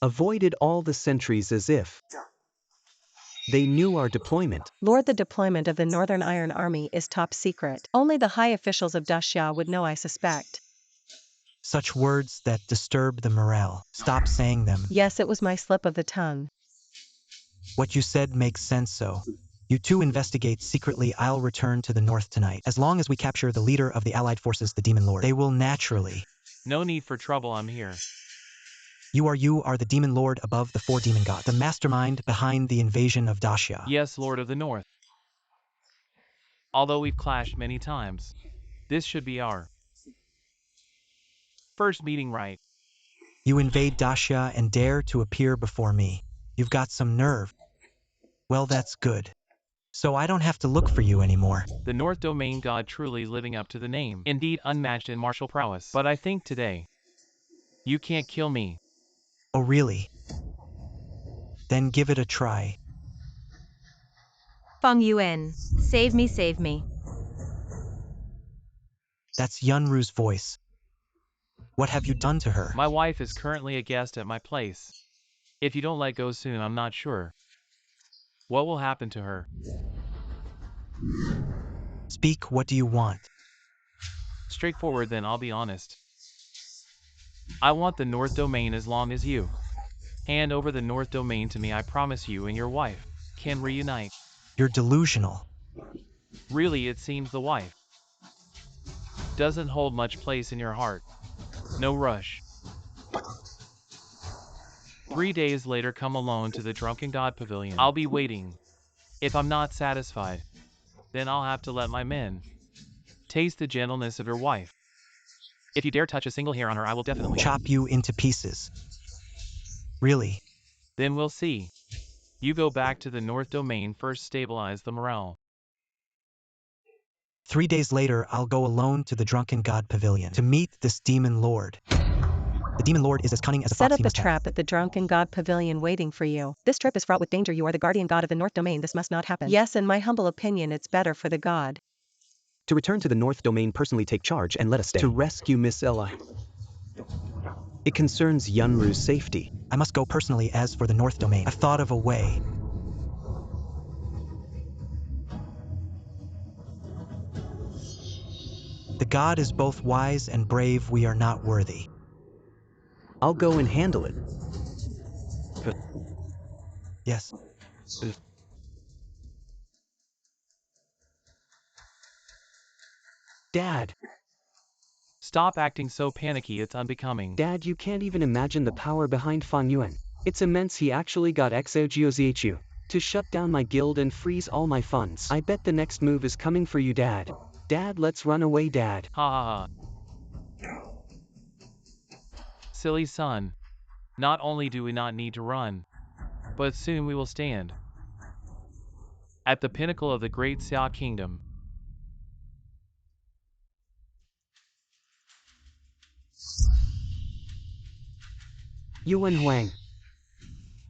avoided all the sentries as if they knew our deployment. Lord, the deployment of the Northern Iron Army is top secret. Only the high officials of Daxia would know, I suspect. Such words that disturb the morale. Stop saying them. Yes, it was my slip of the tongue. What you said makes sense, so. You two investigate secretly. I'll return to the north tonight. As long as we capture the leader of the allied forces, the Demon Lord, they will naturally. No need for trouble, I'm here. You are the Demon Lord above the 4 demon gods, the mastermind behind the invasion of Daxia. Yes, Lord of the North. Although we've clashed many times, this should be our first meeting, right? You invade Daxia and dare to appear before me. You've got some nerve. Well, that's good. So I don't have to look for you anymore. The North Domain God truly living up to the name. Indeed unmatched in martial prowess. But I think today, you can't kill me. Oh, really? Then give it a try. Feng Yuan, save me, save me. That's Yunru's voice. What have you done to her? My wife is currently a guest at my place. If you don't let go soon, I'm not sure what will happen to her. Speak, what do you want? Straightforward then, I'll be honest. I want the North Domain as long as you hand over the North Domain to me. I promise you and your wife can reunite. You're delusional. Really, it seems the wife doesn't hold much place in your heart. No rush. 3 days later, come alone to the Drunken God Pavilion. I'll be waiting. If I'm not satisfied, then I'll have to let my men taste the gentleness of your wife. If you dare touch a single hair on her, I will definitely Chop you into pieces. Really? Then we'll see. You go back to the North Domain first, stabilize the morale. 3 days later, I'll go alone to the Drunken God Pavilion to meet this Demon Lord. The Demon Lord is as cunning as a Set fox. up He a must have. trap at the Drunken God Pavilion waiting for you. This trip is fraught with danger. You are the guardian god of the North Domain. This must not happen. Yes, in my humble opinion, it's better for the god To return to the North Domain, personally take charge and let us stay. To rescue Miss Ella. It concerns Yunru's safety. I must go personally. As for the North Domain, I've thought of a way. The god is both wise and brave. We are not worthy. I'll go and handle it. Yes. Dad, Stop acting so panicky, it's unbecoming. Dad, you can't even imagine the power behind Fang Yuan. It's immense. He actually got XOGOZHU to shut down my guild and freeze all my funds. I bet the next move is coming for you, Dad. Dad, let's run away, Dad. Ha ha ha. Silly son. Not only do we not need to run, but soon we will stand at the pinnacle of the great Xia kingdom. Yuan Huang,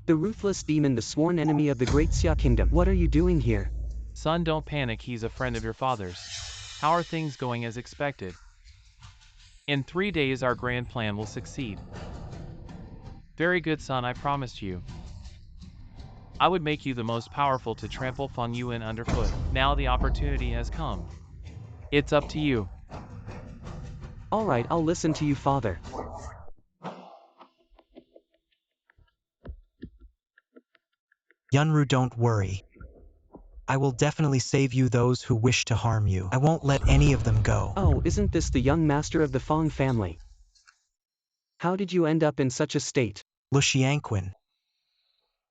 the ruthless demon, the sworn enemy of the great Xia kingdom. What are you doing here? Son, don't panic, he's a friend of your father's. How are things going as expected? In 3 days our grand plan will succeed. Very good, son, I promised you. I would make you the most powerful to trample Feng Yuan underfoot. Now the opportunity has come. It's up to you. Alright, I'll listen to you, father. Yunru, don't worry. I will definitely save you those who wish to harm you. I won't let any of them go. Oh, isn't this the young master of the Fang family? How did you end up in such a state? Lu Xiangqun,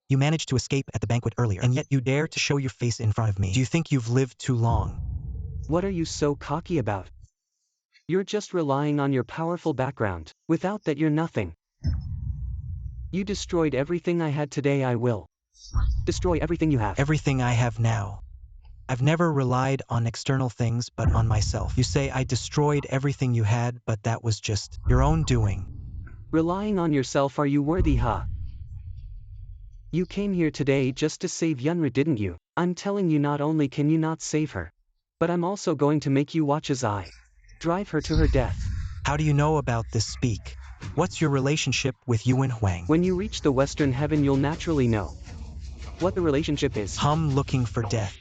you managed to escape at the banquet earlier, and yet you dare to show your face in front of me. Do you think you've lived too long? What are you so cocky about? You're just relying on your powerful background. Without that, you're nothing. You destroyed everything I had today. I will destroy everything you have. Everything I have now. I've never relied on external things but on myself. You say I destroyed everything you had, but that was just your own doing. Relying on yourself, are you worthy, huh? You came here today just to save Yunru, didn't you? I'm telling you, not only can you not save her, but I'm also going to make you watch as I drive her to her death. How do you know about this? Speak. What's your relationship with Yuan Huang? When you reach the Western Heaven, you'll naturally know what the relationship is. Hum, looking for death.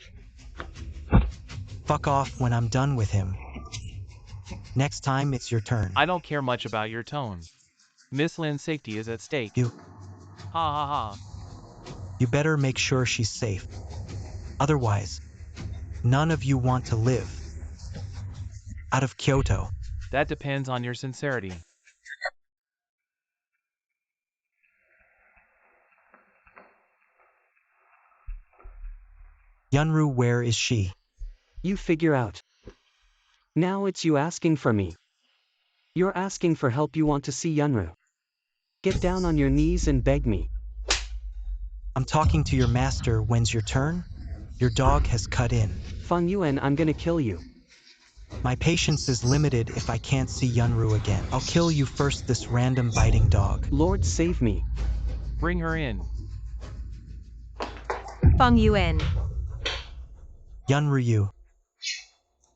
Fuck off when I'm done with him. Next time it's your turn. I don't care much about your tone. Miss Lin's safety is at stake. You. Ha ha ha. You better make sure she's safe. Otherwise, none of you want to live out of Kyoto. That depends on your sincerity. Yunru, where is she? You figure out. Now it's you asking for me. You're asking for help. You want to see Yunru. Get down on your knees and beg me. I'm talking to your master. When's your turn? Your dog has cut in. Feng Yuan, I'm gonna kill you. My patience is limited if I can't see Yunru again. I'll kill you first, this random biting dog. Lord, save me. Bring her in. Feng Yuan. Yunru.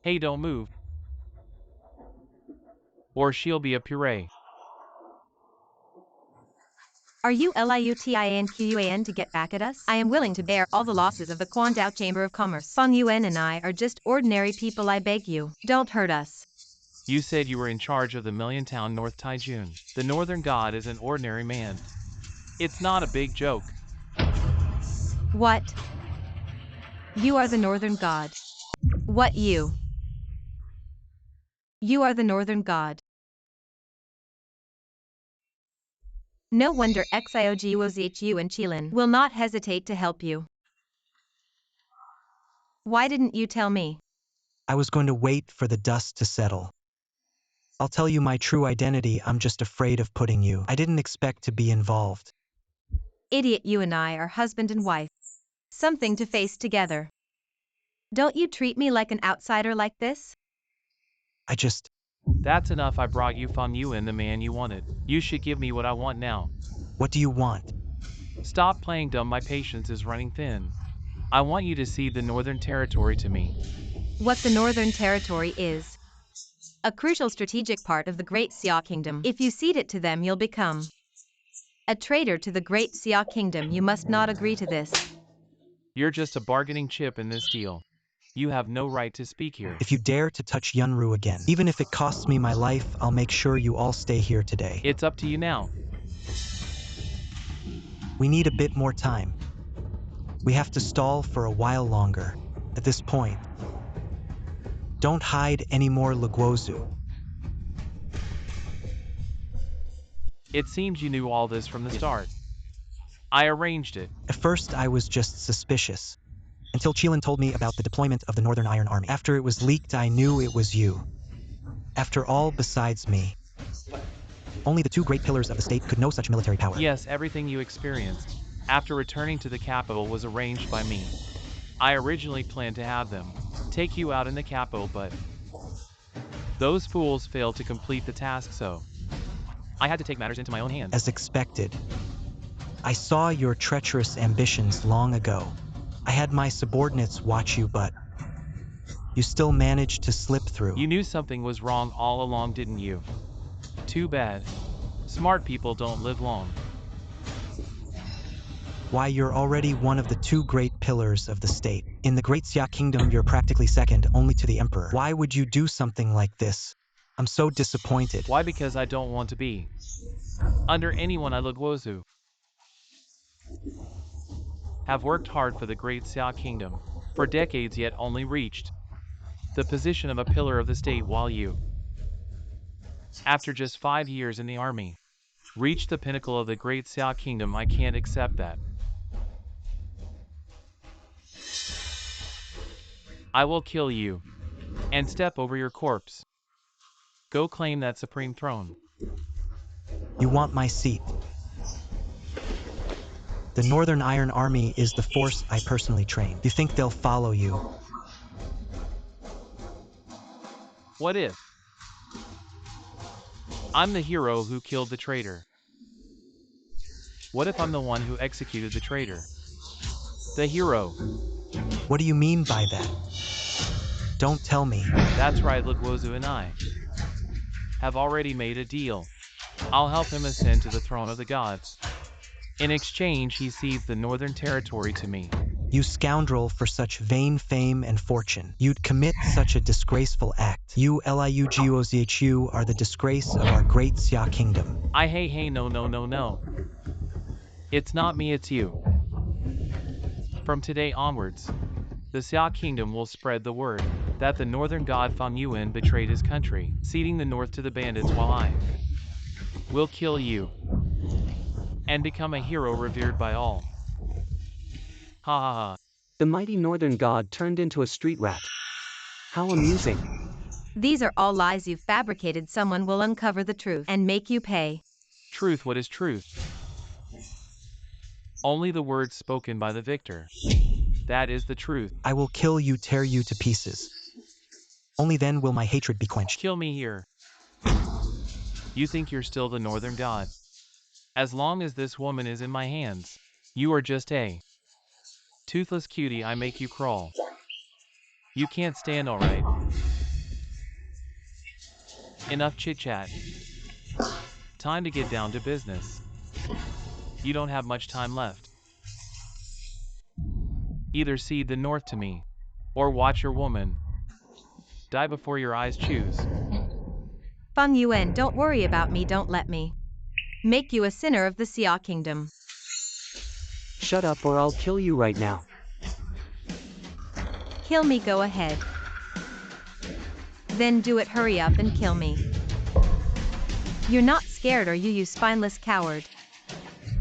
Hey, don't move. Or she'll be a puree. Are you LIUTINQUAN to get back at us? I am willing to bear all the losses of the Quandao Chamber of Commerce. Feng Yuan and I are just ordinary people. I beg you, don't hurt us. You said you were in charge of the Million Town North Taijun. The Northern God is an ordinary man. It's not a big joke. What? You are the Northern God. What you? You are the Northern God. No wonder XIOGUOZHU and Qilin will not hesitate to help you. Why didn't you tell me? I was going to wait for the dust to settle. I'll tell you my true identity. I'm just afraid of putting you. I didn't expect to be involved. Idiot, you and I are husband and wife. Something to face together. Don't you treat me like an outsider like this? That's enough. I brought you Feng Yuan, the man you wanted. You should give me what I want now. What do you want? Stop playing dumb. My patience is running thin. I want you to cede the Northern Territory to me. What the Northern Territory is a crucial strategic part of the Great Xia Kingdom. If you cede it to them, you'll become a traitor to the Great Xia Kingdom. You must not agree to this. You're just a bargaining chip in this deal. You have no right to speak here. If you dare to touch Yunru again, even if it costs me my life, I'll make sure you all stay here today. It's up to you now. We need a bit more time. We have to stall for a while longer. At this point, don't hide anymore, Luguozu. It seems you knew all this from the start. I arranged it. At first, I was just suspicious, until Qilin told me about the deployment of the Northern Iron Army. After it was leaked, I knew it was you. After all, besides me, only the two great pillars of the state could know such military power. Yes, everything you experienced after returning to the capital was arranged by me. I originally planned to have them take you out in the capital, but those fools failed to complete the task, so I had to take matters into my own hands. As expected. I saw your treacherous ambitions long ago. I had my subordinates watch you, but you still managed to slip through. You knew something was wrong all along, didn't you? Too bad. Smart people don't live long. Why, you're already one of the two great pillars of the state. In the Great Xia Kingdom, you're practically second only to the Emperor. Why would you do something like this? I'm so disappointed. Why? Because I don't want to be under anyone. I Luguozu have worked hard for the Great Xia Kingdom for decades, yet only reached the position of a pillar of the state, while you, after just 5 years in the army, reached the pinnacle of the Great Xia Kingdom. I can't accept that. I will kill you and step over your corpse. Go claim that supreme throne. You want my seat. The Northern Iron Army is the force I personally train. You think they'll follow you? What if I'm the hero who killed the traitor? What if I'm the one who executed the traitor? The hero. What do you mean by that? Don't tell me. That's right, Luguozu and I have already made a deal. I'll help him ascend to the throne of the gods. In exchange, he cedes the northern territory to me. You scoundrel, for such vain fame and fortune, you'd commit such a disgraceful act. You Liuguozhu are the disgrace of our Great Xia Kingdom. Hey, no. It's not me, it's you. From today onwards, the Xia Kingdom will spread the word that the northern god Feng Yuan betrayed his country, ceding the north to the bandits, while I will kill you and become a hero revered by all. Ha ha ha. The mighty northern god turned into a street rat. How amusing. These are all lies you've fabricated. Someone will uncover the truth and make you pay. Truth? What is truth? Only the words spoken by the victor. That is the truth. I will kill you, tear you to pieces. Only then will my hatred be quenched. Kill me here. You think you're still the northern god? As long as this woman is in my hands, you are just a toothless cutie. I make you crawl. You can't stand, alright? Enough chit-chat. Time to get down to business. You don't have much time left. Either cede the north to me, or watch your woman die before your eyes. Choose. Feng Yuan, don't worry about me. Don't let me make you a sinner of the Xia Kingdom. Shut up or I'll kill you right now. Kill me, go ahead. Then do it, hurry up and kill me. You're not scared, are you, you spineless coward?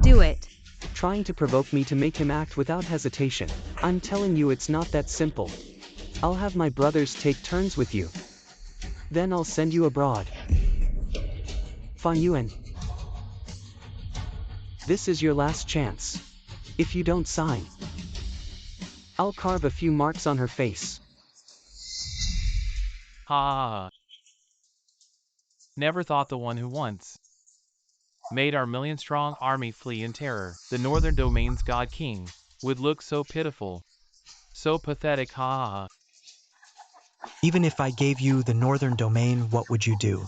Do it. Trying to provoke me to make him act without hesitation. I'm telling you, it's not that simple. I'll have my brothers take turns with you. Then I'll send you abroad. Feng Yuan. This is your last chance. If you don't sign, I'll carve a few marks on her face. Ha ha ha. Never thought the one who once made our million-strong army flee in terror, the northern domain's god king, would look so pitiful, so pathetic. Ha ha ha. Even if I gave you the northern domain, what would you do?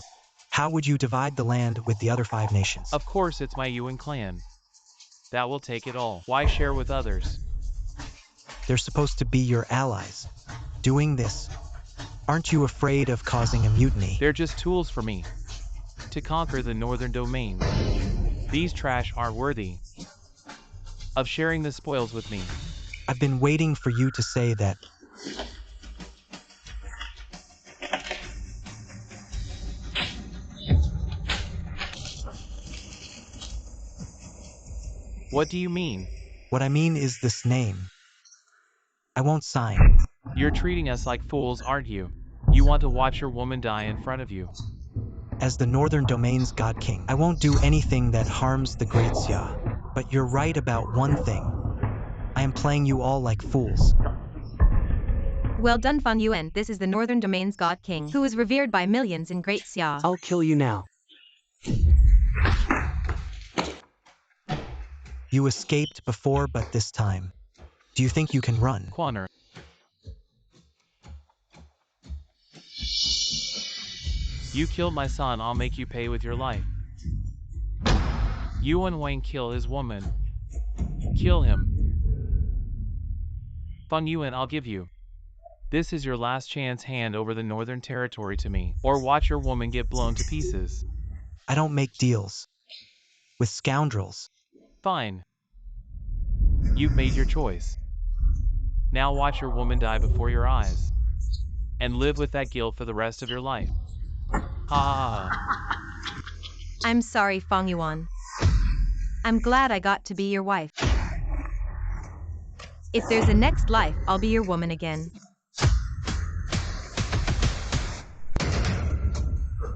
How would you divide the land with the other 5 nations? Of course, it's my Yuan clan that will take it all. Why share with others? They're supposed to be your allies. Doing this, aren't you afraid of causing a mutiny? They're just tools for me to conquer the northern domain. These trash aren't worthy of sharing the spoils with me. I've been waiting for you to say that. What do you mean? What I mean is this name. I won't sign. You're treating us like fools, aren't you? You want to watch your woman die in front of you. As the Northern Domain's God King, I won't do anything that harms the Great Xia. But you're right about one thing. I am playing you all like fools. Well done, Feng Yuan. This is the Northern Domain's God King, who is revered by millions in Great Xia. I'll kill you now. You escaped before, but this time. Do you think you can run? Quaner. You killed my son, I'll make you pay with your life. You and Wang kill his woman. Kill him. Feng Yuan, I'll give you. This is your last chance, hand over the Northern Territory to me, or watch your woman get blown to pieces. I don't make deals with scoundrels. Fine. You've made your choice. Now watch your woman die before your eyes. And live with that guilt for the rest of your life. Ha! I'm sorry, Feng Yuan. I'm glad I got to be your wife. If there's a next life, I'll be your woman again.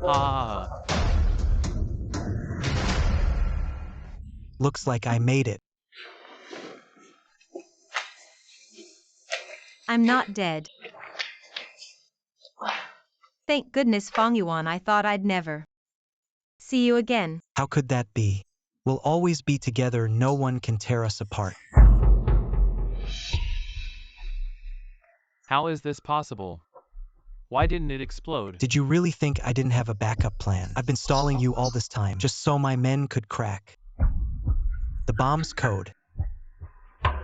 Ha! Looks like I made it. I'm not dead. Thank goodness, Feng Yuan, I thought I'd never see you again. How could that be? We'll always be together, no one can tear us apart. How is this possible? Why didn't it explode? Did you really think I didn't have a backup plan? I've been stalling you all this time, just so my men could crack the bomb's code.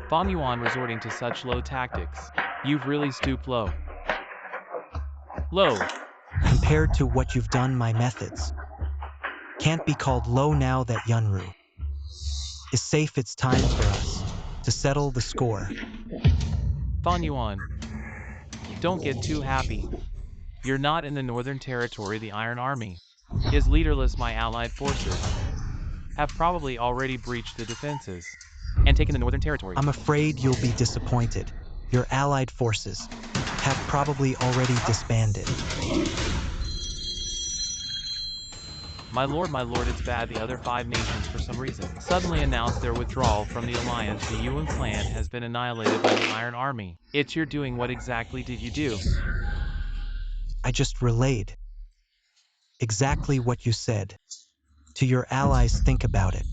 Feng Yuan resorting to such low tactics. You've really stooped low. Low. Compared to what you've done, my methods can't be called low now that Yunru is safe. It's time for us to settle the score. Feng Yuan, don't get too happy. You're not in the Northern Territory. The Iron Army is leaderless. My allied forces have probably already breached the defenses and taken the Northern Territory. I'm afraid you'll be disappointed. Your allied forces have probably already disbanded. My lord, it's bad. The other 5 nations, for some reason, suddenly announced their withdrawal from the alliance. The Yuan clan has been annihilated by the Iron Army. It's your doing. What exactly did you do? I just relayed exactly what you said to your allies. Think about it.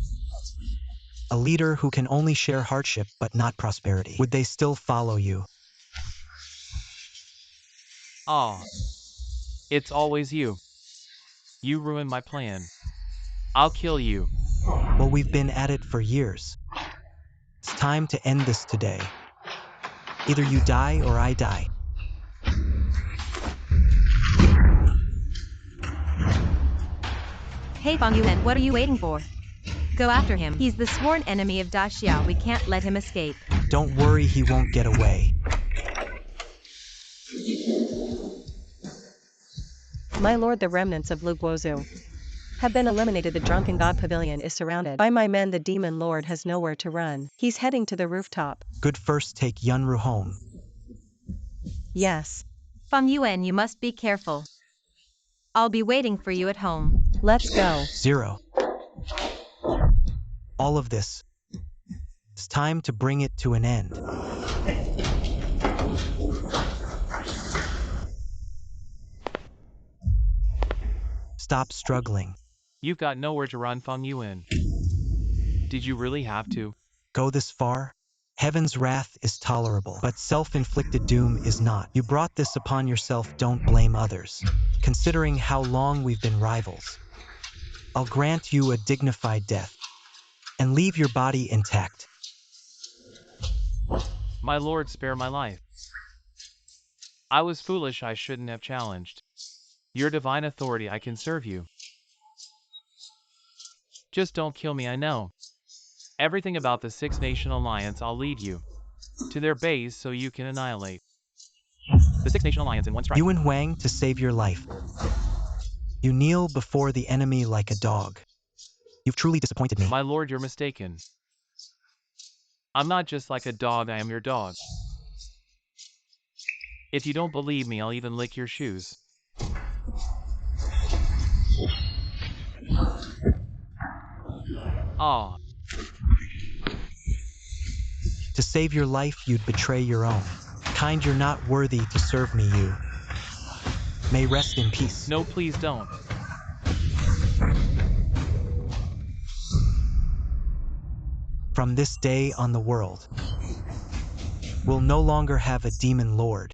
A leader who can only share hardship but not prosperity. Would they still follow you? Ah, it's always you. You ruined my plan. I'll kill you. Well, we've been at it for years. It's time to end this today. Either you die or I die. Hey, Feng Yuan, what are you waiting for? Go after him. He's the sworn enemy of Daxia. We can't let him escape. Don't worry, he won't get away. My lord, the remnants of Lu Guozu have been eliminated. The drunken god pavilion is surrounded by my men. The demon lord has nowhere to run. He's heading to the rooftop. Good, first take Yunru home. Yes. Feng Yuan, you must be careful. I'll be waiting for you at home. Let's go. 0. All of this. It's time to bring it to an end. Stop struggling. You've got nowhere to run, Feng Yuan. Did you really have to? Go this far? Heaven's wrath is tolerable, but self-inflicted doom is not. You brought this upon yourself, don't blame others. Considering how long we've been rivals, I'll grant you a dignified death and leave your body intact. My lord, spare my life. I was foolish. I shouldn't have challenged your divine authority. I can serve you. Just don't kill me, I know. Everything about the Six-Nation Alliance I'll lead you to their base so you can annihilate the Six-Nation Alliance in one strike. Yuan Huang, to save your life. You kneel before the enemy like a dog. You've truly disappointed me. My lord, you're mistaken. I'm not just like a dog, I am your dog. If you don't believe me, I'll even lick your shoes. Ah. To save your life, you'd betray your own. Kind, you're not worthy to serve me, you. May rest in peace. No, please don't. From this day on, the world will no longer have a demon lord.